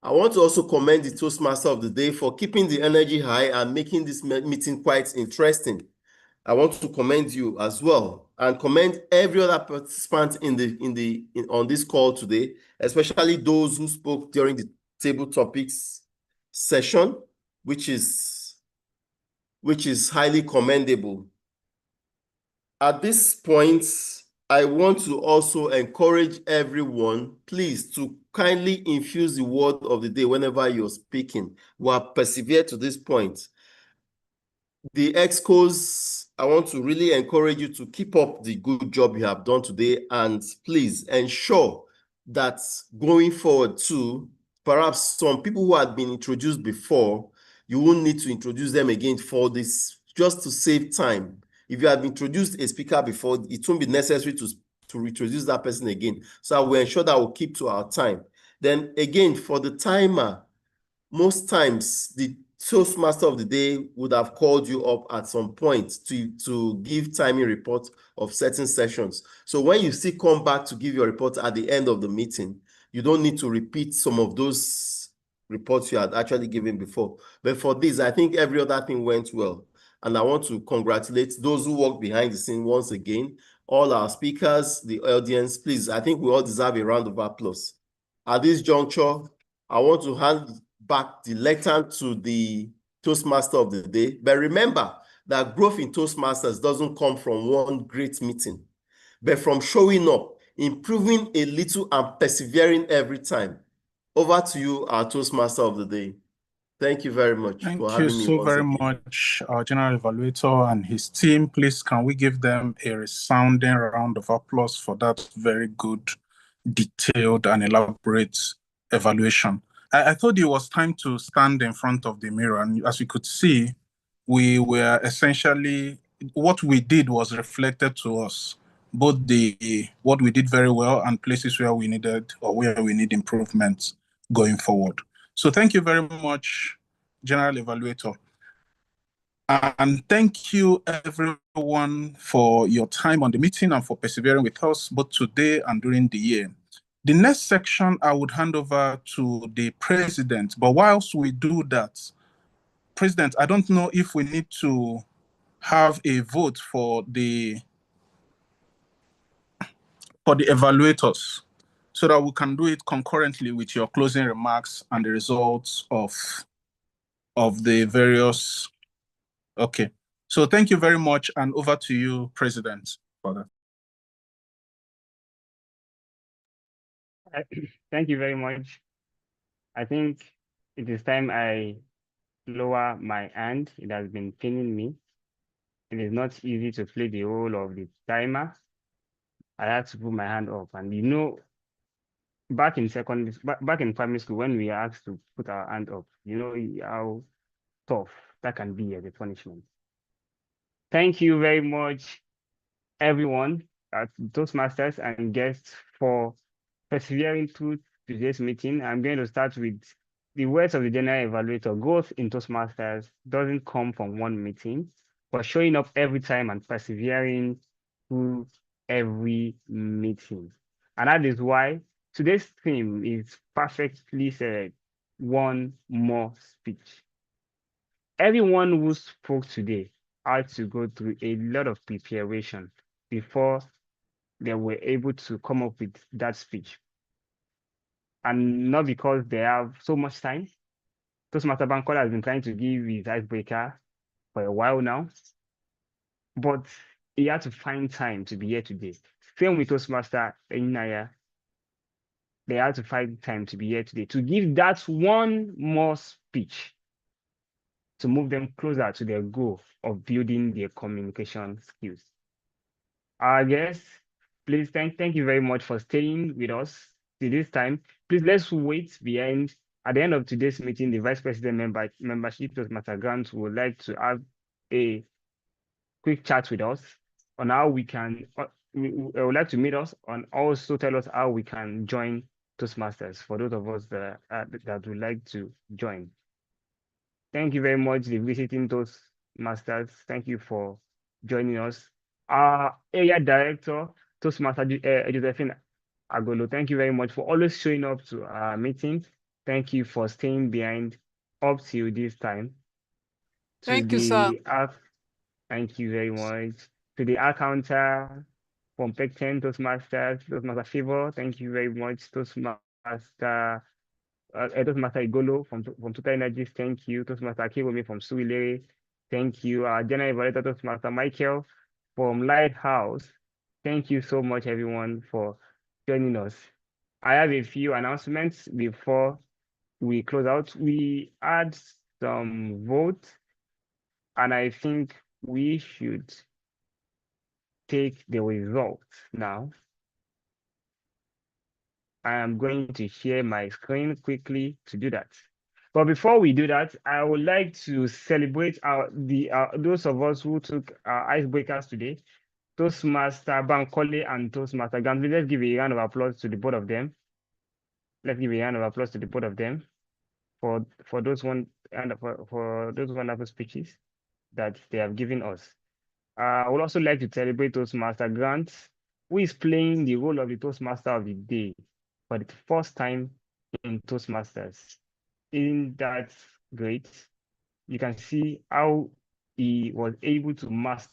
I want to also commend the Toastmaster of the day for keeping the energy high and making this meeting quite interesting. I want to commend you as well, and commend every other participant on this call today, especially those who spoke during the table topics session, which is highly commendable. At this point, I want to also encourage everyone, please, to kindly infuse the word of the day whenever you're speaking. We have persevered to this point. The excos, I want to really encourage you to keep up the good job you have done today, and please ensure that going forward too, perhaps some people who had been introduced before, you won't need to introduce them again for this, just to save time. If you have introduced a speaker before, it won't be necessary to introduce that person again. So I will ensure that we'll keep to our time. Then again, for the timer, most times the Toastmaster of the day would have called you up at some point to give timing report of certain sessions. So when you still come back to give your report at the end of the meeting, You don't need to repeat some of those reports you had actually given before. But for this, I think every other thing went well. And I want to congratulate those who work behind the scene once again, all our speakers, the audience. Please, I think we all deserve a round of applause. At this juncture, I want to hand back the lectern to the Toastmaster of the day. But remember that growth in Toastmasters doesn't come from one great meeting, but from showing up, improving a little, and persevering every time. Over to you, our Toastmaster of the day. Thank you very much for
Thank you
having me
so
once
very
again.
much, our General Evaluator and his team. Please, can we give them a resounding round of applause for that very good, detailed, and elaborate evaluation? I thought it was time to stand in front of the mirror, and as you could see, we were essentially, what we did was reflected to us, both what we did very well and places where we needed or where we need improvements going forward. So thank you very much, General Evaluator. And thank you everyone for your time on the meeting and for persevering with us both today and during the year. The next section I would hand over to the President, but whilst we do that, President, I don't know if we need to have a vote for the evaluators so that we can do it concurrently with your closing remarks and the results of the various. Okay. So thank you very much, and over to you, President, for that.
Thank you very much. I think it is time I lower my hand. It has been paining me. It is not easy to play the role of the timer. I had to put my hand up, and back in primary school, when we are asked to put our hand up, you know how tough that can be as a punishment. Thank you very much, everyone, at Toastmasters and guests, for persevering through today's meeting. I'm going to start with the words of the General Evaluator. Growth in Toastmasters doesn't come from one meeting, but showing up every time and persevering through every meeting. And that is why today's theme is perfectly said, one more speech. Everyone who spoke today had to go through a lot of preparation before they were able to come up with that speech. And not because they have so much time. Toastmaster Bankole has been trying to give his icebreaker for a while now, but he had to find time to be here today. Same with Toastmaster Inaya. They had to find time to be here today to give that one more speech to move them closer to their goal of building their communication skills. Our guests, please thank you very much for staying with us till this time. Please let's wait behind. At the end of today's meeting, the Vice President membership Toastmaster Grant would like to have a quick chat with us on how we can. Would like to meet us and also tell us how we can join Toastmasters for those of us that would like to join. Thank you very much, the visiting Toastmasters. Thank you for joining us. Our area director, Toastmaster Josephine Agolo, thank you very much for always showing up to our meetings. Thank you for staying behind up till this time.
Thank you, sir.
Thank you very much. To the counter from PEC 10, Toastmaster Favor, thank you very much. Toastmaster Igolo from Total Energies, thank you. Toastmaster Akiwumi from Suilere, thank you. Our General Evaluator, Toastmaster Michael from Lighthouse, thank you so much, everyone, for joining us. I have a few announcements before we close out. We had some votes, and I think we should take the results now. I am going to share my screen quickly to do that. But before we do that, I would like to celebrate those of us who took our icebreakers today, Toastmaster Bankole and Toastmaster Gamble. Let's give a round of applause to the both of them. Let's give a round of applause to the both of them for those for those wonderful speeches that they have given us. I would also like to celebrate Toastmaster Grant, who is playing the role of the Toastmaster of the day. for the first time in Toastmasters. Isn't that great? You can see how he was able to master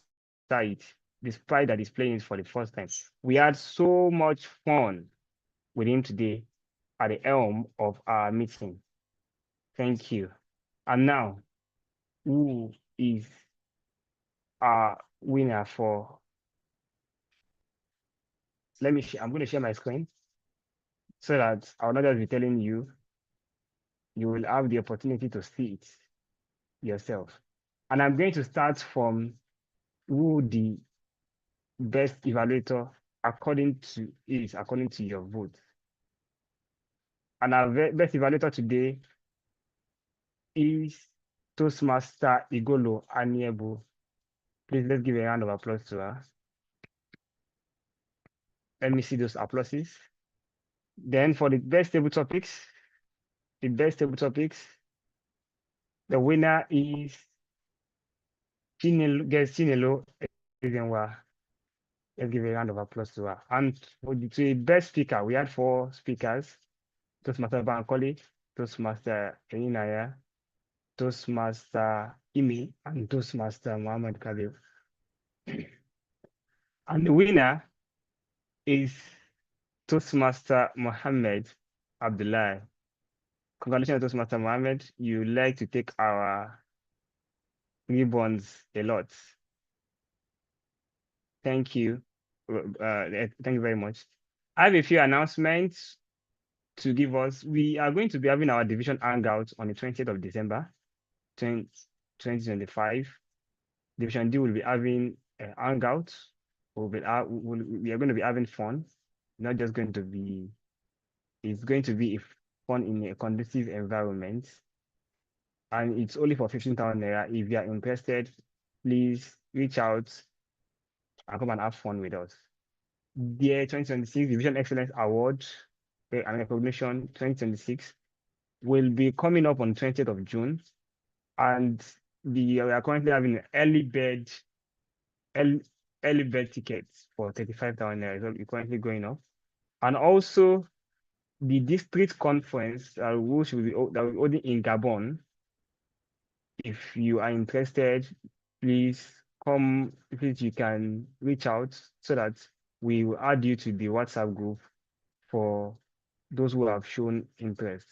it, despite that he's playing it for the first time. We had so much fun with him today at the helm of our meeting. Thank you. And now, who is our winner for? I'm going to share my screen so that I'll not just be telling you. You will have the opportunity to see it yourself. And I'm going to start from who the best evaluator according to your vote. And our best evaluator today is Toastmaster Igolo Aniebo. Please let's give a round of applause to her. Let me see those applauses. Then for the best table topics, the winner is Chinelo Ezenwa. Let's give a round of applause to her. And for the best speaker, we had 4 speakers: Toastmaster Bankole, Toastmaster Eninaya, Toastmaster Imi, and Toastmaster Muhammad Kabir. And the winner is Toastmaster Mohammed Abdullah. Congratulations, Toastmaster Mohammed. You like to take our ribbons a lot. Thank you. Thank you very much. I have a few announcements to give us. We are going to be having our division hangout on the 20th of December, 2025. Division D will be having a hangout. We are going to be having fun. Not just going to be, it's going to be fun in a conducive environment. And it's only for 15,000 naira. If you are interested, please reach out and come and have fun with us. The 2026 Division Excellence Award and Recognition 2026 will be coming up on 20th of June. And we are currently having an early bird tickets for 35,000 naira. So currently going up. And also the district conference, which will be holding in Gabon. If you are interested, please come. Please, you can reach out so that we will add you to the WhatsApp group for those who have shown interest.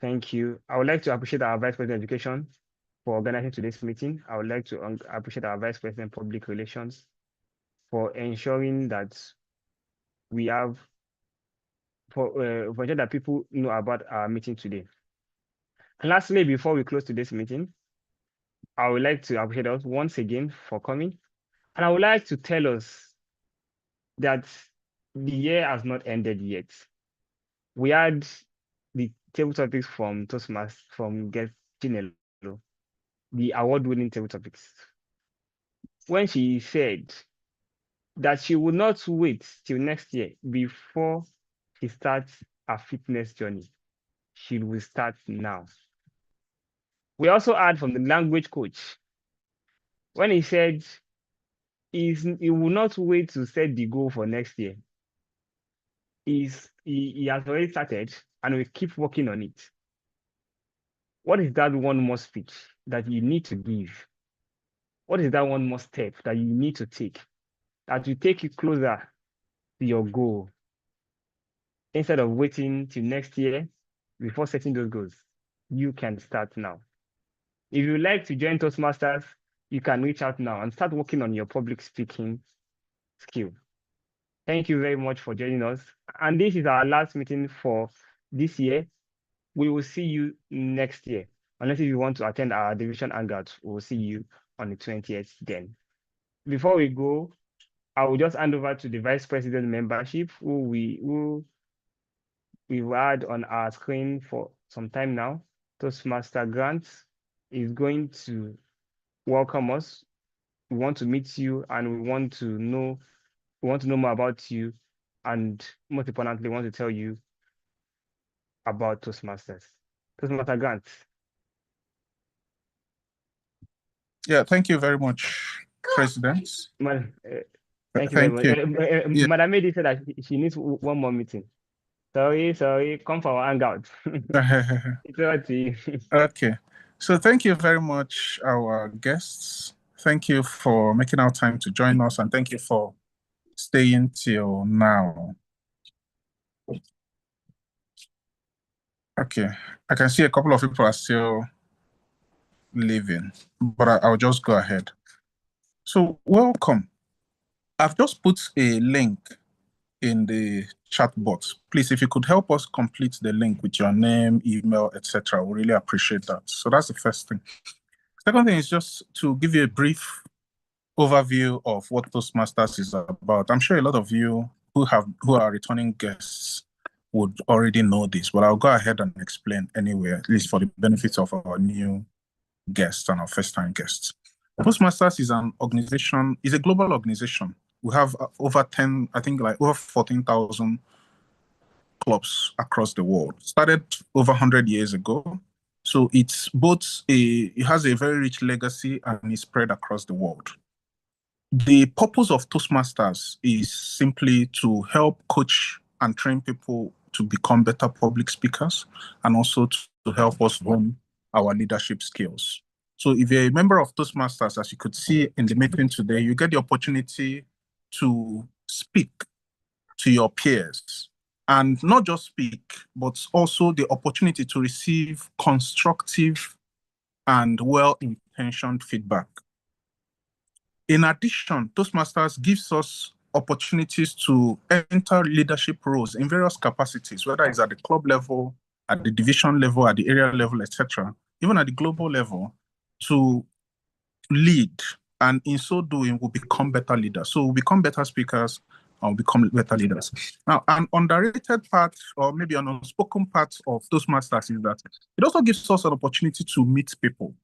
Thank you. I would like to appreciate our Vice President of Education for organizing today's meeting. I would like to appreciate our Vice President of Public Relations for ensuring that we have, for ensuring that people know about our meeting today. And lastly, before we close today's meeting, I would like to appreciate us once again for coming. And I would like to tell us that the year has not ended yet. We had the table topics from Toastmasters, from Guest Chinelo, the award-winning table topics. When she said that she would not wait till next year before she starts her fitness journey, she will start now. We also heard from the language coach when he said he will not wait to set the goal for next year. He has already started and will keep working on it. What is that one more speech that you need to give? What is that one more step that you need to take that will take you closer to your goal instead of waiting till next year before setting those goals? You can start now. If you like to join Toastmasters, you can reach out now and start working on your public speaking skill. Thank you very much for joining us. And this is our last meeting for this year. We will see you next year. Unless if you want to attend our division hangout, we will see you on the 20th then. Before we go, I will just hand over to the Vice President membership who we've had on our screen for some time now. Toastmaster Grant is going to welcome us. We want to meet you and we want to know more about you, and most importantly, we want to tell you about Toastmasters. Toastmaster Grant.
Yeah, thank you very much, President.
Thank you very much.
You.
Madam Medi said that she needs one more meeting. Sorry. Come for our hangout. It's all to you.
Okay. So thank you very much, our guests. Thank you for making our time to join us, and thank you for staying till now. Okay. I can see a couple of people are still leaving, but I'll just go ahead. So welcome. I've just put a link in the chat box. Please, if you could help us complete the link with your name, email, etc., we really appreciate that. So that's the first thing. Second thing is just to give you a brief overview of what Toastmasters is about. I'm sure a lot of you who are returning guests would already know this, but I'll go ahead and explain anyway, at least for the benefit of our new guests and our first-time guests. Toastmasters is an organization, is a global organization. We have over 14,000 clubs across the world. Started over 100 years ago. So it has a very rich legacy and is spread across the world. The purpose of Toastmasters is simply to help coach and train people to become better public speakers and also to help us hone our leadership skills. So if you're a member of Toastmasters, as you could see in the meeting today, you get the opportunity to speak to your peers and not just speak, but also the opportunity to receive constructive and well-intentioned feedback. In addition, Toastmasters gives us opportunities to enter leadership roles in various capacities, whether it's at the club level, at the division level, at the area level, etc., even at the global level, to lead. And in so doing, we'll become better leaders. So we'll become better speakers and we'll become better leaders. Now, an underrated part, or maybe an unspoken part of Toastmasters is that it also gives us an opportunity to meet people.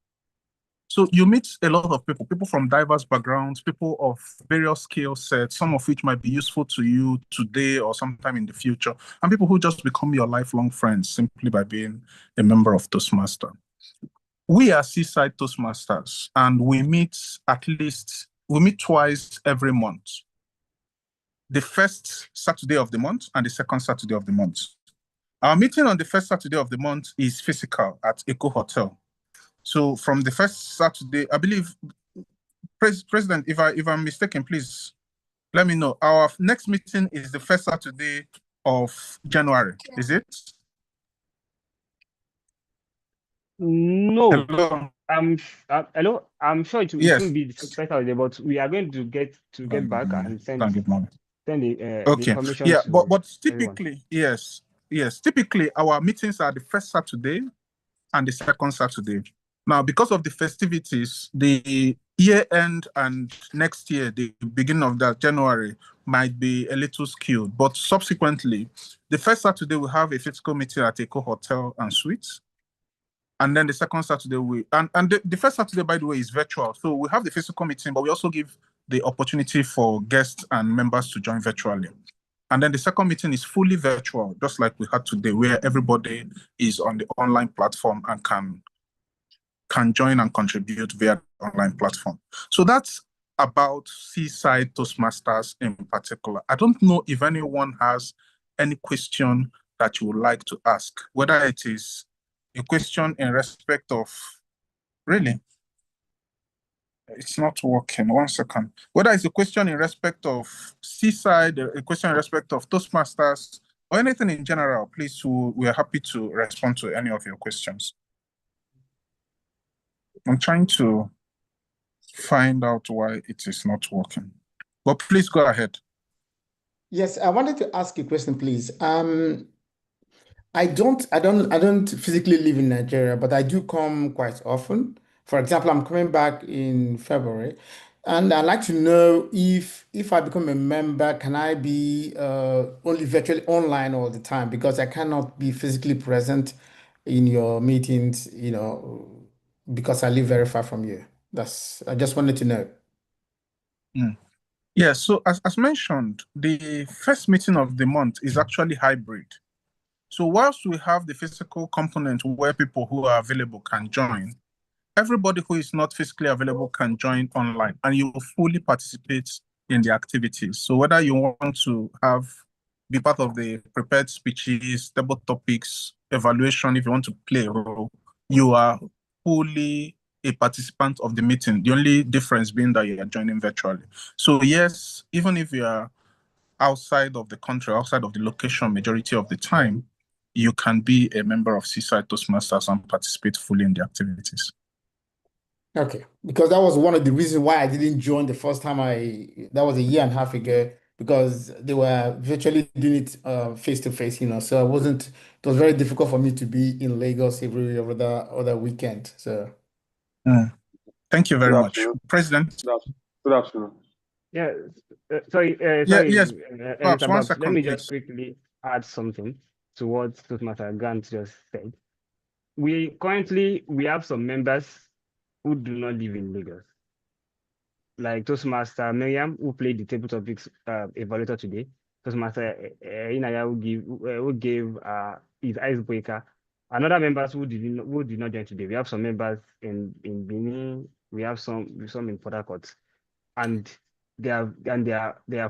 So you meet a lot of people from diverse backgrounds, people of various skill sets, some of which might be useful to you today or sometime in the future, and people who just become your lifelong friends simply by being a member of Toastmaster. We are Seaside Toastmasters, and we meet twice every month. The first Saturday of the month and the second Saturday of the month. Our meeting on the first Saturday of the month is physical at Eco Hotel. So from the first Saturday, I believe, President, if I'm mistaken, please let me know. Our next meeting is the first Saturday of January, is it?
No.
Hello.
Hello. I'm sure it won't be the first Saturday, but we are going to get back and send the information
Yeah,
to
but
everyone.
typically, yes. Typically, our meetings are the first Saturday and the second Saturday. Now, because of the festivities, the year end and next year, the beginning of that January, might be a little skewed. But subsequently, the first Saturday we have a physical meeting at Eco Hotel and Suites. And then the second Saturday the first Saturday, by the way, is virtual. So we have the physical meeting, but we also give the opportunity for guests and members to join virtually. And then the second meeting is fully virtual, just like we had today, where everybody is on the online platform and can join and contribute via the online platform. So that's about Seaside Toastmasters in particular. I don't know if anyone has any question that you would like to ask, whether it is a question in respect of, really? It's not working. 1 second. Whether it's a question in respect of Seaside, a question in respect of Toastmasters, or anything in general, please, we are happy to respond to any of your questions. I'm trying to find out why it is not working. But please go ahead.
Yes, I wanted to ask a question, please. I don't physically live in Nigeria, but I do come quite often. For example, I'm coming back in February, and I'd like to know if I become a member, can I be only virtually online all the time? Because I cannot be physically present in your meetings, because I live very far from you. I just wanted to know.
Yeah, so as mentioned, the first meeting of the month is actually hybrid. So whilst we have the physical component where people who are available can join, everybody who is not physically available can join online and you will fully participate in the activities. So whether you want to be part of the prepared speeches, table topics, evaluation, if you want to play a role, you are fully a participant of the meeting. The only difference being that you are joining virtually. So yes, even if you are outside of the country, outside of the location majority of the time, you can be a member of Seaside Toastmasters and participate fully in the activities.
Okay, because that was one of the reasons why I didn't join the first time that was a year and a half ago, because they were virtually doing it face to face, so it was very difficult for me to be in Lagos every other weekend. So
Thank you very
Good
much.
afternoon.
President.
Good afternoon.
Yeah, sorry,
Yes, perhaps
Mr.
1
Babs, let
second,
me
please.
just quickly add something to what Toastmaster Grant just said. We have some members who do not live in Lagos, like Toastmaster Miriam, who played the table topics evaluator today. Toastmaster Inaya, who gave his icebreaker. Another members who did not join today. We have some members in Benin. We have some in Port Harcourt, and they are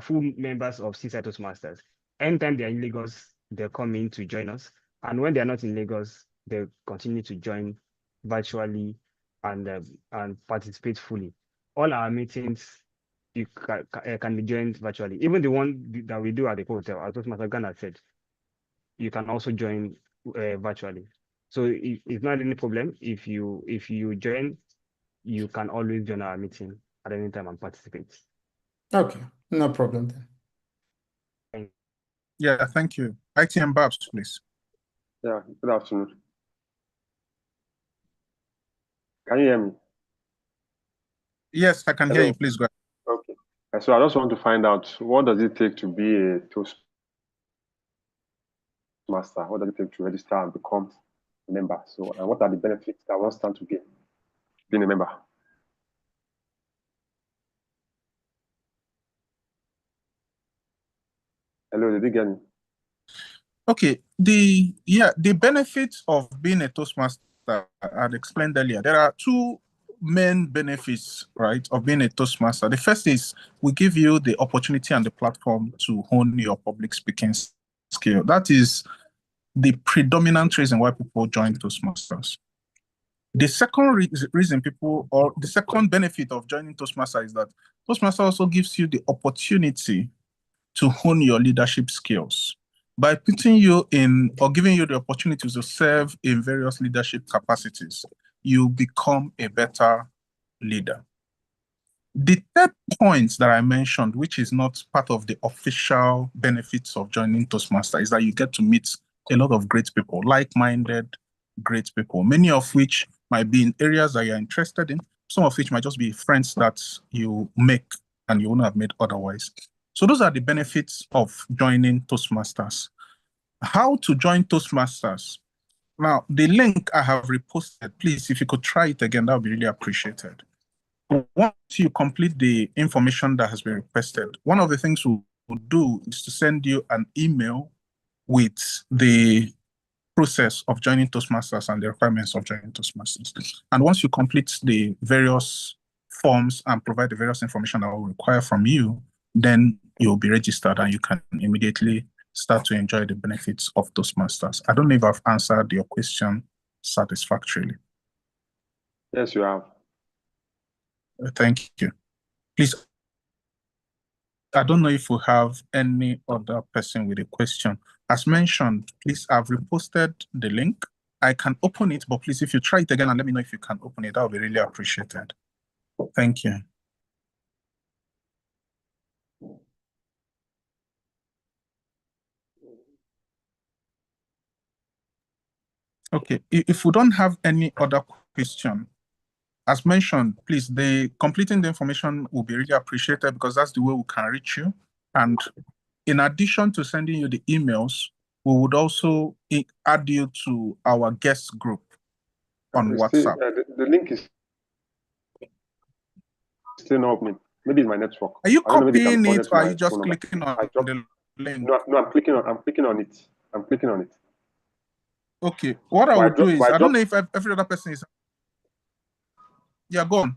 full members of Seaside Toastmasters. Anytime they are in Lagos, they come in to join us, and when they are not in Lagos, they continue to join virtually and participate fully. All our meetings you can be joined virtually. Even the one that we do at the hotel, as Toastmaster Ghana said, you can also join virtually. So it's not any problem. If you join, you can always join our meeting at any time and participate.
okay, no problem then.
Yeah, thank you. ITM Babs, please.
Yeah, good afternoon. Can you hear me?
Yes, I can hear
Hello.
you. Please go ahead.
Okay. So I just want to find out, what does it take to be a Toastmaster? What does it take to register and become a member? So what are the benefits that one stand to gain being a member? Hello, did you get me?
Okay, the benefits of being a Toastmaster I had explained earlier. There are two main benefits, right, of being a Toastmaster. The first is we give you the opportunity and the platform to hone your public speaking skill. That is the predominant reason why people join Toastmasters. The second reason the second benefit of joining Toastmaster is that Toastmaster also gives you the opportunity to hone your leadership skills by putting you in or giving you the opportunity to serve in various leadership capacities. You become a better leader. The third point that I mentioned, which is not part of the official benefits of joining Toastmaster, is that you get to meet a lot of great people, like-minded great people, many of which might be in areas that you're interested in, some of which might just be friends that you make and you wouldn't have made otherwise. So those are the benefits of joining Toastmasters. How to join Toastmasters? Now, the link I have reposted, please, if you could try it again, that would be really appreciated. Once you complete the information that has been requested, one of the things we'll do is to send you an email with the process of joining Toastmasters and the requirements of joining Toastmasters. And once you complete the various forms and provide the various information that will require from you, then you'll be registered and you can immediately start to enjoy the benefits of Toastmasters. I don't know if I've answered your question satisfactorily.
Yes, you have.
Thank you. Please, I don't know if we have any other person with a question. As mentioned, please, I've reposted the link. I can open it, but please, if you try it again and let me know if you can open it, that would be really appreciated. Thank you. Okay, if we don't have any other question, as mentioned, please, completing the information will be really appreciated because that's the way we can reach you. And in addition to sending you the emails, we would also add you to our guest group on WhatsApp.
The link is still not opening. Maybe it's my network.
Are you
I don't know, maybe you can
copying
forward
it
it to
or are
my
you just
phone number.
clicking on the link?
No, I'm clicking on it. I'm clicking on it.
Okay, what I will do is, I don't know if every other person is. Yeah, go on.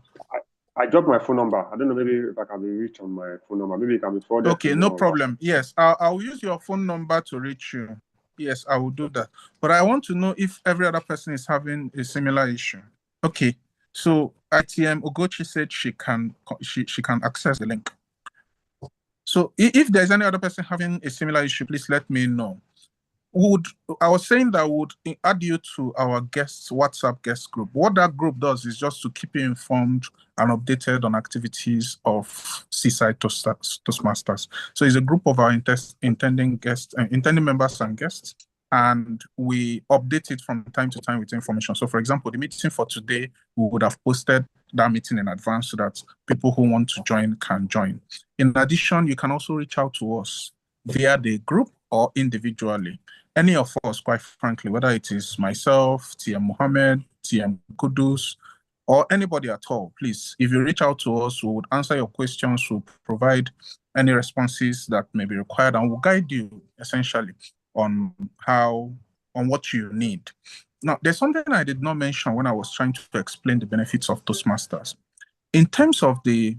I dropped my phone number. I don't know, maybe if I can be reached on my phone number. Maybe it can be forwarded.
Okay, no problem. Yes, I'll use your phone number to reach you. Yes, I will do that. But I want to know if every other person is having a similar issue. Okay, so ITM Ugochi said she can access the link. So if there's any other person having a similar issue, please let me know. I was saying that would add you to our guests WhatsApp guest group. What that group does is just to keep you informed and updated on activities of Seaside Toastmasters. So it's a group of our intending members and guests, and we update it from time to time with information. So, for example, the meeting for today, we would have posted that meeting in advance so that people who want to join can join. In addition, you can also reach out to us via the group or individually. Any of us, quite frankly, whether it is myself, TM Mohammed, TM Kudus, or anybody at all, please, if you reach out to us, we would answer your questions, we'll provide any responses that may be required, and we'll guide you essentially on what you need. Now, there's something I did not mention when I was trying to explain the benefits of Toastmasters. In terms of the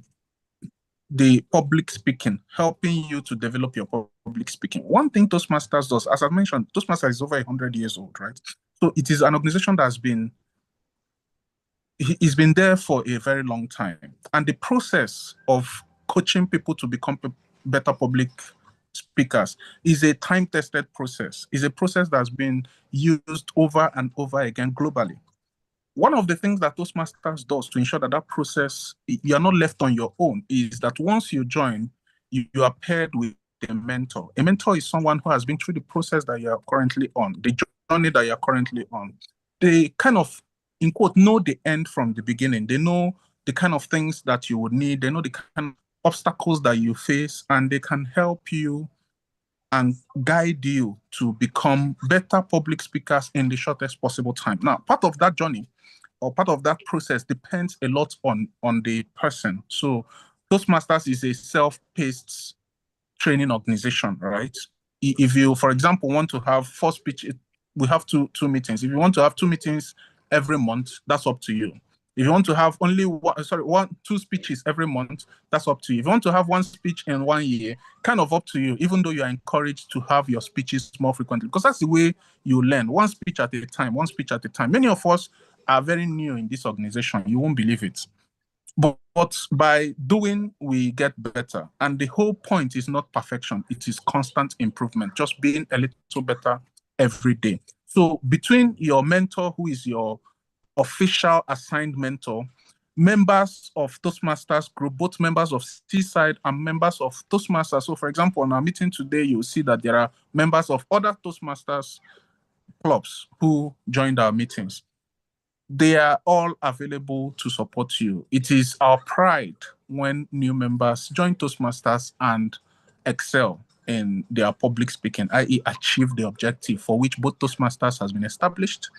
public speaking, helping you to develop your public speaking. One thing Toastmasters does, as I mentioned, Toastmasters is over 100 years old, right? So it is an organization that's been there for a very long time. And the process of coaching people to become better public speakers is a time-tested process. It's a process that's been used over and over again globally. One of the things that Toastmasters does to ensure that process, you are not left on your own, is that once you join, you are paired with a mentor. A mentor is someone who has been through the process that you are currently on, the journey that you are currently on. They kind of, in quote, know the end from the beginning. They know the kind of things that you would need. They know the kind of obstacles that you face, and they can help you and guide you to become better public speakers in the shortest possible time. Now, part of that journey or part of that process depends a lot on the person. So Toastmasters is a self-paced training organization, right? If you, for example, want to have 4 speeches, we have two meetings. If you want to have 2 meetings every month, that's up to you. If you want to have only 2 speeches every month, that's up to you. If you want to have 1 speech in 1 year, kind of up to you, even though you are encouraged to have your speeches more frequently, because that's the way you learn, 1 speech at a time, 1 speech at a time. Many of us are very new in this organization. You won't believe it. But by doing, we get better. And the whole point is not perfection. It is constant improvement, just being a little better every day. So between your mentor, who is your official assigned mentor, members of Toastmasters group, both members of Seaside and members of Toastmasters. So for example, on our meeting today, you'll see that there are members of other Toastmasters clubs who joined our meetings. They are all available to support you. It is our pride when new members join Toastmasters and excel in their public speaking, i.e. achieve the objective for which both Toastmasters has been established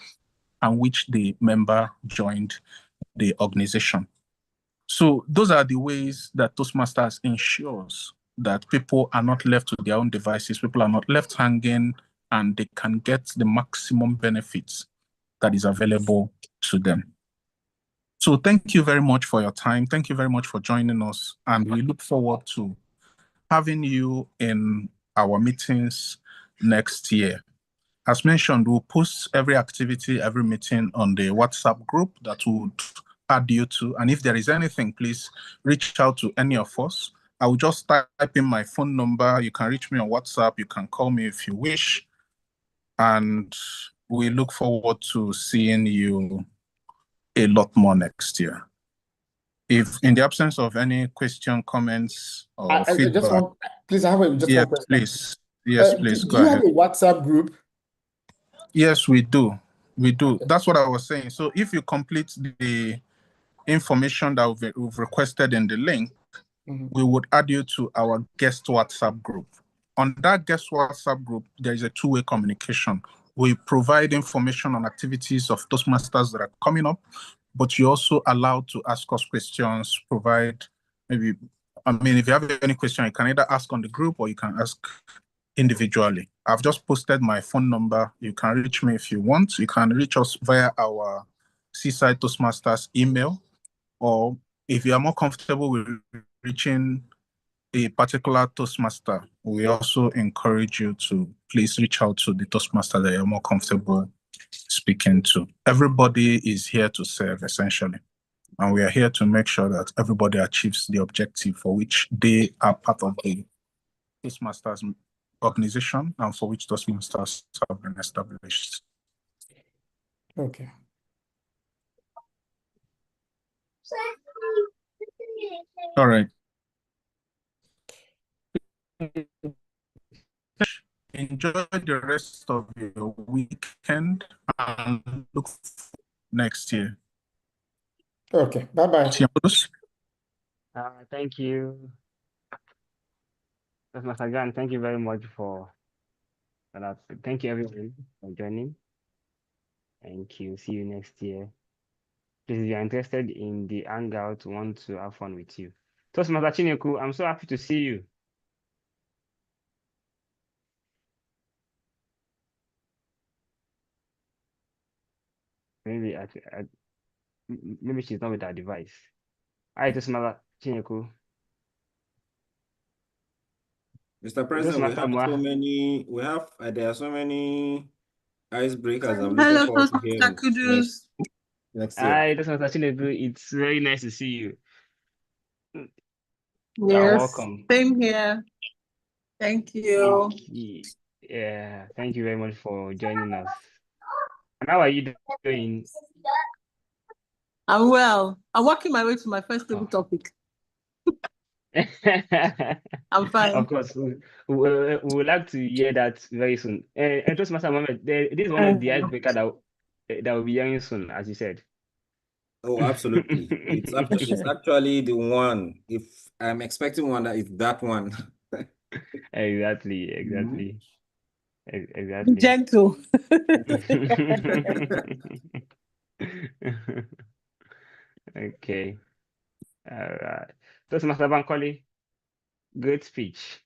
and which the member joined the organization. So those are the ways that Toastmasters ensures that people are not left to their own devices, people are not left hanging, and they can get the maximum benefits that is available to them. So thank you very much for your time. Thank you very much for joining us. And we look forward to having you in our meetings next year. As mentioned, we'll post every activity, every meeting on the WhatsApp group that would add you to. And if there is anything, please reach out to any of us. I will just type in my phone number. You can reach me on WhatsApp. You can call me if you wish. And we look forward to seeing you a lot more next year. If in the absence of any question, comments, or feedback.
I just want, please, I have just one question.
Please. Yes, please,
go ahead. Do you have a WhatsApp group?
Yes, we do. We do. That's what I was saying. So if you complete the information that we've requested in the link, we would add you to our guest WhatsApp group. On that guest WhatsApp group, there is a 2-way communication. We provide information on activities of Toastmasters that are coming up, but you're also allowed to ask us questions, provide maybe, if you have any question, you can either ask on the group or you can ask individually. I've just posted my phone number. You can reach me if you want. You can reach us via our Seaside Toastmasters email, or if you are more comfortable with reaching a particular Toastmaster, we also encourage you to please reach out to the Toastmaster that you're more comfortable speaking to. Everybody is here to serve, essentially. And we are here to make sure that everybody achieves the objective for which they are part of the Toastmasters organization and for which Toastmasters have been established.
Okay.
All right. Enjoy the rest of your weekend and look next year.
Okay. Bye-bye.
Thank you. That's Master Gan. Thank you very much for that. Thank you everyone for joining. Thank you. See you next year. Please, if you're interested in the hangout, want to have fun with you. Toastmaster Chineku, I'm so happy to see you. Maybe maybe she's not with her device. Hi, Toastmaster Chineku.
Mr. President, we have so many, there are so many icebreakers. I'm looking
Hello,
forward to
Toastmaster
hearing
Kudus.
next year.
Hi, Toastmaster Chineku. It's very nice to see you.
Yes,
welcome.
same here. Thank you.
Yeah, thank you very much for joining us. And how are you doing?
I'm well. I'm working my way to my first table topic. I'm fine.
Of course, we would like to hear that very soon. And Toastmaster Mohammed, this is one of the icebreaker that will be hearing soon, as you said.
Oh, absolutely. It's actually the one. If I'm expecting one, that is that one.
Exactly.
Be gentle.
Okay. All right. Toastmaster Bankole, great speech.